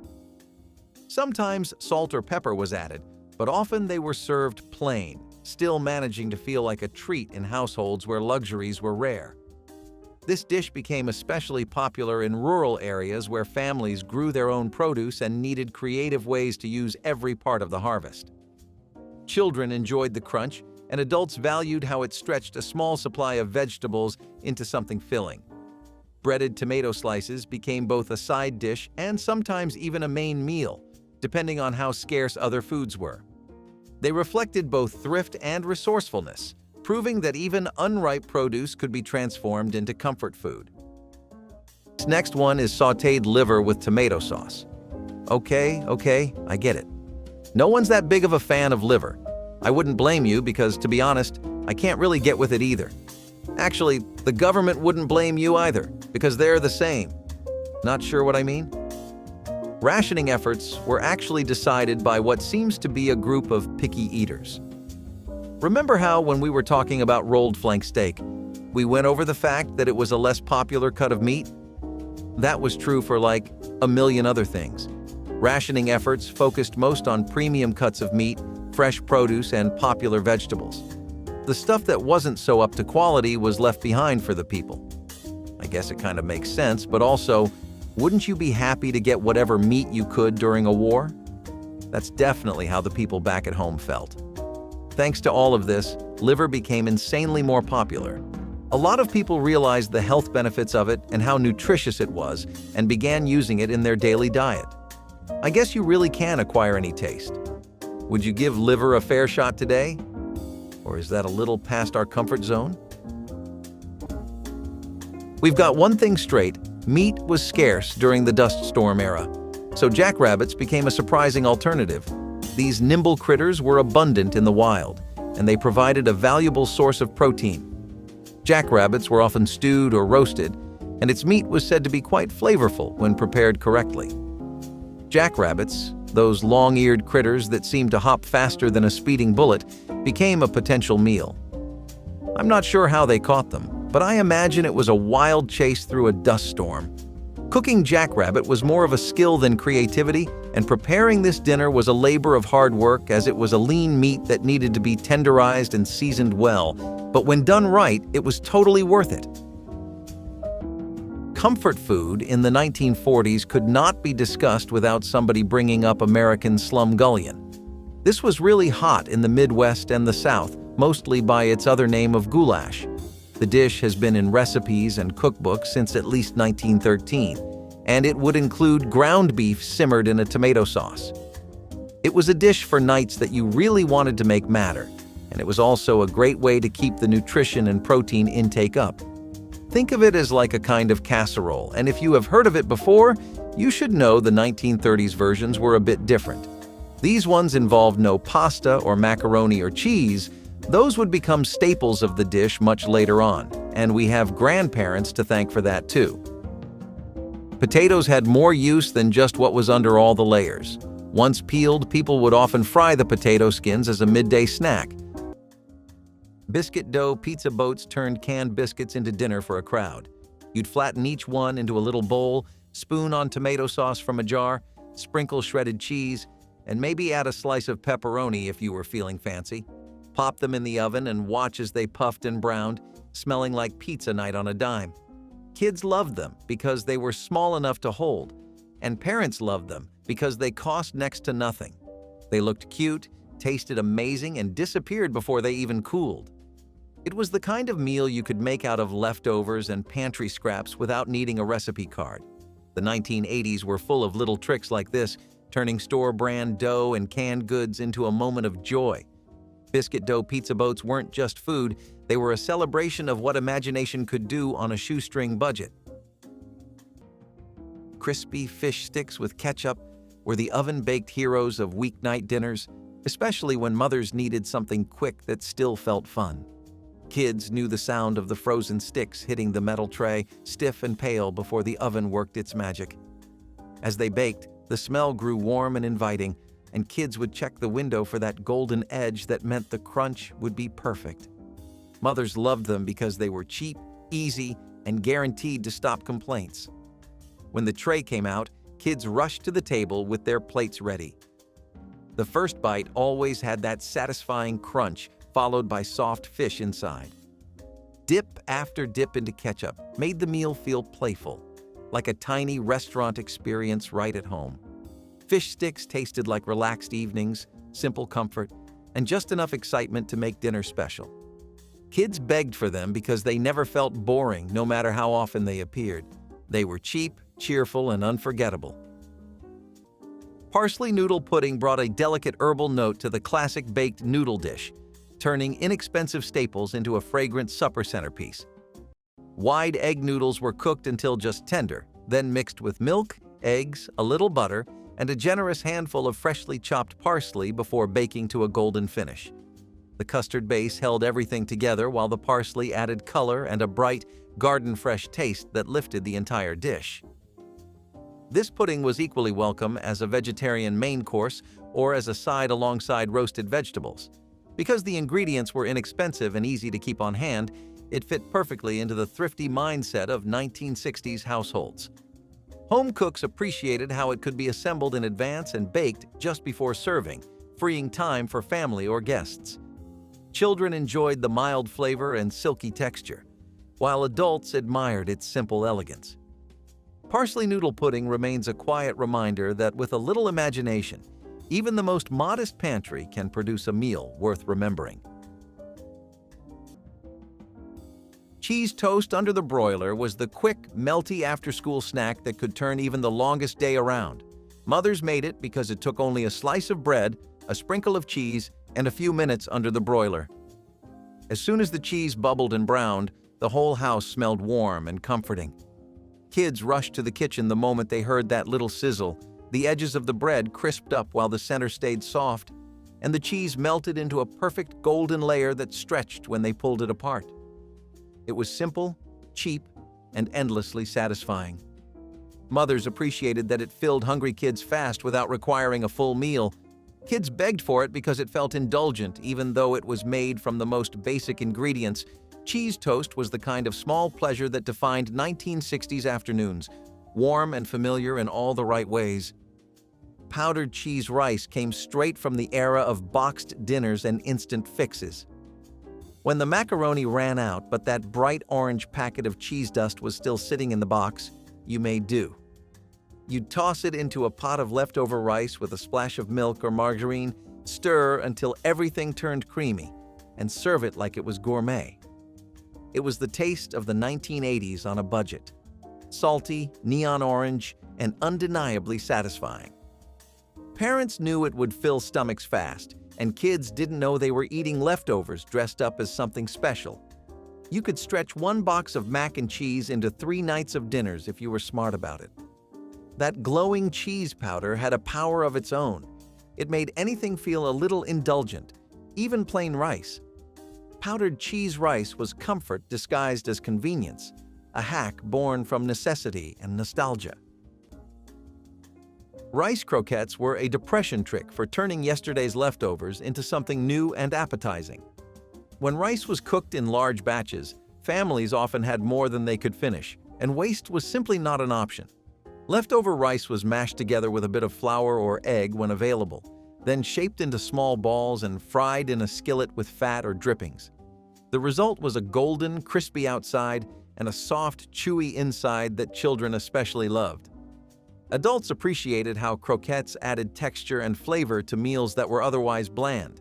Sometimes salt or pepper was added, but often they were served plain, still managing to feel like a treat in households where luxuries were rare. This dish became especially popular in rural areas where families grew their own produce and needed creative ways to use every part of the harvest. Children enjoyed the crunch, and adults valued how it stretched a small supply of vegetables into something filling. Breaded tomato slices became both a side dish and sometimes even a main meal, depending on how scarce other foods were. They reflected both thrift and resourcefulness, proving that even unripe produce could be transformed into comfort food. This next one is sautéed liver with tomato sauce. Okay, I get it. No one's that big of a fan of liver. I wouldn't blame you because, to be honest, I can't really get with it either. Actually, the government wouldn't blame you either, because they're the same. Not sure what I mean? Rationing efforts were actually decided by what seems to be a group of picky eaters. Remember how, when we were talking about rolled flank steak, we went over the fact that it was a less popular cut of meat? That was true for like a million other things. Rationing efforts focused most on premium cuts of meat, fresh produce, and popular vegetables. The stuff that wasn't so up to quality was left behind for the people. I guess it kind of makes sense, but also, wouldn't you be happy to get whatever meat you could during a war? That's definitely how the people back at home felt. Thanks to all of this, liver became insanely more popular. A lot of people realized the health benefits of it and how nutritious it was, and began using it in their daily diet. I guess you really can acquire any taste. Would you give liver a fair shot today? Or is that a little past our comfort zone? We've got one thing straight: meat was scarce during the dust storm era, so jackrabbits became a surprising alternative. These nimble critters were abundant in the wild, and they provided a valuable source of protein. Jackrabbits were often stewed or roasted, and its meat was said to be quite flavorful when prepared correctly. Jackrabbits, those long-eared critters that seemed to hop faster than a speeding bullet, became a potential meal. I'm not sure how they caught them, but I imagine it was a wild chase through a dust storm. Cooking jackrabbit was more of a skill than creativity, and preparing this dinner was a labor of hard work, as it was a lean meat that needed to be tenderized and seasoned well, but when done right, it was totally worth it. Comfort food in the 1940s could not be discussed without somebody bringing up American slumgullion. This was really hot in the Midwest and the South, mostly by its other name of goulash. The dish has been in recipes and cookbooks since at least 1913, and it would include ground beef simmered in a tomato sauce. It was a dish for nights that you really wanted to make matter, and it was also a great way to keep the nutrition and protein intake up. Think of it as like a kind of casserole, and if you have heard of it before, you should know the 1930s versions were a bit different. These ones involved no pasta or macaroni or cheese. Those would become staples of the dish much later on, and we have grandparents to thank for that too. Potatoes had more use than just what was under all the layers. Once peeled, people would often fry the potato skins as a midday snack. Biscuit dough pizza boats turned canned biscuits into dinner for a crowd. You'd flatten each one into a little bowl, spoon on tomato sauce from a jar, sprinkle shredded cheese, and maybe add a slice of pepperoni if you were feeling fancy. Pop them in the oven and watch as they puffed and browned, smelling like pizza night on a dime. Kids loved them because they were small enough to hold, and parents loved them because they cost next to nothing. They looked cute, tasted amazing, and disappeared before they even cooled. It was the kind of meal you could make out of leftovers and pantry scraps without needing a recipe card. The 1980s were full of little tricks like this, turning store-brand dough and canned goods into a moment of joy. Biscuit dough pizza boats weren't just food, they were a celebration of what imagination could do on a shoestring budget. Crispy fish sticks with ketchup were the oven-baked heroes of weeknight dinners, especially when mothers needed something quick that still felt fun. Kids knew the sound of the frozen sticks hitting the metal tray, stiff and pale, before the oven worked its magic. As they baked, the smell grew warm and inviting, and kids would check the window for that golden edge that meant the crunch would be perfect. Mothers loved them because they were cheap, easy, and guaranteed to stop complaints. When the tray came out, kids rushed to the table with their plates ready. The first bite always had that satisfying crunch, followed by soft fish inside. Dip after dip into ketchup made the meal feel playful, like a tiny restaurant experience right at home. Fish sticks tasted like relaxed evenings, simple comfort, and just enough excitement to make dinner special. Kids begged for them because they never felt boring no matter how often they appeared. They were cheap, cheerful, and unforgettable. Parsley noodle pudding brought a delicate herbal note to the classic baked noodle dish, turning inexpensive staples into a fragrant supper centerpiece. Wide egg noodles were cooked until just tender, then mixed with milk, eggs, a little butter, and a generous handful of freshly chopped parsley before baking to a golden finish. The custard base held everything together while the parsley added color and a bright, garden-fresh taste that lifted the entire dish. This pudding was equally welcome as a vegetarian main course or as a side alongside roasted vegetables. Because the ingredients were inexpensive and easy to keep on hand, it fit perfectly into the thrifty mindset of 1960s households. Home cooks appreciated how it could be assembled in advance and baked just before serving, freeing time for family or guests. Children enjoyed the mild flavor and silky texture, while adults admired its simple elegance. Parsley noodle pudding remains a quiet reminder that with a little imagination, even the most modest pantry can produce a meal worth remembering. Cheese toast under the broiler was the quick, melty after-school snack that could turn even the longest day around. Mothers made it because it took only a slice of bread, a sprinkle of cheese, and a few minutes under the broiler. As soon as the cheese bubbled and browned, the whole house smelled warm and comforting. Kids rushed to the kitchen the moment they heard that little sizzle. The edges of the bread crisped up while the center stayed soft, and the cheese melted into a perfect golden layer that stretched when they pulled it apart. It was simple, cheap, and endlessly satisfying. Mothers appreciated that it filled hungry kids fast without requiring a full meal. Kids begged for it because it felt indulgent even though it was made from the most basic ingredients. Cheese toast was the kind of small pleasure that defined 1960s afternoons, warm and familiar in all the right ways. Powdered cheese rice came straight from the era of boxed dinners and instant fixes. When the macaroni ran out but that bright orange packet of cheese dust was still sitting in the box, you made do. You'd toss it into a pot of leftover rice with a splash of milk or margarine, stir until everything turned creamy, and serve it like it was gourmet. It was the taste of the 1980s on a budget. Salty, neon orange, and undeniably satisfying. Parents knew it would fill stomachs fast, and kids didn't know they were eating leftovers dressed up as something special. You could stretch one box of mac and cheese into 3 nights of dinners if you were smart about it. That glowing cheese powder had a power of its own. It made anything feel a little indulgent, even plain rice. Powdered cheese rice was comfort disguised as convenience, a hack born from necessity and nostalgia. Rice croquettes were a depression trick for turning yesterday's leftovers into something new and appetizing. When rice was cooked in large batches, families often had more than they could finish, and waste was simply not an option. Leftover rice was mashed together with a bit of flour or egg when available, then shaped into small balls and fried in a skillet with fat or drippings. The result was a golden, crispy outside and a soft, chewy inside that children especially loved. Adults appreciated how croquettes added texture and flavor to meals that were otherwise bland.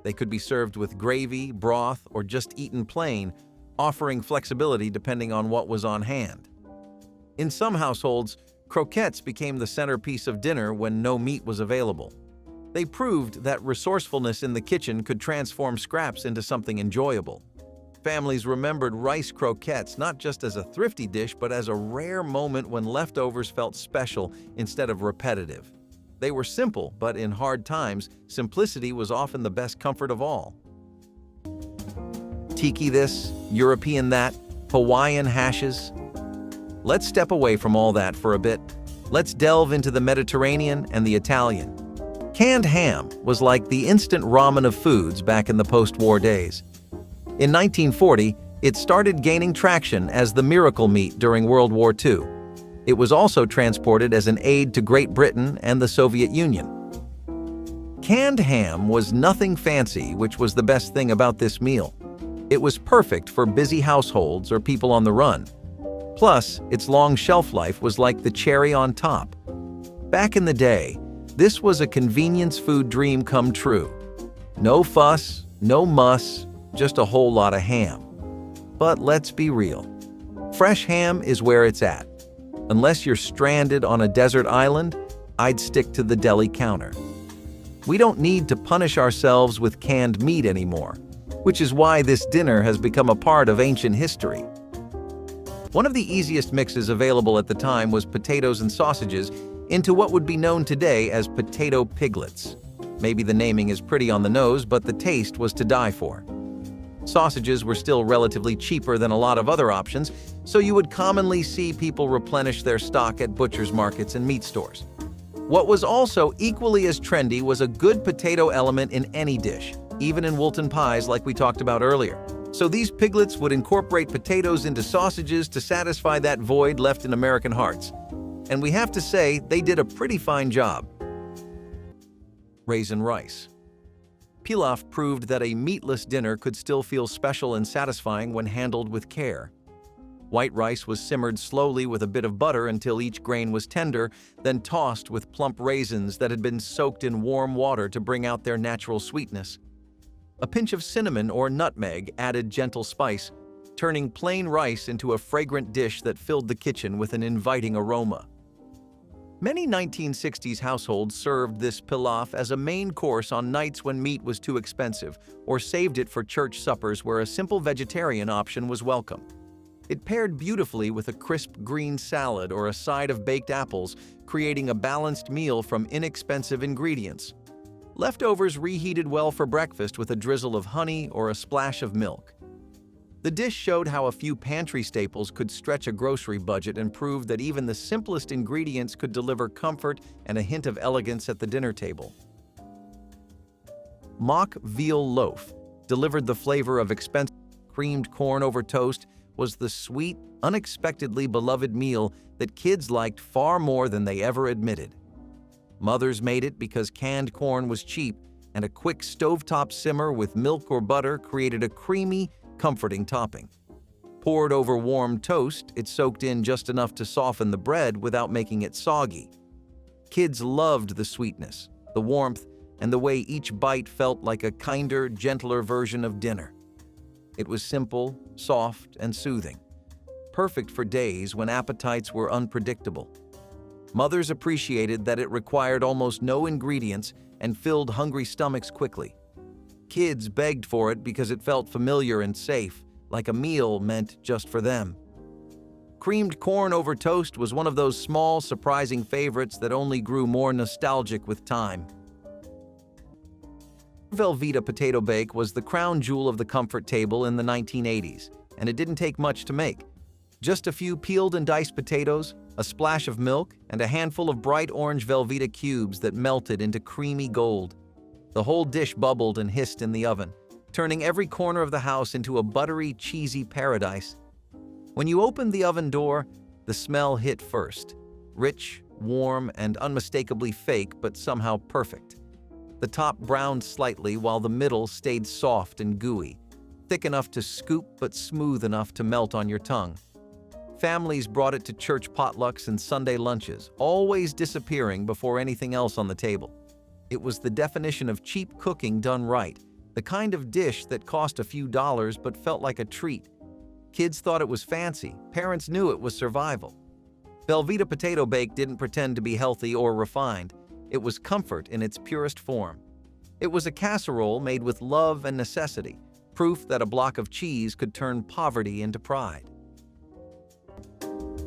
They could be served with gravy, broth, or just eaten plain, offering flexibility depending on what was on hand. In some households, croquettes became the centerpiece of dinner when no meat was available. They proved that resourcefulness in the kitchen could transform scraps into something enjoyable. Families remembered rice croquettes not just as a thrifty dish, but as a rare moment when leftovers felt special instead of repetitive. They were simple, but in hard times, simplicity was often the best comfort of all. Tiki this, European that, Hawaiian hashes. Let's step away from all that for a bit. Let's delve into the Mediterranean and the Italian. Canned ham was like the instant ramen of foods back in the post-war days. In 1940, it started gaining traction as the miracle meat during World War II. It was also transported as an aid to Great Britain and the Soviet Union. Canned ham was nothing fancy, which was the best thing about this meal. It was perfect for busy households or people on the run. Plus, its long shelf life was like the cherry on top. Back in the day, this was a convenience food dream come true. No fuss, no muss, just a whole lot of ham. But let's be real. Fresh ham is where it's at. Unless you're stranded on a desert island, I'd stick to the deli counter. We don't need to punish ourselves with canned meat anymore, which is why this dinner has become a part of ancient history. One of the easiest mixes available at the time was potatoes and sausages into what would be known today as potato piglets. Maybe the naming is pretty on the nose, but the taste was to die for. Sausages were still relatively cheaper than a lot of other options, so you would commonly see people replenish their stock at butcher's markets and meat stores. What was also equally as trendy was a good potato element in any dish, even in Wilton pies like we talked about earlier. So these piglets would incorporate potatoes into sausages to satisfy that void left in American hearts. And we have to say, they did a pretty fine job. Raisin rice. Pilaf proved that a meatless dinner could still feel special and satisfying when handled with care. White rice was simmered slowly with a bit of butter until each grain was tender, then tossed with plump raisins that had been soaked in warm water to bring out their natural sweetness. A pinch of cinnamon or nutmeg added gentle spice, turning plain rice into a fragrant dish that filled the kitchen with an inviting aroma. Many 1960s households served this pilaf as a main course on nights when meat was too expensive, or saved it for church suppers where a simple vegetarian option was welcome. It paired beautifully with a crisp green salad or a side of baked apples, creating a balanced meal from inexpensive ingredients. Leftovers reheated well for breakfast with a drizzle of honey or a splash of milk. The dish showed how a few pantry staples could stretch a grocery budget and proved that even the simplest ingredients could deliver comfort and a hint of elegance at the dinner table. Mock veal loaf delivered the flavor of expensive creamed corn over toast, was the sweet, unexpectedly beloved meal that kids liked far more than they ever admitted. Mothers made it because canned corn was cheap, and a quick stovetop simmer with milk or butter created a creamy, comforting topping. Poured over warm toast, it soaked in just enough to soften the bread without making it soggy. Kids loved the sweetness, the warmth, and the way each bite felt like a kinder, gentler version of dinner. It was simple, soft, and soothing, perfect for days when appetites were unpredictable. Mothers appreciated that it required almost no ingredients and filled hungry stomachs quickly. Kids begged for it because it felt familiar and safe, like a meal meant just for them. Creamed corn over toast was one of those small, surprising favorites that only grew more nostalgic with time. Velveeta potato bake was the crown jewel of the comfort table in the 1980s, and it didn't take much to make. Just a few peeled and diced potatoes, a splash of milk, and a handful of bright orange Velveeta cubes that melted into creamy gold. The whole dish bubbled and hissed in the oven, turning every corner of the house into a buttery, cheesy paradise. When you opened the oven door, the smell hit first. Rich, warm, and unmistakably fake, but somehow perfect. The top browned slightly while the middle stayed soft and gooey, thick enough to scoop but smooth enough to melt on your tongue. Families brought it to church potlucks and Sunday lunches, always disappearing before anything else on the table. It was the definition of cheap cooking done right, the kind of dish that cost a few dollars but felt like a treat. Kids thought it was fancy, parents knew it was survival. Velveeta potato bake didn't pretend to be healthy or refined. It was comfort in its purest form. It was a casserole made with love and necessity, proof that a block of cheese could turn poverty into pride.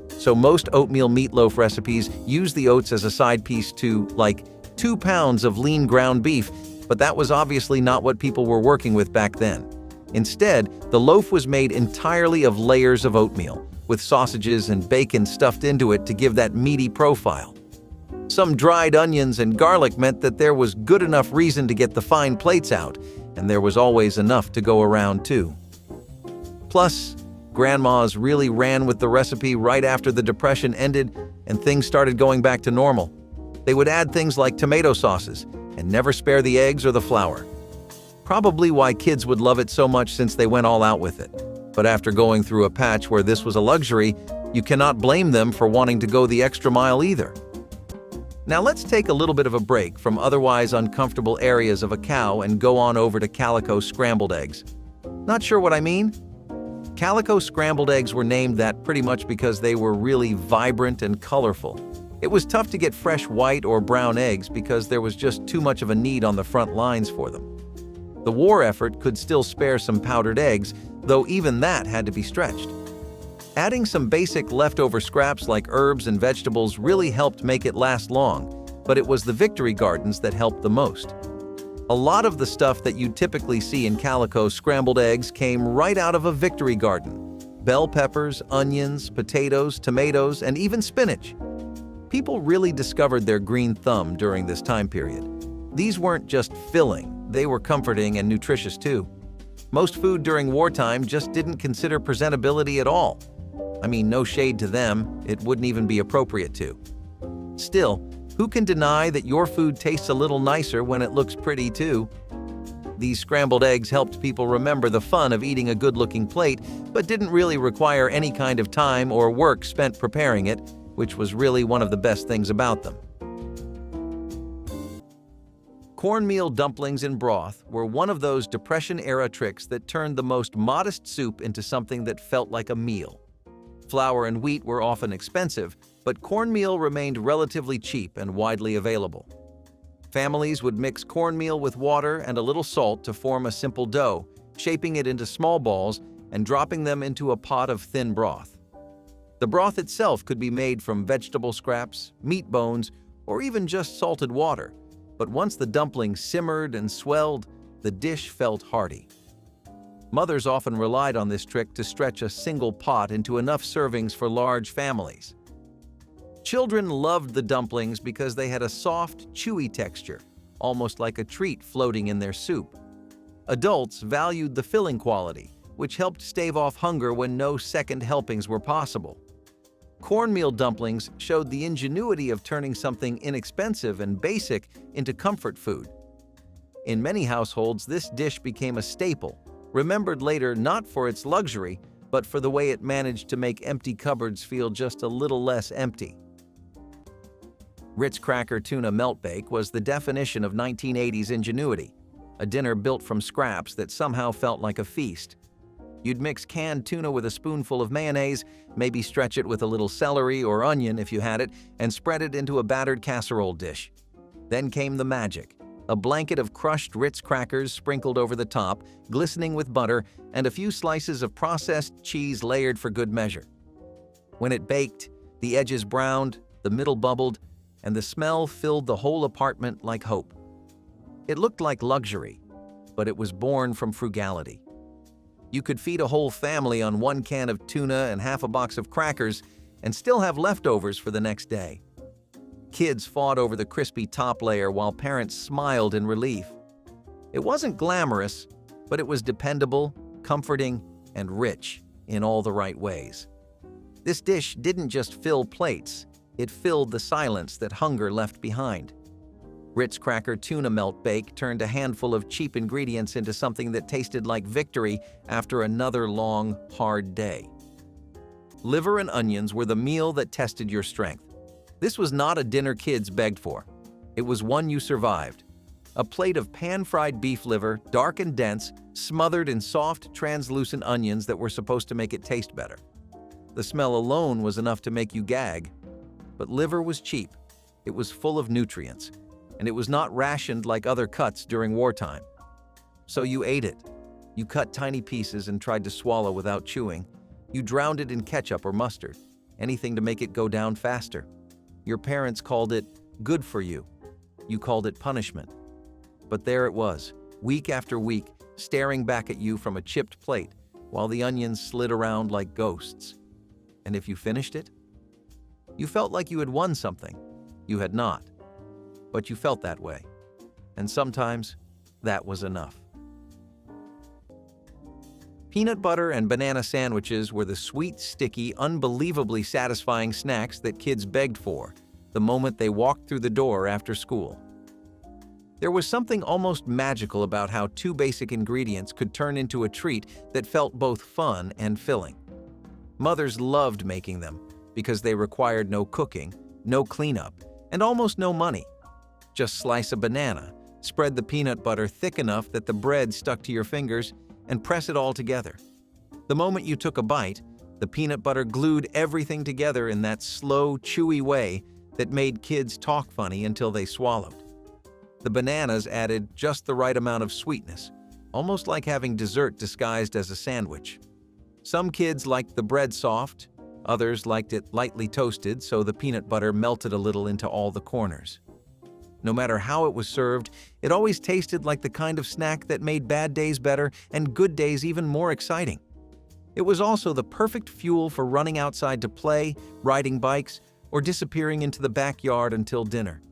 So most oatmeal meatloaf recipes use the oats as a side piece to, like, 2 pounds of lean ground beef, but that was obviously not what people were working with back then. Instead, the loaf was made entirely of layers of oatmeal, with sausages and bacon stuffed into it to give that meaty profile. Some dried onions and garlic meant that there was good enough reason to get the fine plates out, and there was always enough to go around too. Plus, grandmas really ran with the recipe right after the Depression ended and things started going back to normal. They would add things like tomato sauces and never spare the eggs or the flour. Probably why kids would love it so much since they went all out with it. But after going through a patch where this was a luxury, you cannot blame them for wanting to go the extra mile either. Now let's take a little bit of a break from otherwise uncomfortable areas of a cow and go on over to calico scrambled eggs. Not sure what I mean? Calico scrambled eggs were named that pretty much because they were really vibrant and colorful. It was tough to get fresh white or brown eggs because there was just too much of a need on the front lines for them. The war effort could still spare some powdered eggs, though even that had to be stretched. Adding some basic leftover scraps like herbs and vegetables really helped make it last long, but it was the Victory Gardens that helped the most. A lot of the stuff that you typically see in calico scrambled eggs came right out of a Victory Garden. Bell peppers, onions, potatoes, tomatoes, and even spinach. People really discovered their green thumb during this time period. These weren't just filling, they were comforting and nutritious too. Most food during wartime just didn't consider presentability at all. I mean, no shade to them, it wouldn't even be appropriate to. Still, who can deny that your food tastes a little nicer when it looks pretty too? These scrambled eggs helped people remember the fun of eating a good-looking plate, but didn't really require any kind of time or work spent preparing it, which was really one of the best things about them. Cornmeal dumplings in broth were one of those Depression-era tricks that turned the most modest soup into something that felt like a meal. Flour and wheat were often expensive, but cornmeal remained relatively cheap and widely available. Families would mix cornmeal with water and a little salt to form a simple dough, shaping it into small balls and dropping them into a pot of thin broth. The broth itself could be made from vegetable scraps, meat bones, or even just salted water. But once the dumplings simmered and swelled, the dish felt hearty. Mothers often relied on this trick to stretch a single pot into enough servings for large families. Children loved the dumplings because they had a soft, chewy texture, almost like a treat floating in their soup. Adults valued the filling quality, which helped stave off hunger when no second helpings were possible. Cornmeal dumplings showed the ingenuity of turning something inexpensive and basic into comfort food. In many households, this dish became a staple, remembered later not for its luxury, but for the way it managed to make empty cupboards feel just a little less empty. Ritz Cracker Tuna Melt Bake was the definition of 1980s ingenuity, a dinner built from scraps that somehow felt like a feast. You'd mix canned tuna with a spoonful of mayonnaise, maybe stretch it with a little celery or onion if you had it, and spread it into a battered casserole dish. Then came the magic, a blanket of crushed Ritz crackers sprinkled over the top, glistening with butter, and a few slices of processed cheese layered for good measure. When it baked, the edges browned, the middle bubbled, and the smell filled the whole apartment like hope. It looked like luxury, but it was born from frugality. You could feed a whole family on one can of tuna and half a box of crackers and still have leftovers for the next day. Kids fought over the crispy top layer while parents smiled in relief. It wasn't glamorous, but it was dependable, comforting, and rich in all the right ways. This dish didn't just fill plates, it filled the silence that hunger left behind. Ritz Cracker Tuna Melt Bake turned a handful of cheap ingredients into something that tasted like victory after another long, hard day. Liver and onions were the meal that tested your strength. This was not a dinner kids begged for. It was one you survived. A plate of pan-fried beef liver, dark and dense, smothered in soft, translucent onions that were supposed to make it taste better. The smell alone was enough to make you gag. But liver was cheap. It was full of nutrients. And it was not rationed like other cuts during wartime. So you ate it. You cut tiny pieces and tried to swallow without chewing. You drowned it in ketchup or mustard, anything to make it go down faster. Your parents called it good for you. You called it punishment. But there it was, week after week, staring back at you from a chipped plate, while the onions slid around like ghosts. And if you finished it, you felt like you had won something. you had not. But you felt that way. And sometimes, that was enough. Peanut butter and banana sandwiches were the sweet, sticky, unbelievably satisfying snacks that kids begged for the moment they walked through the door after school. There was something almost magical about how two basic ingredients could turn into a treat that felt both fun and filling. Mothers loved making them because they required no cooking, no cleanup, and almost no money. Just slice a banana, spread the peanut butter thick enough that the bread stuck to your fingers, and press it all together. The moment you took a bite, the peanut butter glued everything together in that slow, chewy way that made kids talk funny until they swallowed. The bananas added just the right amount of sweetness, almost like having dessert disguised as a sandwich. Some kids liked the bread soft, others liked it lightly toasted so the peanut butter melted a little into all the corners. No matter how it was served, it always tasted like the kind of snack that made bad days better and good days even more exciting. It was also the perfect fuel for running outside to play, riding bikes, or disappearing into the backyard until dinner.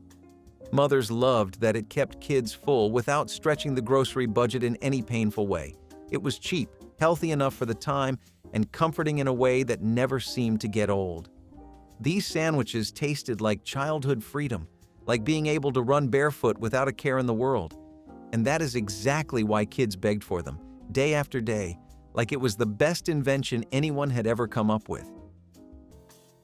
Mothers loved that it kept kids full without stretching the grocery budget in any painful way. It was cheap, healthy enough for the time, and comforting in a way that never seemed to get old. These sandwiches tasted like childhood freedom, like being able to run barefoot without a care in the world. And that is exactly why kids begged for them, day after day, like it was the best invention anyone had ever come up with.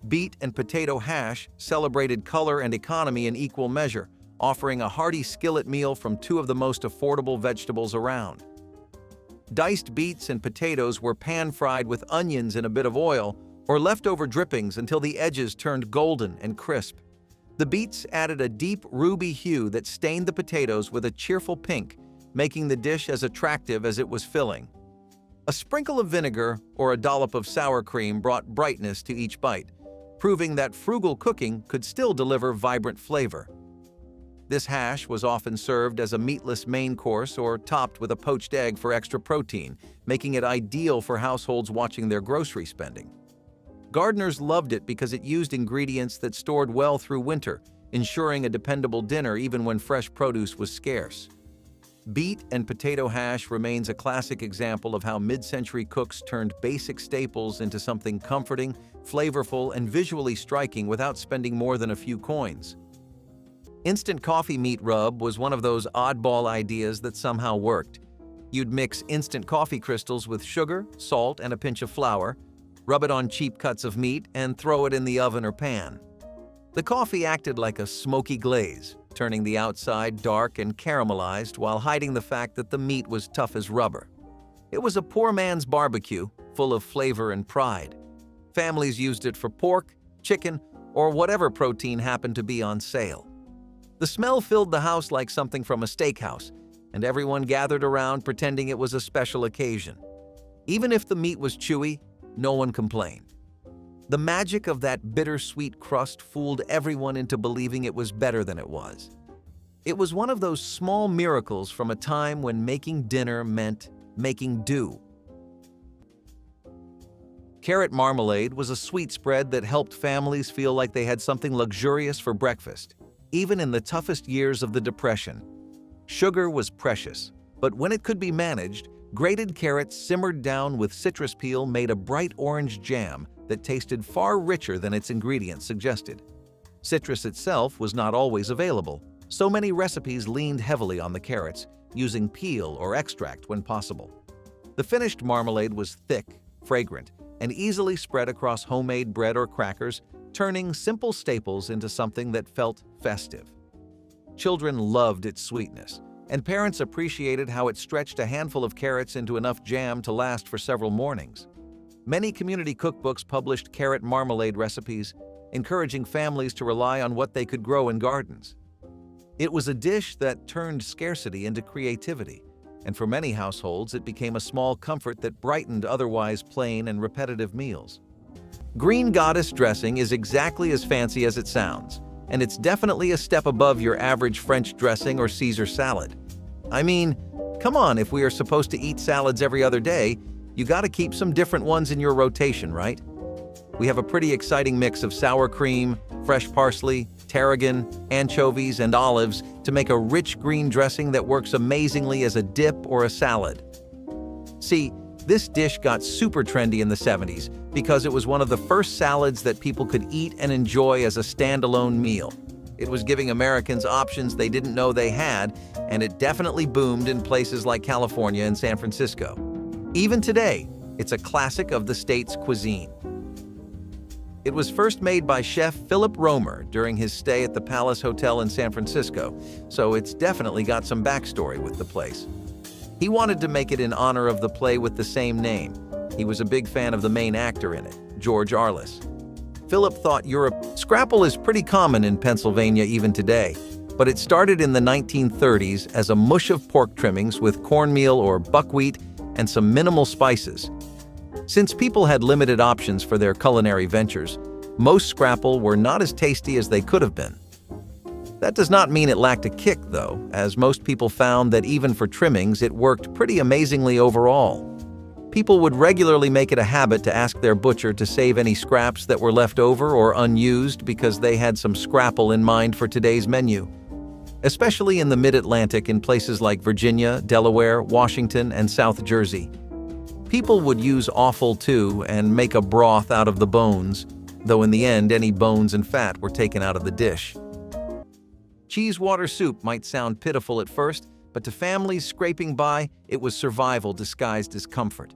Beet and potato hash celebrated color and economy in equal measure, offering a hearty skillet meal from two of the most affordable vegetables around. Diced beets and potatoes were pan-fried with onions and a bit of oil, or leftover drippings until the edges turned golden and crisp. The beets added a deep ruby hue that stained the potatoes with a cheerful pink, making the dish as attractive as it was filling. A sprinkle of vinegar or a dollop of sour cream brought brightness to each bite, proving that frugal cooking could still deliver vibrant flavor. This hash was often served as a meatless main course or topped with a poached egg for extra protein, making it ideal for households watching their grocery spending. Gardeners loved it because it used ingredients that stored well through winter, ensuring a dependable dinner even when fresh produce was scarce. Beet and potato hash remains a classic example of how mid-century cooks turned basic staples into something comforting, flavorful, and visually striking without spending more than a few coins. Instant coffee meat rub was one of those oddball ideas that somehow worked. You'd mix instant coffee crystals with sugar, salt, and a pinch of flour, rub it on cheap cuts of meat, and throw it in the oven or pan. The coffee acted like a smoky glaze, turning the outside dark and caramelized while hiding the fact that the meat was tough as rubber. It was a poor man's barbecue, full of flavor and pride. Families used it for pork, chicken, or whatever protein happened to be on sale. The smell filled the house like something from a steakhouse, and everyone gathered around pretending it was a special occasion. Even if the meat was chewy, no one complained. The magic of that bittersweet crust fooled everyone into believing it was better than it was. It was one of those small miracles from a time when making dinner meant making do. Carrot marmalade was a sweet spread that helped families feel like they had something luxurious for breakfast, even in the toughest years of the Depression. Sugar was precious, but when it could be managed, grated carrots simmered down with citrus peel made a bright orange jam that tasted far richer than its ingredients suggested. Citrus itself was not always available, so many recipes leaned heavily on the carrots, using peel or extract when possible. The finished marmalade was thick, fragrant, and easily spread across homemade bread or crackers, turning simple staples into something that felt festive. Children loved its sweetness, and parents appreciated how it stretched a handful of carrots into enough jam to last for several mornings. Many community cookbooks published carrot marmalade recipes, encouraging families to rely on what they could grow in gardens. It was a dish that turned scarcity into creativity, and for many households it became a small comfort that brightened otherwise plain and repetitive meals. Green Goddess dressing is exactly as fancy as it sounds, and it's definitely a step above your average French dressing or Caesar salad. I mean, come on, if we are supposed to eat salads every other day, you gotta keep some different ones in your rotation, right? We have a pretty exciting mix of sour cream, fresh parsley, tarragon, anchovies, and olives to make a rich green dressing that works amazingly as a dip or a salad. See, this dish got super trendy in the 70s because it was one of the first salads that people could eat and enjoy as a standalone meal. It was giving Americans options they didn't know they had, and it definitely boomed in places like California and San Francisco. Even today, it's a classic of the state's cuisine. It was first made by chef Philip Romer during his stay at the Palace Hotel in San Francisco, so it's definitely got some backstory with the place. He wanted to make it in honor of the play with the same name. He was a big fan of the main actor in it, George Arliss. Philip thought Scrapple is pretty common in Pennsylvania even today, but it started in the 1930s as a mush of pork trimmings with cornmeal or buckwheat and some minimal spices. Since people had limited options for their culinary ventures, most scrapple were not as tasty as they could have been. That does not mean it lacked a kick, though, as most people found that even for trimmings, it worked pretty amazingly overall. People would regularly make it a habit to ask their butcher to save any scraps that were left over or unused because they had some scrapple in mind for today's menu. Especially in the Mid-Atlantic in places like Virginia, Delaware, Washington, and South Jersey. People would use offal too and make a broth out of the bones, though in the end any bones and fat were taken out of the dish. Cheesewater soup might sound pitiful at first, but to families scraping by, it was survival disguised as comfort.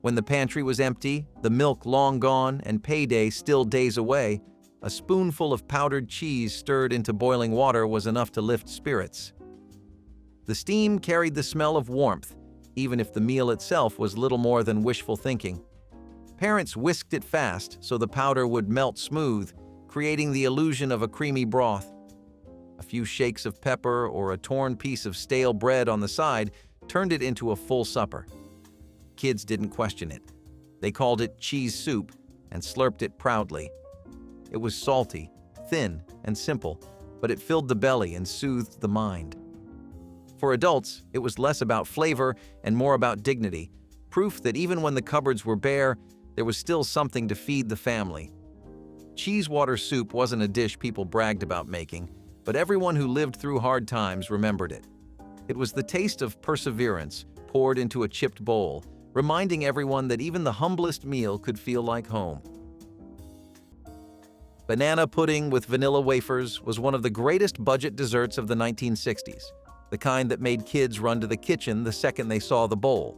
When the pantry was empty, the milk long gone, and payday still days away, a spoonful of powdered cheese stirred into boiling water was enough to lift spirits. The steam carried the smell of warmth, even if the meal itself was little more than wishful thinking. Parents whisked it fast so the powder would melt smooth, creating the illusion of a creamy broth. A few shakes of pepper or a torn piece of stale bread on the side turned it into a full supper. Kids didn't question it. They called it cheese soup and slurped it proudly. It was salty, thin, and simple, but it filled the belly and soothed the mind. For adults, it was less about flavor and more about dignity, proof that even when the cupboards were bare, there was still something to feed the family. Cheesewater soup wasn't a dish people bragged about making, but everyone who lived through hard times remembered it. It was the taste of perseverance poured into a chipped bowl, reminding everyone that even the humblest meal could feel like home. Banana pudding with vanilla wafers was one of the greatest budget desserts of the 1960s, the kind that made kids run to the kitchen the second they saw the bowl.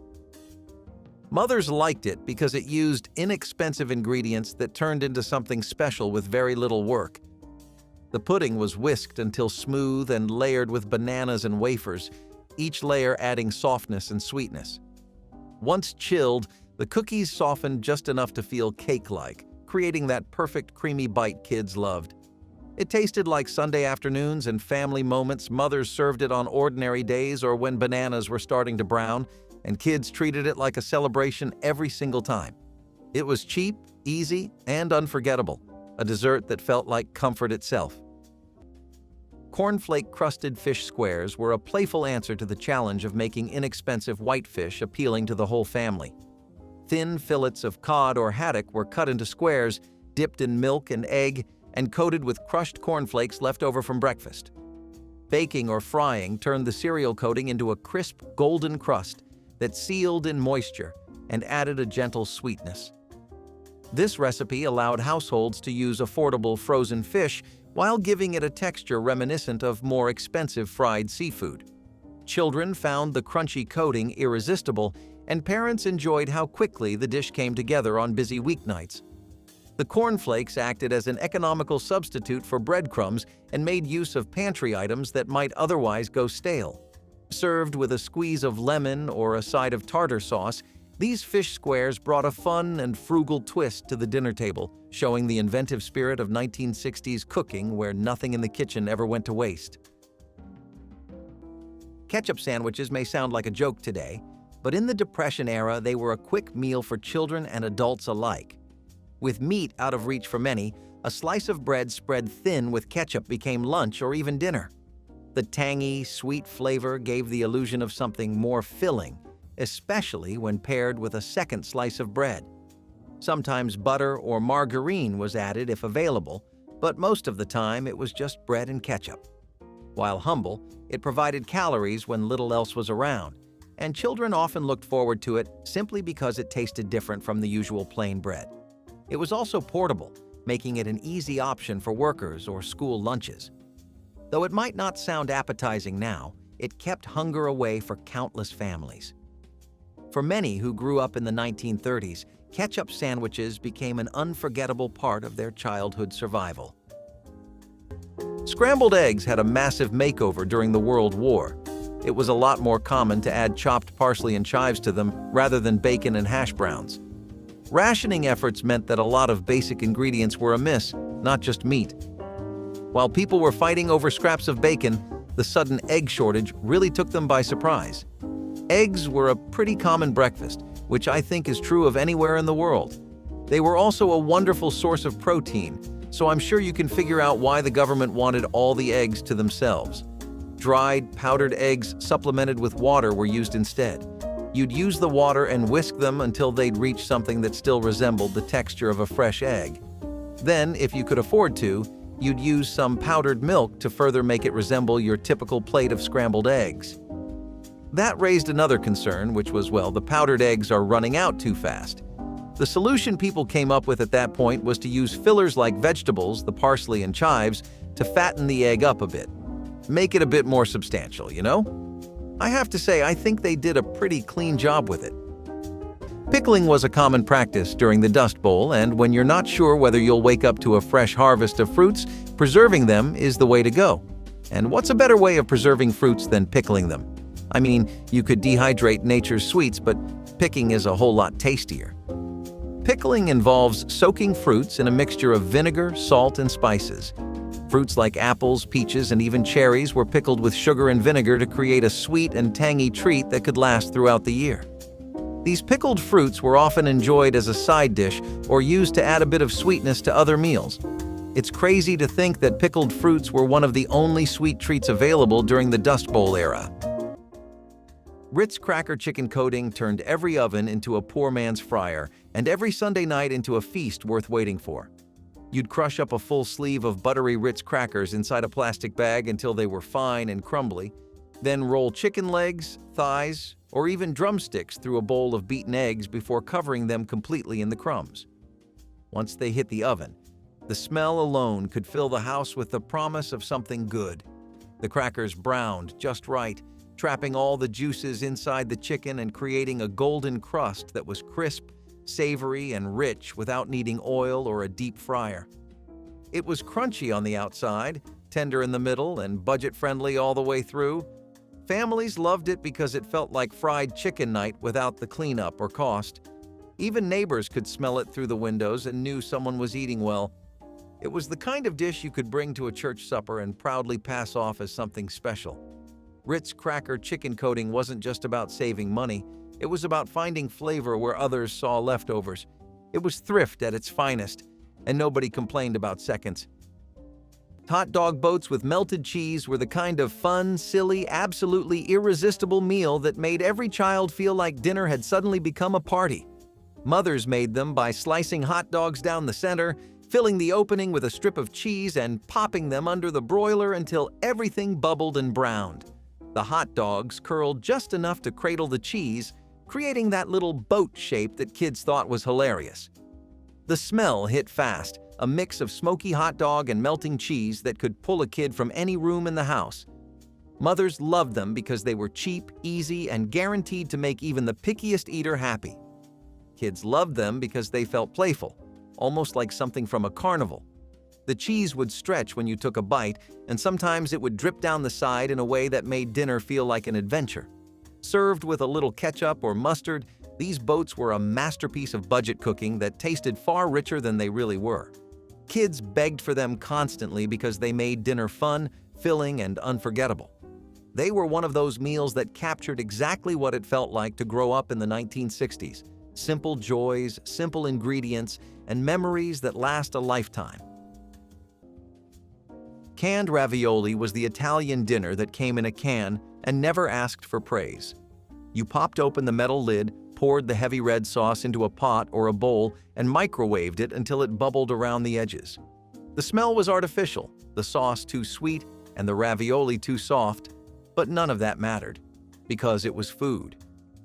Mothers liked it because it used inexpensive ingredients that turned into something special with very little work. The pudding was whisked until smooth and layered with bananas and wafers, each layer adding softness and sweetness. Once chilled, the cookies softened just enough to feel cake-like, creating that perfect creamy bite kids loved. It tasted like Sunday afternoons and family moments. Mothers served it on ordinary days or when bananas were starting to brown, and kids treated it like a celebration every single time. It was cheap, easy, and unforgettable, a dessert that felt like comfort itself. Cornflake-crusted fish squares were a playful answer to the challenge of making inexpensive whitefish appealing to the whole family. Thin fillets of cod or haddock were cut into squares, dipped in milk and egg, and coated with crushed cornflakes left over from breakfast. Baking or frying turned the cereal coating into a crisp, golden crust that sealed in moisture and added a gentle sweetness. This recipe allowed households to use affordable frozen fish while giving it a texture reminiscent of more expensive fried seafood. Children found the crunchy coating irresistible, and parents enjoyed how quickly the dish came together on busy weeknights. The cornflakes acted as an economical substitute for breadcrumbs and made use of pantry items that might otherwise go stale. Served with a squeeze of lemon or a side of tartar sauce, these fish squares brought a fun and frugal twist to the dinner table, showing the inventive spirit of 1960s cooking where nothing in the kitchen ever went to waste. Ketchup sandwiches may sound like a joke today, but in the Depression era, they were a quick meal for children and adults alike. With meat out of reach for many, a slice of bread spread thin with ketchup became lunch or even dinner. The tangy, sweet flavor gave the illusion of something more filling, especially when paired with a second slice of bread. Sometimes butter or margarine was added if available, but most of the time it was just bread and ketchup. While humble, it provided calories when little else was around, and children often looked forward to it simply because it tasted different from the usual plain bread. It was also portable, making it an easy option for workers or school lunches. Though it might not sound appetizing now, it kept hunger away for countless families. For many who grew up in the 1930s, ketchup sandwiches became an unforgettable part of their childhood survival. Scrambled eggs had a massive makeover during the World War. It was a lot more common to add chopped parsley and chives to them rather than bacon and hash browns. Rationing efforts meant that a lot of basic ingredients were amiss, not just meat. While people were fighting over scraps of bacon, the sudden egg shortage really took them by surprise. Eggs were a pretty common breakfast, which I think is true of anywhere in the world. They were also a wonderful source of protein, so I'm sure you can figure out why the government wanted all the eggs to themselves. Dried, powdered eggs supplemented with water were used instead. You'd use the water and whisk them until they'd reach something that still resembled the texture of a fresh egg. Then, if you could afford to, you'd use some powdered milk to further make it resemble your typical plate of scrambled eggs. That raised another concern, which was, well, the powdered eggs are running out too fast. The solution people came up with at that point was to use fillers like vegetables, the parsley and chives, to fatten the egg up a bit. Make it a bit more substantial, you know? I have to say, I think they did a pretty clean job with it. Pickling was a common practice during the Dust Bowl, and when you're not sure whether you'll wake up to a fresh harvest of fruits, preserving them is the way to go. And what's a better way of preserving fruits than pickling them? I mean, you could dehydrate nature's sweets, but picking is a whole lot tastier. Pickling involves soaking fruits in a mixture of vinegar, salt, and spices. Fruits like apples, peaches, and even cherries were pickled with sugar and vinegar to create a sweet and tangy treat that could last throughout the year. These pickled fruits were often enjoyed as a side dish or used to add a bit of sweetness to other meals. It's crazy to think that pickled fruits were one of the only sweet treats available during the Dust Bowl era. Ritz Cracker chicken coating turned every oven into a poor man's fryer and every Sunday night into a feast worth waiting for. You'd crush up a full sleeve of buttery Ritz crackers inside a plastic bag until they were fine and crumbly, then roll chicken legs, thighs, or even drumsticks through a bowl of beaten eggs before covering them completely in the crumbs. Once they hit the oven, the smell alone could fill the house with the promise of something good. The crackers browned just right, trapping all the juices inside the chicken and creating a golden crust that was crisp, savory, and rich without needing oil or a deep fryer. It was crunchy on the outside, tender in the middle, and budget-friendly all the way through. Families loved it because it felt like fried chicken night without the cleanup or cost. Even neighbors could smell it through the windows and knew someone was eating well. It was the kind of dish you could bring to a church supper and proudly pass off as something special. Ritz Cracker chicken coating wasn't just about saving money, it was about finding flavor where others saw leftovers. It was thrift at its finest, and nobody complained about seconds. Hot dog boats with melted cheese were the kind of fun, silly, absolutely irresistible meal that made every child feel like dinner had suddenly become a party. Mothers made them by slicing hot dogs down the center, filling the opening with a strip of cheese, and popping them under the broiler until everything bubbled and browned. The hot dogs curled just enough to cradle the cheese, creating that little boat shape that kids thought was hilarious. The smell hit fast, a mix of smoky hot dog and melting cheese that could pull a kid from any room in the house. Mothers loved them because they were cheap, easy, and guaranteed to make even the pickiest eater happy. Kids loved them because they felt playful, almost like something from a carnival. The cheese would stretch when you took a bite, and sometimes it would drip down the side in a way that made dinner feel like an adventure. Served with a little ketchup or mustard, these boats were a masterpiece of budget cooking that tasted far richer than they really were. Kids begged for them constantly because they made dinner fun, filling, and unforgettable. They were one of those meals that captured exactly what it felt like to grow up in the 1960s. Simple joys, simple ingredients, and memories that last a lifetime. Canned ravioli was the Italian dinner that came in a can and never asked for praise. You popped open the metal lid, poured the heavy red sauce into a pot or a bowl, and microwaved it until it bubbled around the edges. The smell was artificial, the sauce too sweet, and the ravioli too soft, but none of that mattered, because it was food.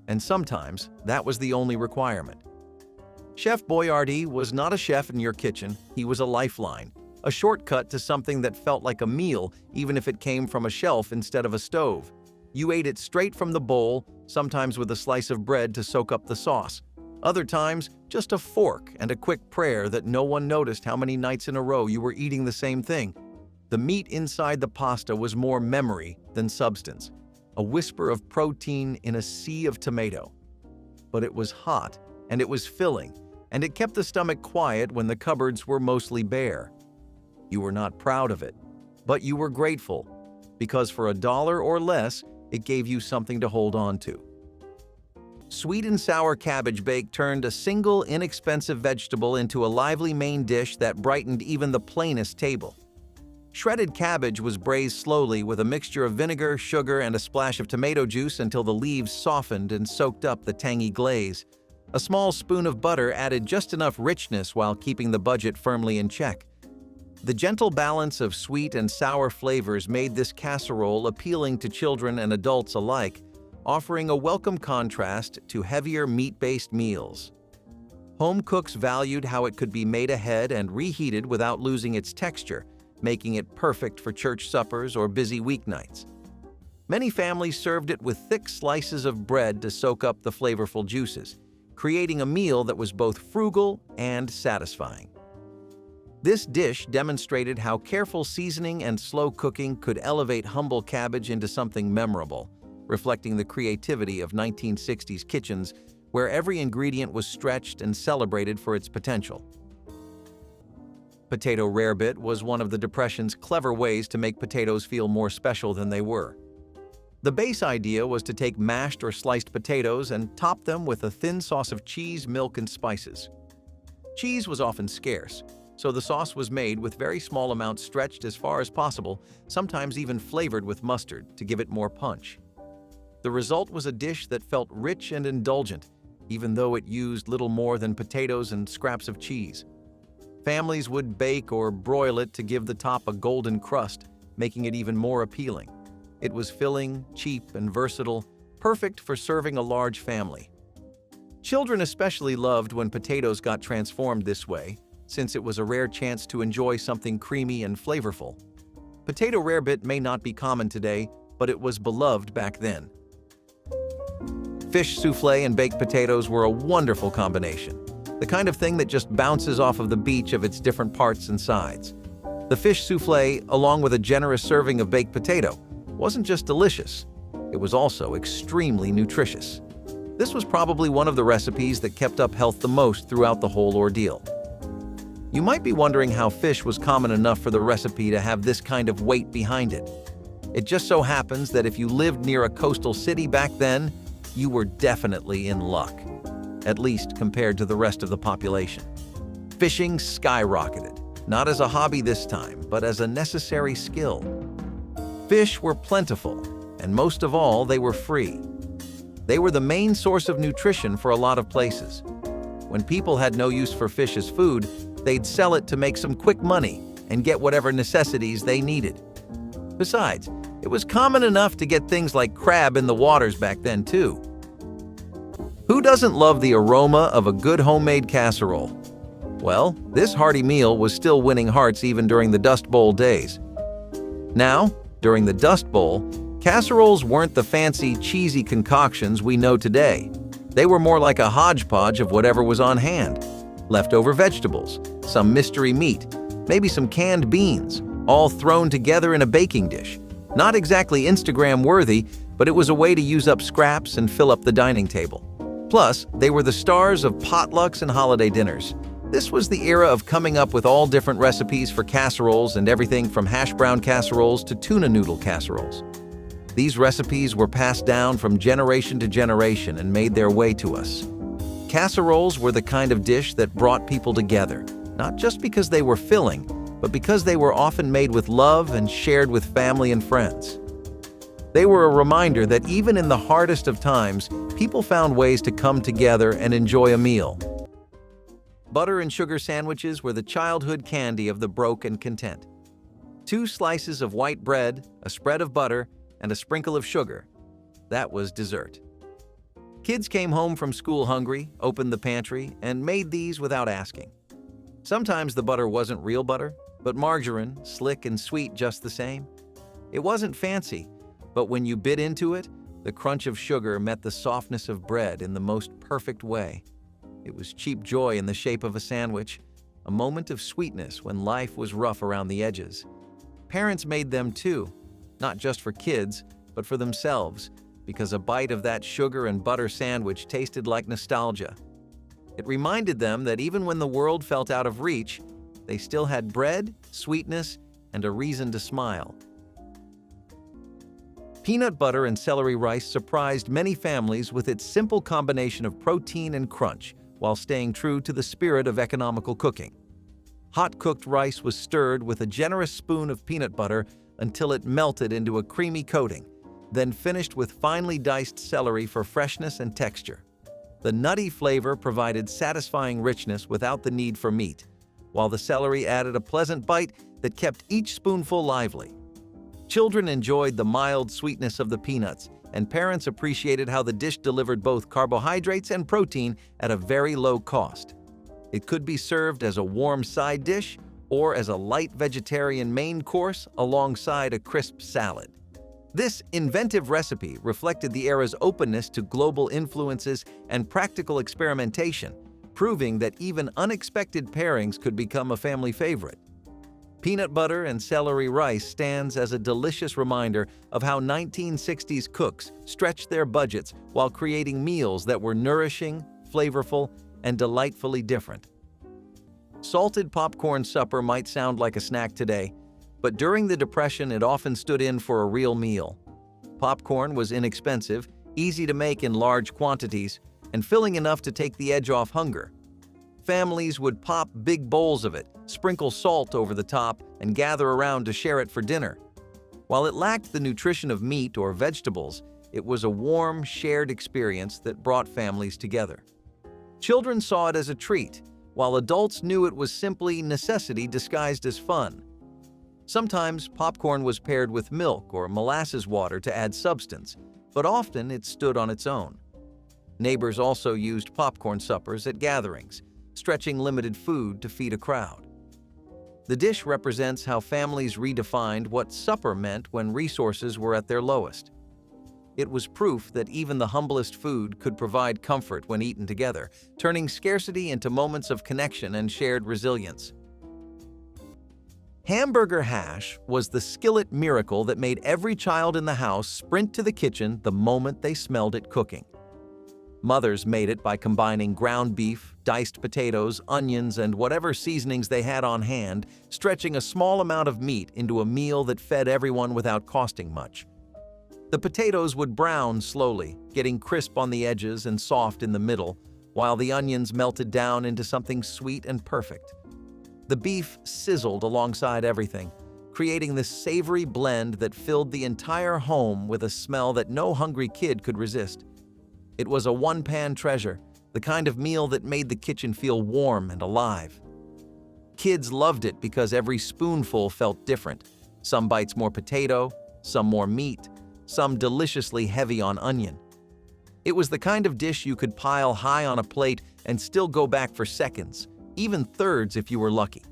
And sometimes that was the only requirement. Chef Boyardee was not a chef in your kitchen, he was a lifeline, a shortcut to something that felt like a meal even if it came from a shelf instead of a stove. You ate it straight from the bowl, sometimes with a slice of bread to soak up the sauce. Other times, just a fork and a quick prayer that no one noticed how many nights in a row you were eating the same thing. The meat inside the pasta was more memory than substance, a whisper of protein in a sea of tomato. But it was hot, and it was filling, and it kept the stomach quiet when the cupboards were mostly bare. You were not proud of it, but you were grateful, because for $1 or less, it gave you something to hold on to. Sweet and sour cabbage bake turned a single inexpensive vegetable into a lively main dish that brightened even the plainest table. Shredded cabbage was braised slowly with a mixture of vinegar, sugar, and a splash of tomato juice until the leaves softened and soaked up the tangy glaze. A small spoon of butter added just enough richness while keeping the budget firmly in check. The gentle balance of sweet and sour flavors made this casserole appealing to children and adults alike, offering a welcome contrast to heavier meat-based meals. Home cooks valued how it could be made ahead and reheated without losing its texture, making it perfect for church suppers or busy weeknights. Many families served it with thick slices of bread to soak up the flavorful juices, creating a meal that was both frugal and satisfying. This dish demonstrated how careful seasoning and slow cooking could elevate humble cabbage into something memorable, reflecting the creativity of 1960s kitchens where every ingredient was stretched and celebrated for its potential. Potato rarebit was one of the Depression's clever ways to make potatoes feel more special than they were. The base idea was to take mashed or sliced potatoes and top them with a thin sauce of cheese, milk, and spices. Cheese was often scarce, so the sauce was made with very small amounts stretched as far as possible, sometimes even flavored with mustard to give it more punch. The result was a dish that felt rich and indulgent, even though it used little more than potatoes and scraps of cheese. Families would bake or broil it to give the top a golden crust, making it even more appealing. It was filling, cheap, and versatile, perfect for serving a large family. Children especially loved when potatoes got transformed this way, since it was a rare chance to enjoy something creamy and flavorful. Potato rarebit may not be common today, but it was beloved back then. Fish soufflé and baked potatoes were a wonderful combination, the kind of thing that just bounces off of the beach of its different parts and sides. The fish soufflé, along with a generous serving of baked potato, wasn't just delicious, it was also extremely nutritious. This was probably one of the recipes that kept up health the most throughout the whole ordeal. You might be wondering how fish was common enough for the recipe to have this kind of weight behind it. It just so happens that if you lived near a coastal city back then, you were definitely in luck, at least compared to the rest of the population. Fishing skyrocketed, not as a hobby this time, but as a necessary skill. Fish were plentiful, and most of all, they were free. They were the main source of nutrition for a lot of places. When people had no use for fish as food, they'd sell it to make some quick money and get whatever necessities they needed. Besides, it was common enough to get things like crab in the waters back then too. Who doesn't love the aroma of a good homemade casserole? Well, this hearty meal was still winning hearts even during the Dust Bowl days. Now, during the Dust Bowl, casseroles weren't the fancy, cheesy concoctions we know today. They were more like a hodgepodge of whatever was on hand. Leftover vegetables, some mystery meat, maybe some canned beans, all thrown together in a baking dish. Not exactly Instagram-worthy, but it was a way to use up scraps and fill up the dining table. Plus, they were the stars of potlucks and holiday dinners. This was the era of coming up with all different recipes for casseroles and everything from hash brown casseroles to tuna noodle casseroles. These recipes were passed down from generation to generation and made their way to us. Casseroles were the kind of dish that brought people together, not just because they were filling, but because they were often made with love and shared with family and friends. They were a reminder that even in the hardest of times, people found ways to come together and enjoy a meal. Butter and sugar sandwiches were the childhood candy of the broke and content. 2 slices of white bread, a spread of butter, and a sprinkle of sugar. That was dessert. Kids came home from school hungry, opened the pantry, and made these without asking. Sometimes the butter wasn't real butter, but margarine, slick and sweet just the same. It wasn't fancy, but when you bit into it, the crunch of sugar met the softness of bread in the most perfect way. It was cheap joy in the shape of a sandwich, a moment of sweetness when life was rough around the edges. Parents made them too, not just for kids, but for themselves, because a bite of that sugar and butter sandwich tasted like nostalgia. It reminded them that even when the world felt out of reach, they still had bread, sweetness, and a reason to smile. Peanut butter and celery rice surprised many families with its simple combination of protein and crunch, while staying true to the spirit of economical cooking. Hot-cooked rice was stirred with a generous spoon of peanut butter until it melted into a creamy coating, then finished with finely diced celery for freshness and texture. The nutty flavor provided satisfying richness without the need for meat, while the celery added a pleasant bite that kept each spoonful lively. Children enjoyed the mild sweetness of the peanuts, and parents appreciated how the dish delivered both carbohydrates and protein at a very low cost. It could be served as a warm side dish or as a light vegetarian main course alongside a crisp salad. This inventive recipe reflected the era's openness to global influences and practical experimentation, proving that even unexpected pairings could become a family favorite. Peanut butter and celery rice stands as a delicious reminder of how 1960s cooks stretched their budgets while creating meals that were nourishing, flavorful, and delightfully different. Salted popcorn supper might sound like a snack today, but during the Depression it often stood in for a real meal. Popcorn was inexpensive, easy to make in large quantities, and filling enough to take the edge off hunger. Families would pop big bowls of it, sprinkle salt over the top, and gather around to share it for dinner. While it lacked the nutrition of meat or vegetables, it was a warm, shared experience that brought families together. Children saw it as a treat, while adults knew it was simply necessity disguised as fun. Sometimes popcorn was paired with milk or molasses water to add substance, but often it stood on its own. Neighbors also used popcorn suppers at gatherings, stretching limited food to feed a crowd. The dish represents how families redefined what supper meant when resources were at their lowest. It was proof that even the humblest food could provide comfort when eaten together, turning scarcity into moments of connection and shared resilience. Hamburger hash was the skillet miracle that made every child in the house sprint to the kitchen the moment they smelled it cooking. Mothers made it by combining ground beef, diced potatoes, onions, and whatever seasonings they had on hand, stretching a small amount of meat into a meal that fed everyone without costing much. The potatoes would brown slowly, getting crisp on the edges and soft in the middle, while the onions melted down into something sweet and perfect. The beef sizzled alongside everything, creating this savory blend that filled the entire home with a smell that no hungry kid could resist. It was a one-pan treasure, the kind of meal that made the kitchen feel warm and alive. Kids loved it because every spoonful felt different. Some bites more potato, some more meat, some deliciously heavy on onion. It was the kind of dish you could pile high on a plate and still go back for seconds, even thirds if you were lucky.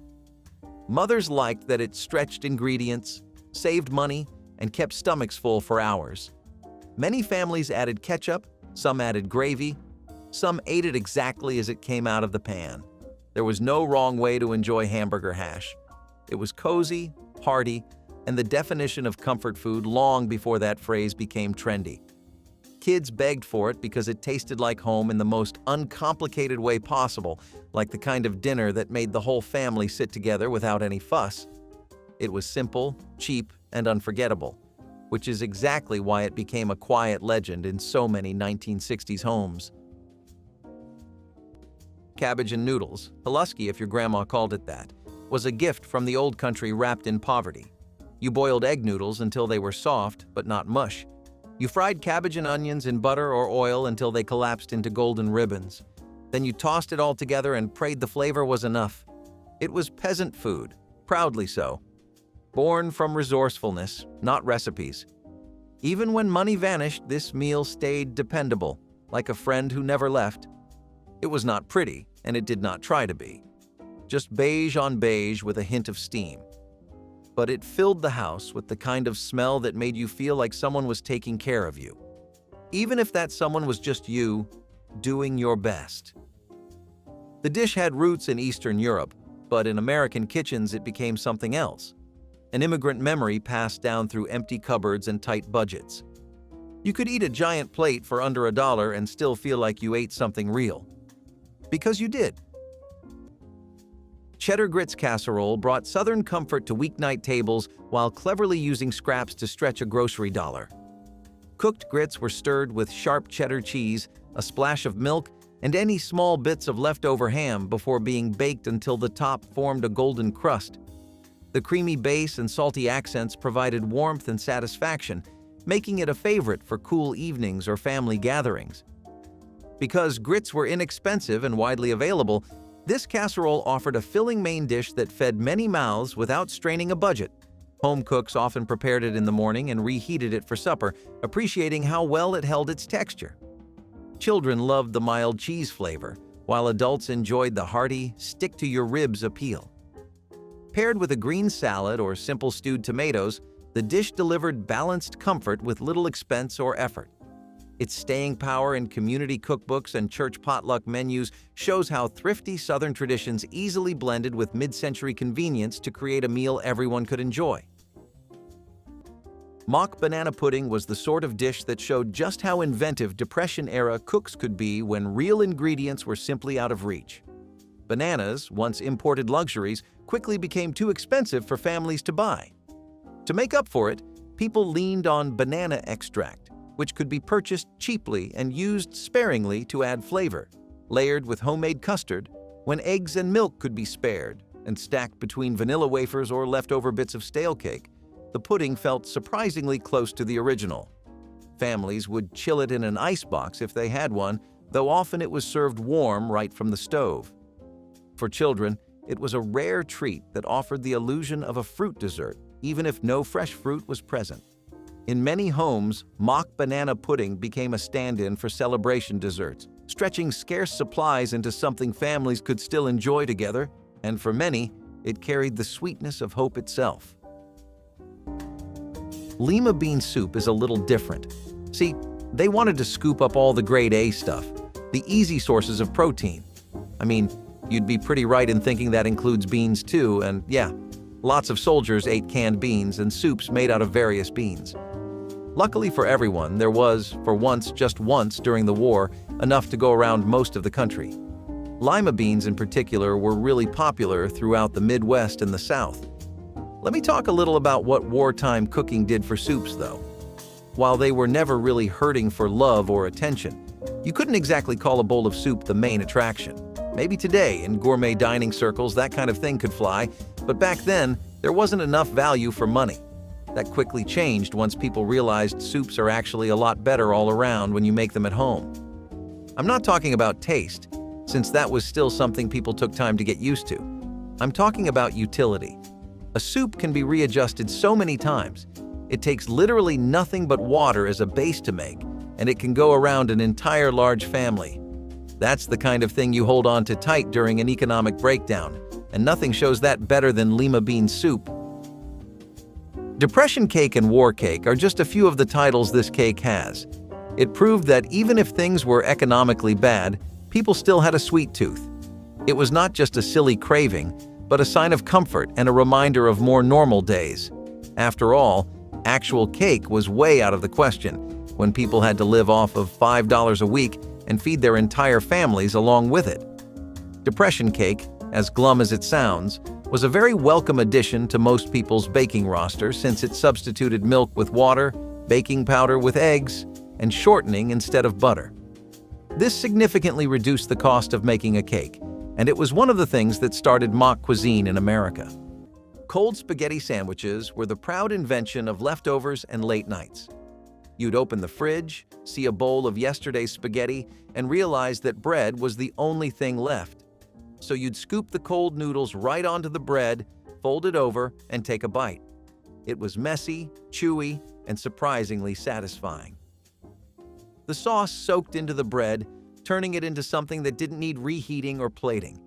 Mothers liked that it stretched ingredients, saved money, and kept stomachs full for hours. Many families added ketchup, some added gravy, some ate it exactly as it came out of the pan. There was no wrong way to enjoy hamburger hash. It was cozy, hearty, and the definition of comfort food long before that phrase became trendy. Kids begged for it because it tasted like home in the most uncomplicated way possible, like the kind of dinner that made the whole family sit together without any fuss. It was simple, cheap, and unforgettable, which is exactly why it became a quiet legend in so many 1960s homes. Cabbage and noodles, Pulaski if your grandma called it that, was a gift from the old country wrapped in poverty. You boiled egg noodles until they were soft, but not mush. You fried cabbage and onions in butter or oil until they collapsed into golden ribbons. Then you tossed it all together and prayed the flavor was enough. It was peasant food, proudly so. Born from resourcefulness, not recipes. Even when money vanished, this meal stayed dependable, like a friend who never left. It was not pretty, and it did not try to be. Just beige on beige with a hint of steam. But it filled the house with the kind of smell that made you feel like someone was taking care of you. Even if that someone was just you, doing your best. The dish had roots in Eastern Europe, but in American kitchens it became something else. An immigrant memory passed down through empty cupboards and tight budgets. You could eat a giant plate for under $1 and still feel like you ate something real. Because you did. Cheddar grits casserole brought Southern comfort to weeknight tables while cleverly using scraps to stretch a grocery dollar. Cooked grits were stirred with sharp cheddar cheese, a splash of milk, and any small bits of leftover ham before being baked until the top formed a golden crust. The creamy base and salty accents provided warmth and satisfaction, making it a favorite for cool evenings or family gatherings. Because grits were inexpensive and widely available, this casserole offered a filling main dish that fed many mouths without straining a budget. Home cooks often prepared it in the morning and reheated it for supper, appreciating how well it held its texture. Children loved the mild cheese flavor, while adults enjoyed the hearty, stick-to-your-ribs appeal. Paired with a green salad or simple stewed tomatoes, the dish delivered balanced comfort with little expense or effort. Its staying power in community cookbooks and church potluck menus shows how thrifty Southern traditions easily blended with mid-century convenience to create a meal everyone could enjoy. Mock banana pudding was the sort of dish that showed just how inventive Depression-era cooks could be when real ingredients were simply out of reach. Bananas, once imported luxuries, quickly became too expensive for families to buy. To make up for it, people leaned on banana extract, which could be purchased cheaply and used sparingly to add flavor, layered with homemade custard, when eggs and milk could be spared, and stacked between vanilla wafers or leftover bits of stale cake. The pudding felt surprisingly close to the original. Families would chill it in an icebox if they had one, though often it was served warm right from the stove. For children, it was a rare treat that offered the illusion of a fruit dessert, even if no fresh fruit was present. In many homes, mock banana pudding became a stand-in for celebration desserts, stretching scarce supplies into something families could still enjoy together, and for many, it carried the sweetness of hope itself. Lima bean soup is a little different. See, they wanted to scoop up all the grade A stuff, the easy sources of protein. I mean, you'd be pretty right in thinking that includes beans too, and yeah, lots of soldiers ate canned beans and soups made out of various beans. Luckily for everyone, there was, for once, just once during the war, enough to go around most of the country. Lima beans in particular were really popular throughout the Midwest and the South. Let me talk a little about what wartime cooking did for soups, though. While they were never really hurting for love or attention, you couldn't exactly call a bowl of soup the main attraction. Maybe today, in gourmet dining circles, that kind of thing could fly, but back then, there wasn't enough value for money. That quickly changed once people realized soups are actually a lot better all around when you make them at home. I'm not talking about taste, since that was still something people took time to get used to. I'm talking about utility. A soup can be readjusted so many times. It takes literally nothing but water as a base to make, and it can go around an entire large family. That's the kind of thing you hold on to tight during an economic breakdown, and nothing shows that better than Lima bean soup. Depression cake and war cake are just a few of the titles this cake has. It proved that even if things were economically bad, people still had a sweet tooth. It was not just a silly craving, but a sign of comfort and a reminder of more normal days. After all, actual cake was way out of the question when people had to live off of $5 a week and feed their entire families along with it. Depression cake, as glum as it sounds, was a very welcome addition to most people's baking roster since it substituted milk with water, baking powder with eggs, and shortening instead of butter. This significantly reduced the cost of making a cake, and it was one of the things that started mock cuisine in America. Cold spaghetti sandwiches were the proud invention of leftovers and late nights. You'd open the fridge, see a bowl of yesterday's spaghetti, and realize that bread was the only thing left. So you'd scoop the cold noodles right onto the bread, fold it over, and take a bite. It was messy, chewy, and surprisingly satisfying. The sauce soaked into the bread, turning it into something that didn't need reheating or plating.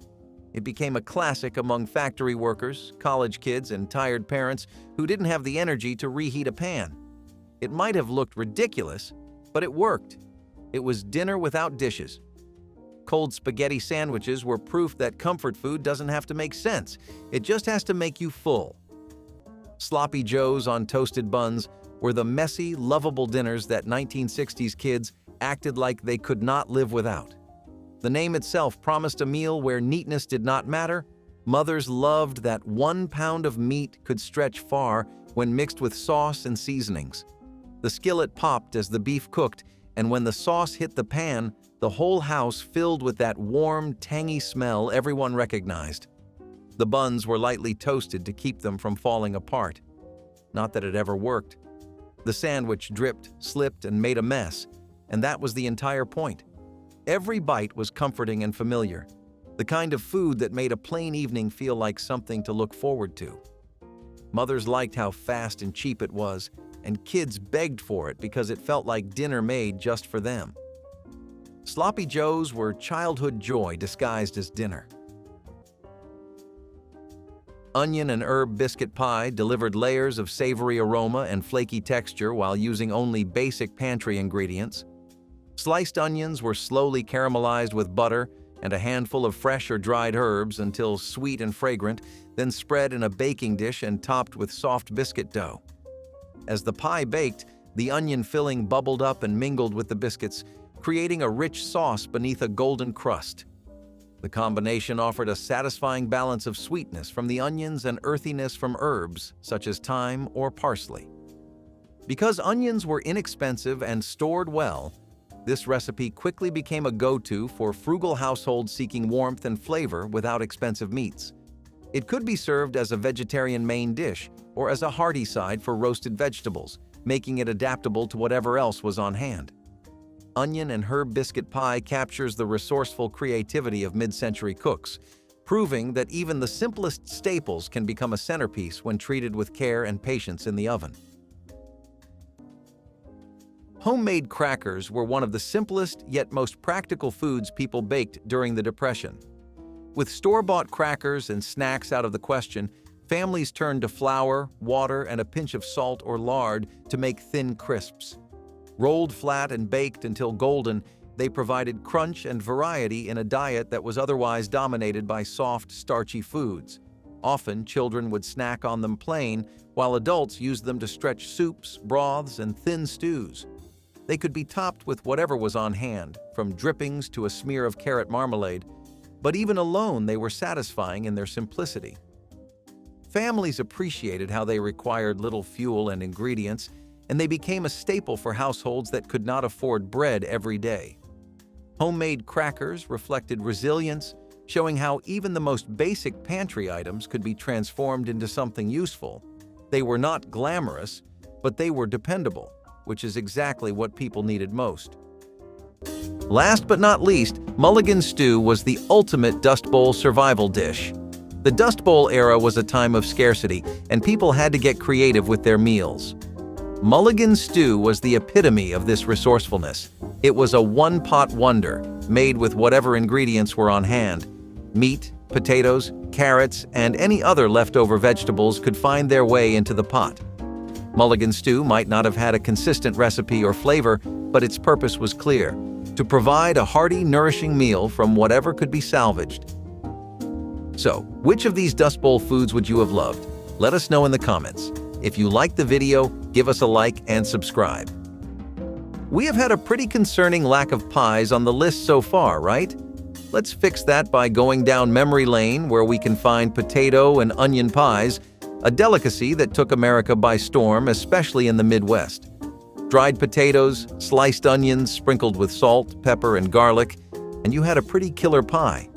It became a classic among factory workers, college kids, and tired parents who didn't have the energy to reheat a pan. It might have looked ridiculous, but it worked. It was dinner without dishes. Cold spaghetti sandwiches were proof that comfort food doesn't have to make sense. It just has to make you full. Sloppy Joes on toasted buns were the messy, lovable dinners that 1960s kids acted like they could not live without. The name itself promised a meal where neatness did not matter. Mothers loved that 1 pound of meat could stretch far when mixed with sauce and seasonings. The skillet popped as the beef cooked, and when the sauce hit the pan, the whole house filled with that warm, tangy smell everyone recognized. The buns were lightly toasted to keep them from falling apart. Not that it ever worked. The sandwich dripped, slipped, and made a mess, and that was the entire point. Every bite was comforting and familiar, the kind of food that made a plain evening feel like something to look forward to. Mothers liked how fast and cheap it was, and kids begged for it because it felt like dinner made just for them. Sloppy Joes were childhood joy disguised as dinner. Onion and herb biscuit pie delivered layers of savory aroma and flaky texture while using only basic pantry ingredients. Sliced onions were slowly caramelized with butter and a handful of fresh or dried herbs until sweet and fragrant, then spread in a baking dish and topped with soft biscuit dough. As the pie baked, the onion filling bubbled up and mingled with the biscuits, creating a rich sauce beneath a golden crust. The combination offered a satisfying balance of sweetness from the onions and earthiness from herbs such as thyme or parsley. Because onions were inexpensive and stored well, this recipe quickly became a go-to for frugal households seeking warmth and flavor without expensive meats. It could be served as a vegetarian main dish or as a hearty side for roasted vegetables, making it adaptable to whatever else was on hand. Onion and herb biscuit pie captures the resourceful creativity of mid-century cooks, proving that even the simplest staples can become a centerpiece when treated with care and patience in the oven. Homemade crackers were one of the simplest yet most practical foods people baked during the Depression. With store-bought crackers and snacks out of the question, families turned to flour, water, and a pinch of salt or lard to make thin crisps. Rolled flat and baked until golden, they provided crunch and variety in a diet that was otherwise dominated by soft, starchy foods. Often, children would snack on them plain, while adults used them to stretch soups, broths, and thin stews. They could be topped with whatever was on hand, from drippings to a smear of carrot marmalade, but even alone they were satisfying in their simplicity. Families appreciated how they required little fuel and ingredients, and they became a staple for households that could not afford bread every day. Homemade crackers reflected resilience, showing how even the most basic pantry items could be transformed into something useful. They were not glamorous, but they were dependable, which is exactly what people needed most. Last but not least, mulligan stew was the ultimate Dust Bowl survival dish. The Dust Bowl era was a time of scarcity, and people had to get creative with their meals. Mulligan stew was the epitome of this resourcefulness. It was a one-pot wonder, made with whatever ingredients were on hand. Meat, potatoes, carrots, and any other leftover vegetables could find their way into the pot. Mulligan stew might not have had a consistent recipe or flavor, but its purpose was clear: to provide a hearty, nourishing meal from whatever could be salvaged. So, which of these Dust Bowl foods would you have loved? Let us know in the comments. If you liked the video, give us a like and subscribe. We have had a pretty concerning lack of pies on the list so far, right? Let's fix that by going down memory lane, where we can find potato and onion pies, a delicacy that took America by storm, especially in the Midwest. Dried potatoes, sliced onions sprinkled with salt, pepper, and garlic, and you had a pretty killer pie.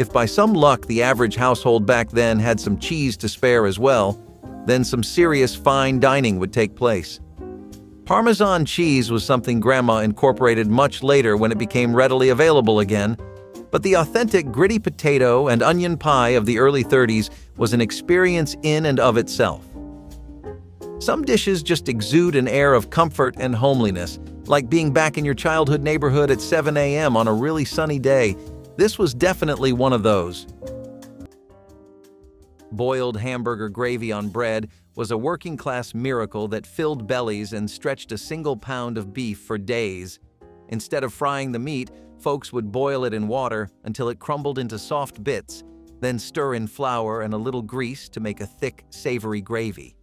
If by some luck the average household back then had some cheese to spare as well, then some serious fine dining would take place. Parmesan cheese was something Grandma incorporated much later when it became readily available again, but the authentic gritty potato and onion pie of the early 30s was an experience in and of itself. Some dishes just exude an air of comfort and homeliness, like being back in your childhood neighborhood at 7 a.m. on a really sunny day. This was definitely one of those. Boiled hamburger gravy on bread was a working-class miracle that filled bellies and stretched a single pound of beef for days. Instead of frying the meat, folks would boil it in water until it crumbled into soft bits, then stir in flour and a little grease to make a thick, savory gravy.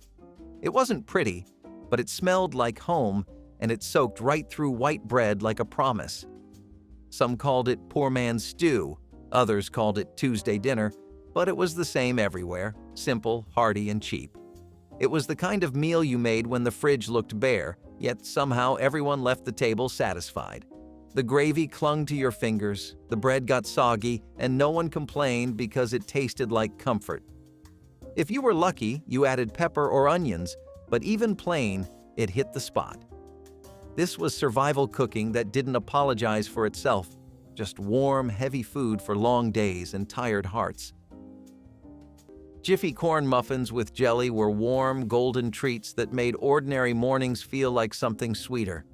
It wasn't pretty, but it smelled like home, and it soaked right through white bread like a promise. Some called it poor man's stew, others called it Tuesday dinner, but it was the same everywhere, simple, hearty, and cheap. It was the kind of meal you made when the fridge looked bare, yet somehow everyone left the table satisfied. The gravy clung to your fingers, the bread got soggy, and no one complained because it tasted like comfort. If you were lucky, you added pepper or onions, but even plain, it hit the spot. This was survival cooking that didn't apologize for itself, just warm, heavy food for long days and tired hearts. Jiffy corn muffins with jelly were warm, golden treats that made ordinary mornings feel like something sweeter.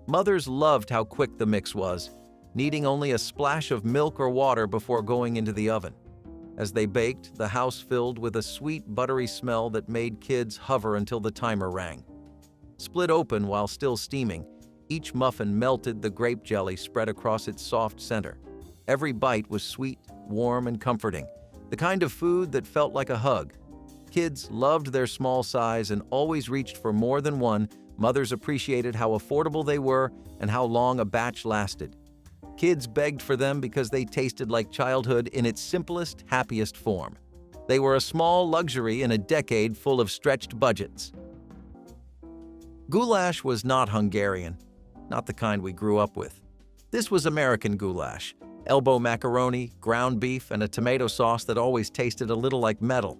Mothers loved how quick the mix was, needing only a splash of milk or water before going into the oven. As they baked, the house filled with a sweet, buttery smell that made kids hover until the timer rang. Split open while still steaming, each muffin melted the grape jelly spread across its soft center. Every bite was sweet, warm, and comforting, the kind of food that felt like a hug. Kids loved their small size and always reached for more than one. Mothers appreciated how affordable they were and how long a batch lasted. Kids begged for them because they tasted like childhood in its simplest, happiest form. They were a small luxury in a decade full of stretched budgets. Goulash was not Hungarian, not the kind we grew up with. This was American goulash, elbow macaroni, ground beef, and a tomato sauce that always tasted a little like metal.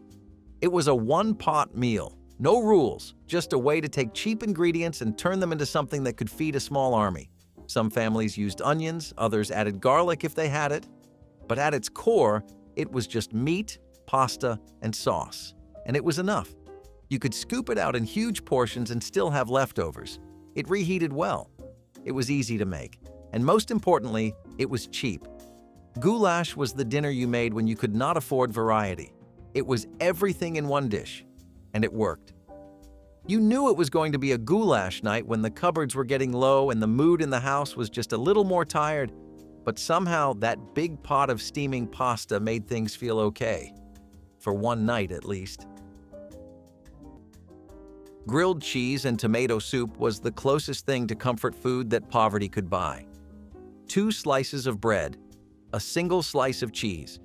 It was a one-pot meal, no rules, just a way to take cheap ingredients and turn them into something that could feed a small army. Some families used onions, others added garlic if they had it. But at its core, it was just meat, pasta, and sauce. And it was enough. You could scoop it out in huge portions and still have leftovers. It reheated well. It was easy to make. And most importantly, it was cheap. Goulash was the dinner you made when you could not afford variety. It was everything in one dish. And it worked. You knew it was going to be a goulash night when the cupboards were getting low and the mood in the house was just a little more tired, but somehow that big pot of steaming pasta made things feel okay. For one night at least. Grilled cheese and tomato soup was the closest thing to comfort food that poverty could buy. 2 slices of bread, a single slice of cheese.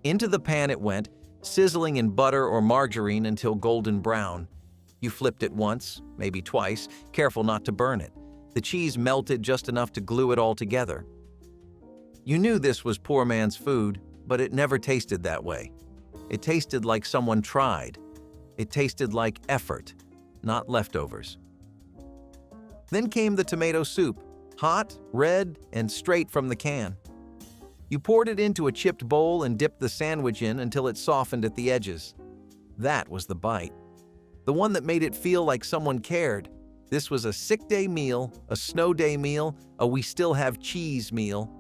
Into the pan it went, sizzling in butter or margarine until golden brown. You flipped it once, maybe twice, careful not to burn it. The cheese melted just enough to glue it all together. You knew this was poor man's food, but it never tasted that way. It tasted like someone tried. It tasted like effort, not leftovers. Then came the tomato soup, hot, red, and straight from the can. You poured it into a chipped bowl and dipped the sandwich in until it softened at the edges. That was the bite. The one that made it feel like someone cared. This was a sick day meal, a snow day meal, a we still have cheese meal,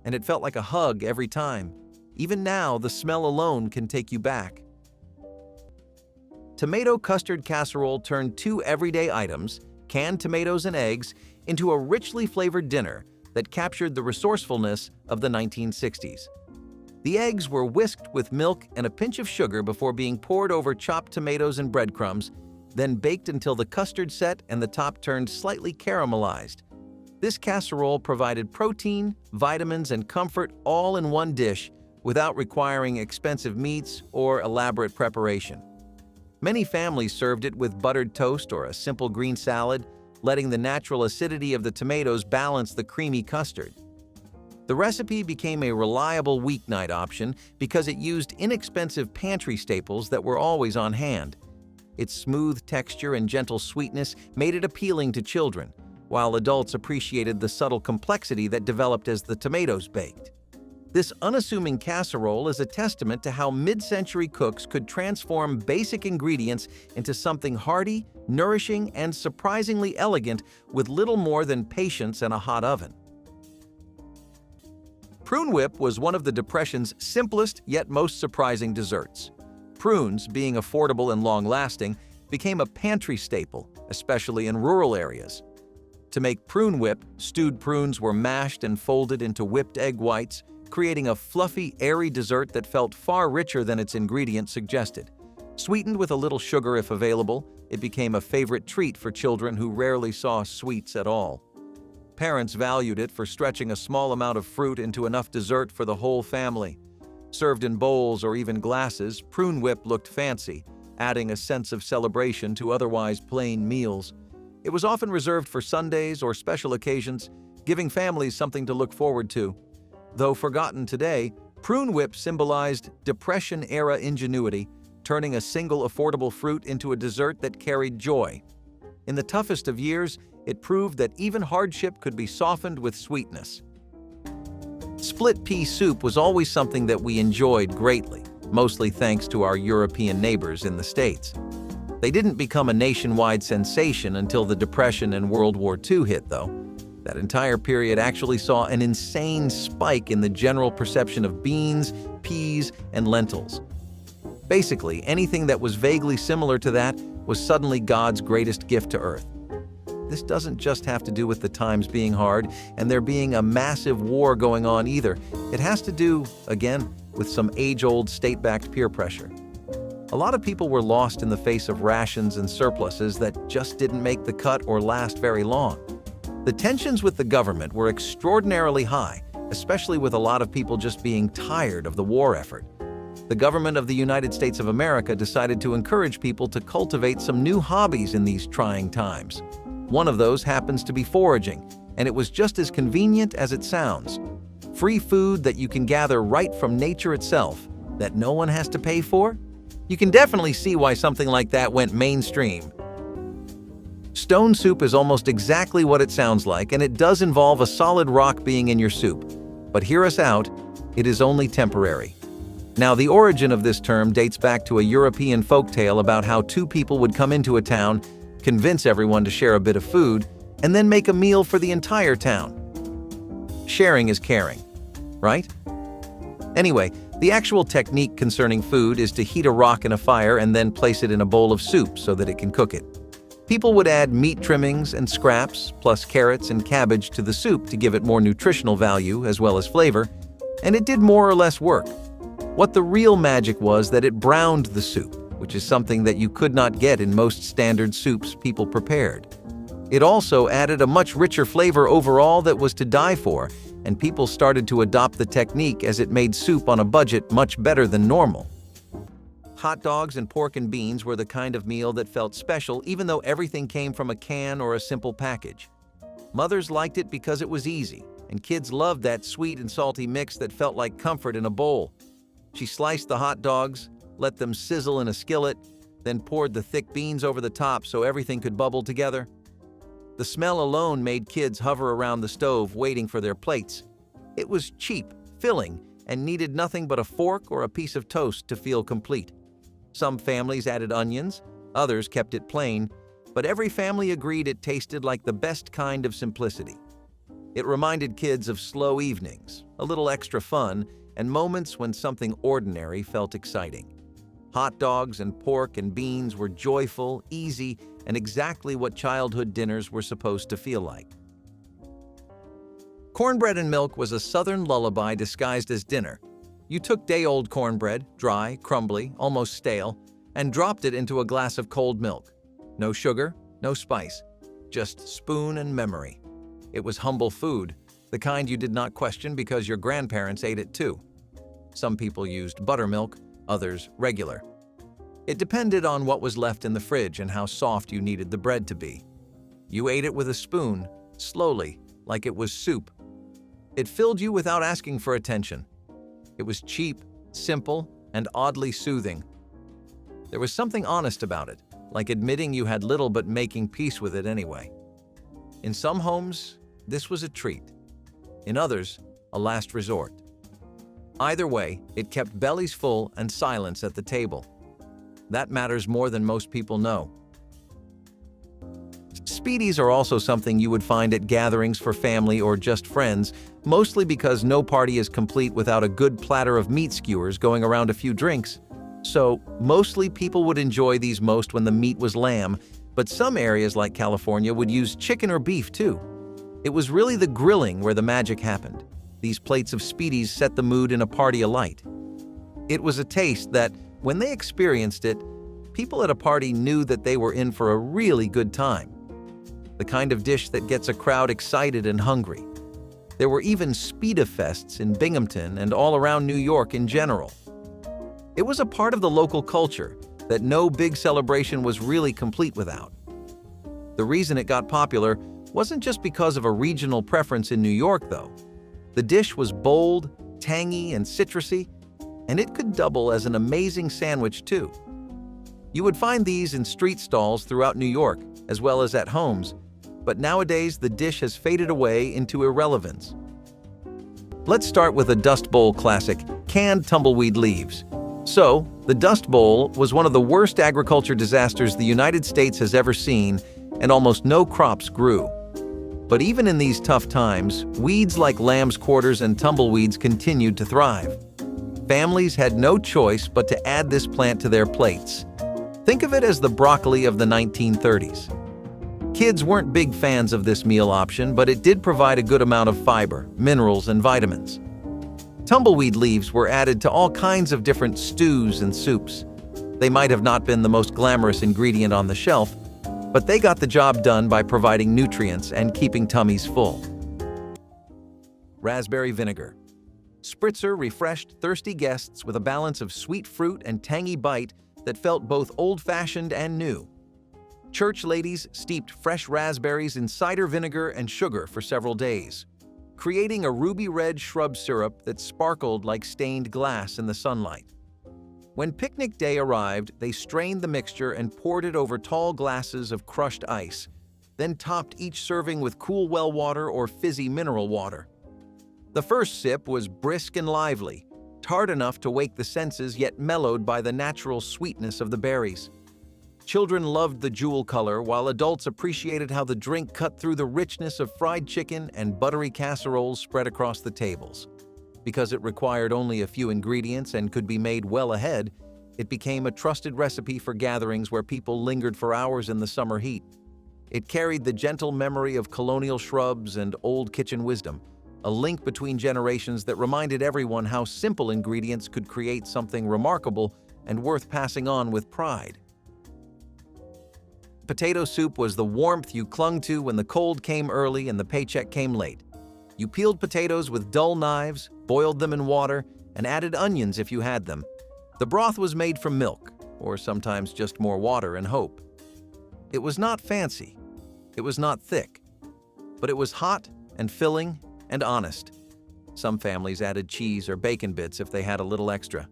and it felt like a hug every time. Even now, the smell alone can take you back. Tomato custard casserole turned 2 everyday items, canned tomatoes and eggs, into a richly flavored dinner that captured the resourcefulness of the 1960s. The eggs were whisked with milk and a pinch of sugar before being poured over chopped tomatoes and breadcrumbs, then baked until the custard set and the top turned slightly caramelized. This casserole provided protein, vitamins, and comfort all in one dish without requiring expensive meats or elaborate preparation. Many families served it with buttered toast or a simple green salad, letting the natural acidity of the tomatoes balance the creamy custard. The recipe became a reliable weeknight option because it used inexpensive pantry staples that were always on hand. Its smooth texture and gentle sweetness made it appealing to children, while adults appreciated the subtle complexity that developed as the tomatoes baked. This unassuming casserole is a testament to how mid-century cooks could transform basic ingredients into something hearty, nourishing, and surprisingly elegant with little more than patience and a hot oven. Prune Whip was one of the Depression's simplest yet most surprising desserts. Prunes, being affordable and long-lasting, became a pantry staple, especially in rural areas. To make Prune Whip, stewed prunes were mashed and folded into whipped egg whites, creating a fluffy, airy dessert that felt far richer than its ingredients suggested. Sweetened with a little sugar if available, it became a favorite treat for children who rarely saw sweets at all. Parents valued it for stretching a small amount of fruit into enough dessert for the whole family. Served in bowls or even glasses, Prune Whip looked fancy, adding a sense of celebration to otherwise plain meals. It was often reserved for Sundays or special occasions, giving families something to look forward to. Though forgotten today, Prune Whip symbolized Depression-era ingenuity, turning a single affordable fruit into a dessert that carried joy. In the toughest of years, it proved that even hardship could be softened with sweetness. Split pea soup was always something that we enjoyed greatly, mostly thanks to our European neighbors in the States. They didn't become a nationwide sensation until the Depression and World War II hit, though. That entire period actually saw an insane spike in the general perception of beans, peas, and lentils. Basically, anything that was vaguely similar to that was suddenly God's greatest gift to Earth. This doesn't just have to do with the times being hard and there being a massive war going on either. It has to do, again, with some age-old state-backed peer pressure. A lot of people were lost in the face of rations and surpluses that just didn't make the cut or last very long. The tensions with the government were extraordinarily high, especially with a lot of people just being tired of the war effort. The government of the United States of America decided to encourage people to cultivate some new hobbies in these trying times. One of those happens to be foraging, and it was just as convenient as it sounds. Free food that you can gather right from nature itself, that no one has to pay for? You can definitely see why something like that went mainstream. Stone soup is almost exactly what it sounds like, and it does involve a solid rock being in your soup. But hear us out, it is only temporary. Now, the origin of this term dates back to a European folktale about how two people would come into a town, convince everyone to share a bit of food, and then make a meal for the entire town. Sharing is caring, right? Anyway, the actual technique concerning food is to heat a rock in a fire and then place it in a bowl of soup so that it can cook it. People would add meat trimmings and scraps, plus carrots and cabbage to the soup to give it more nutritional value as well as flavor, and it did more or less work. What the real magic was that it browned the soup, which is something that you could not get in most standard soups people prepared. It also added a much richer flavor overall that was to die for, and people started to adopt the technique as it made soup on a budget much better than normal. Hot dogs and pork and beans were the kind of meal that felt special even though everything came from a can or a simple package. Mothers liked it because it was easy, and kids loved that sweet and salty mix that felt like comfort in a bowl. She sliced the hot dogs, let them sizzle in a skillet, then poured the thick beans over the top so everything could bubble together. The smell alone made kids hover around the stove waiting for their plates. It was cheap, filling, and needed nothing but a fork or a piece of toast to feel complete. Some families added onions, others kept it plain, but every family agreed it tasted like the best kind of simplicity. It reminded kids of slow evenings, a little extra fun, and moments when something ordinary felt exciting. Hot dogs and pork and beans were joyful, easy, and exactly what childhood dinners were supposed to feel like. Cornbread and milk was a Southern lullaby disguised as dinner. You took day-old cornbread, dry, crumbly, almost stale, and dropped it into a glass of cold milk. No sugar, no spice, just spoon and memory. It was humble food, the kind you did not question because your grandparents ate it too. Some people used buttermilk, others regular. It depended on what was left in the fridge and how soft you needed the bread to be. You ate it with a spoon, slowly, like it was soup. It filled you without asking for attention. It was cheap, simple, and oddly soothing. There was something honest about it, like admitting you had little but making peace with it anyway. In some homes, this was a treat. In others, a last resort. Either way, it kept bellies full and silence at the table. That matters more than most people know. Speedies are also something you would find at gatherings for family or just friends, mostly because no party is complete without a good platter of meat skewers going around a few drinks. So, mostly people would enjoy these most when the meat was lamb, but some areas like California would use chicken or beef too. It was really the grilling where the magic happened. These plates of Speedies set the mood in a party alight. It was a taste that, when they experienced it, people at a party knew that they were in for a really good time. The kind of dish that gets a crowd excited and hungry. There were even Speedafests in Binghamton and all around New York in general. It was a part of the local culture that no big celebration was really complete without. The reason it got popular wasn't just because of a regional preference in New York, though. The dish was bold, tangy, and citrusy, and it could double as an amazing sandwich too. You would find these in street stalls throughout New York, as well as at homes, but nowadays the dish has faded away into irrelevance. Let's start with a Dust Bowl classic, canned tumbleweed leaves. So, the Dust Bowl was one of the worst agriculture disasters the United States has ever seen, and almost no crops grew. But even in these tough times, weeds like lamb's quarters and tumbleweeds continued to thrive. Families had no choice but to add this plant to their plates. Think of it as the broccoli of the 1930s. Kids weren't big fans of this meal option, but it did provide a good amount of fiber, minerals, and vitamins. Tumbleweed leaves were added to all kinds of different stews and soups. They might have not been the most glamorous ingredient on the shelf, but they got the job done by providing nutrients and keeping tummies full. Raspberry vinegar. Spritzer refreshed thirsty guests with a balance of sweet fruit and tangy bite that felt both old-fashioned and new. Church ladies steeped fresh raspberries in cider vinegar and sugar for several days, creating a ruby-red shrub syrup that sparkled like stained glass in the sunlight. When picnic day arrived, they strained the mixture and poured it over tall glasses of crushed ice, then topped each serving with cool well water or fizzy mineral water. The first sip was brisk and lively, tart enough to wake the senses yet mellowed by the natural sweetness of the berries. Children loved the jewel color, while adults appreciated how the drink cut through the richness of fried chicken and buttery casseroles spread across the tables. Because it required only a few ingredients and could be made well ahead, it became a trusted recipe for gatherings where people lingered for hours in the summer heat. It carried the gentle memory of colonial shrubs and old kitchen wisdom, a link between generations that reminded everyone how simple ingredients could create something remarkable and worth passing on with pride. Potato soup was the warmth you clung to when the cold came early and the paycheck came late. You peeled potatoes with dull knives, boiled them in water, and added onions if you had them. The broth was made from milk, or sometimes just more water and hope. It was not fancy. It was not thick. But it was hot and filling and honest. Some families added cheese or bacon bits if they had a little extra.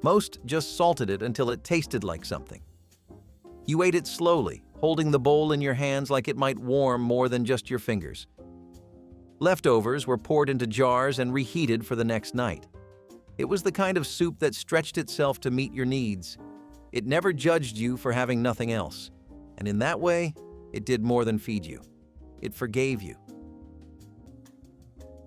Most just salted it until it tasted like something. You ate it slowly, holding the bowl in your hands like it might warm more than just your fingers. Leftovers were poured into jars and reheated for the next night. It was the kind of soup that stretched itself to meet your needs. It never judged you for having nothing else, and in that way, it did more than feed you. It forgave you.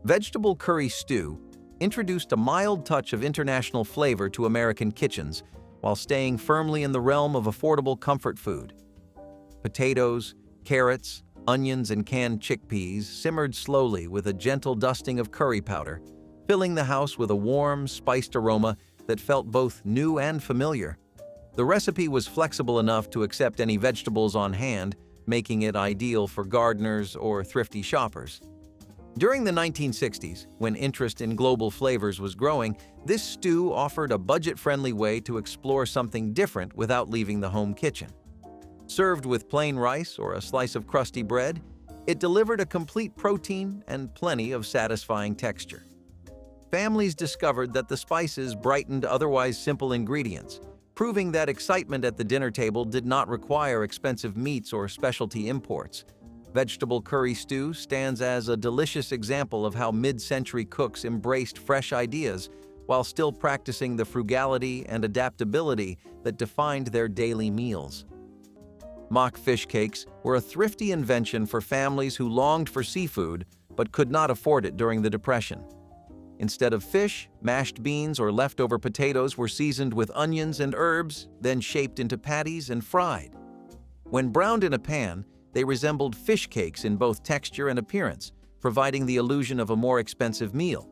Vegetable curry stew introduced a mild touch of international flavor to American kitchens while staying firmly in the realm of affordable comfort food. Potatoes, carrots, onions, and canned chickpeas simmered slowly with a gentle dusting of curry powder, filling the house with a warm, spiced aroma that felt both new and familiar. The recipe was flexible enough to accept any vegetables on hand, making it ideal for gardeners or thrifty shoppers. During the 1960s, when interest in global flavors was growing, this stew offered a budget-friendly way to explore something different without leaving the home kitchen. Served with plain rice or a slice of crusty bread, it delivered a complete protein and plenty of satisfying texture. Families discovered that the spices brightened otherwise simple ingredients, proving that excitement at the dinner table did not require expensive meats or specialty imports. Vegetable curry stew stands as a delicious example of how mid-century cooks embraced fresh ideas while still practicing the frugality and adaptability that defined their daily meals. Mock fish cakes were a thrifty invention for families who longed for seafood but could not afford it during the Depression. Instead of fish, mashed beans or leftover potatoes were seasoned with onions and herbs, then shaped into patties and fried. When browned in a pan, they resembled fish cakes in both texture and appearance, providing the illusion of a more expensive meal.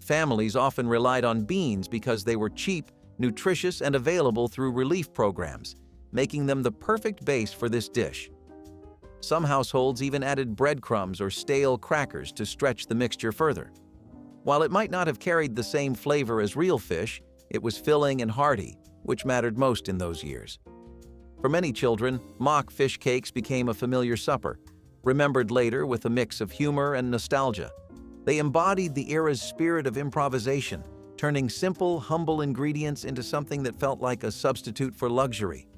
Families often relied on beans because they were cheap, nutritious, and available through relief programs, making them the perfect base for this dish. Some households even added breadcrumbs or stale crackers to stretch the mixture further. While it might not have carried the same flavor as real fish, it was filling and hearty, which mattered most in those years. For many children, mock fish cakes became a familiar supper, remembered later with a mix of humor and nostalgia. They embodied the era's spirit of improvisation, turning simple, humble ingredients into something that felt like a substitute for luxury.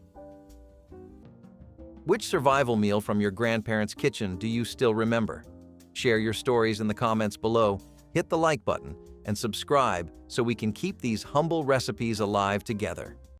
Which survival meal from your grandparents' kitchen do you still remember? Share your stories in the comments below, hit the like button, and subscribe so we can keep these humble recipes alive together.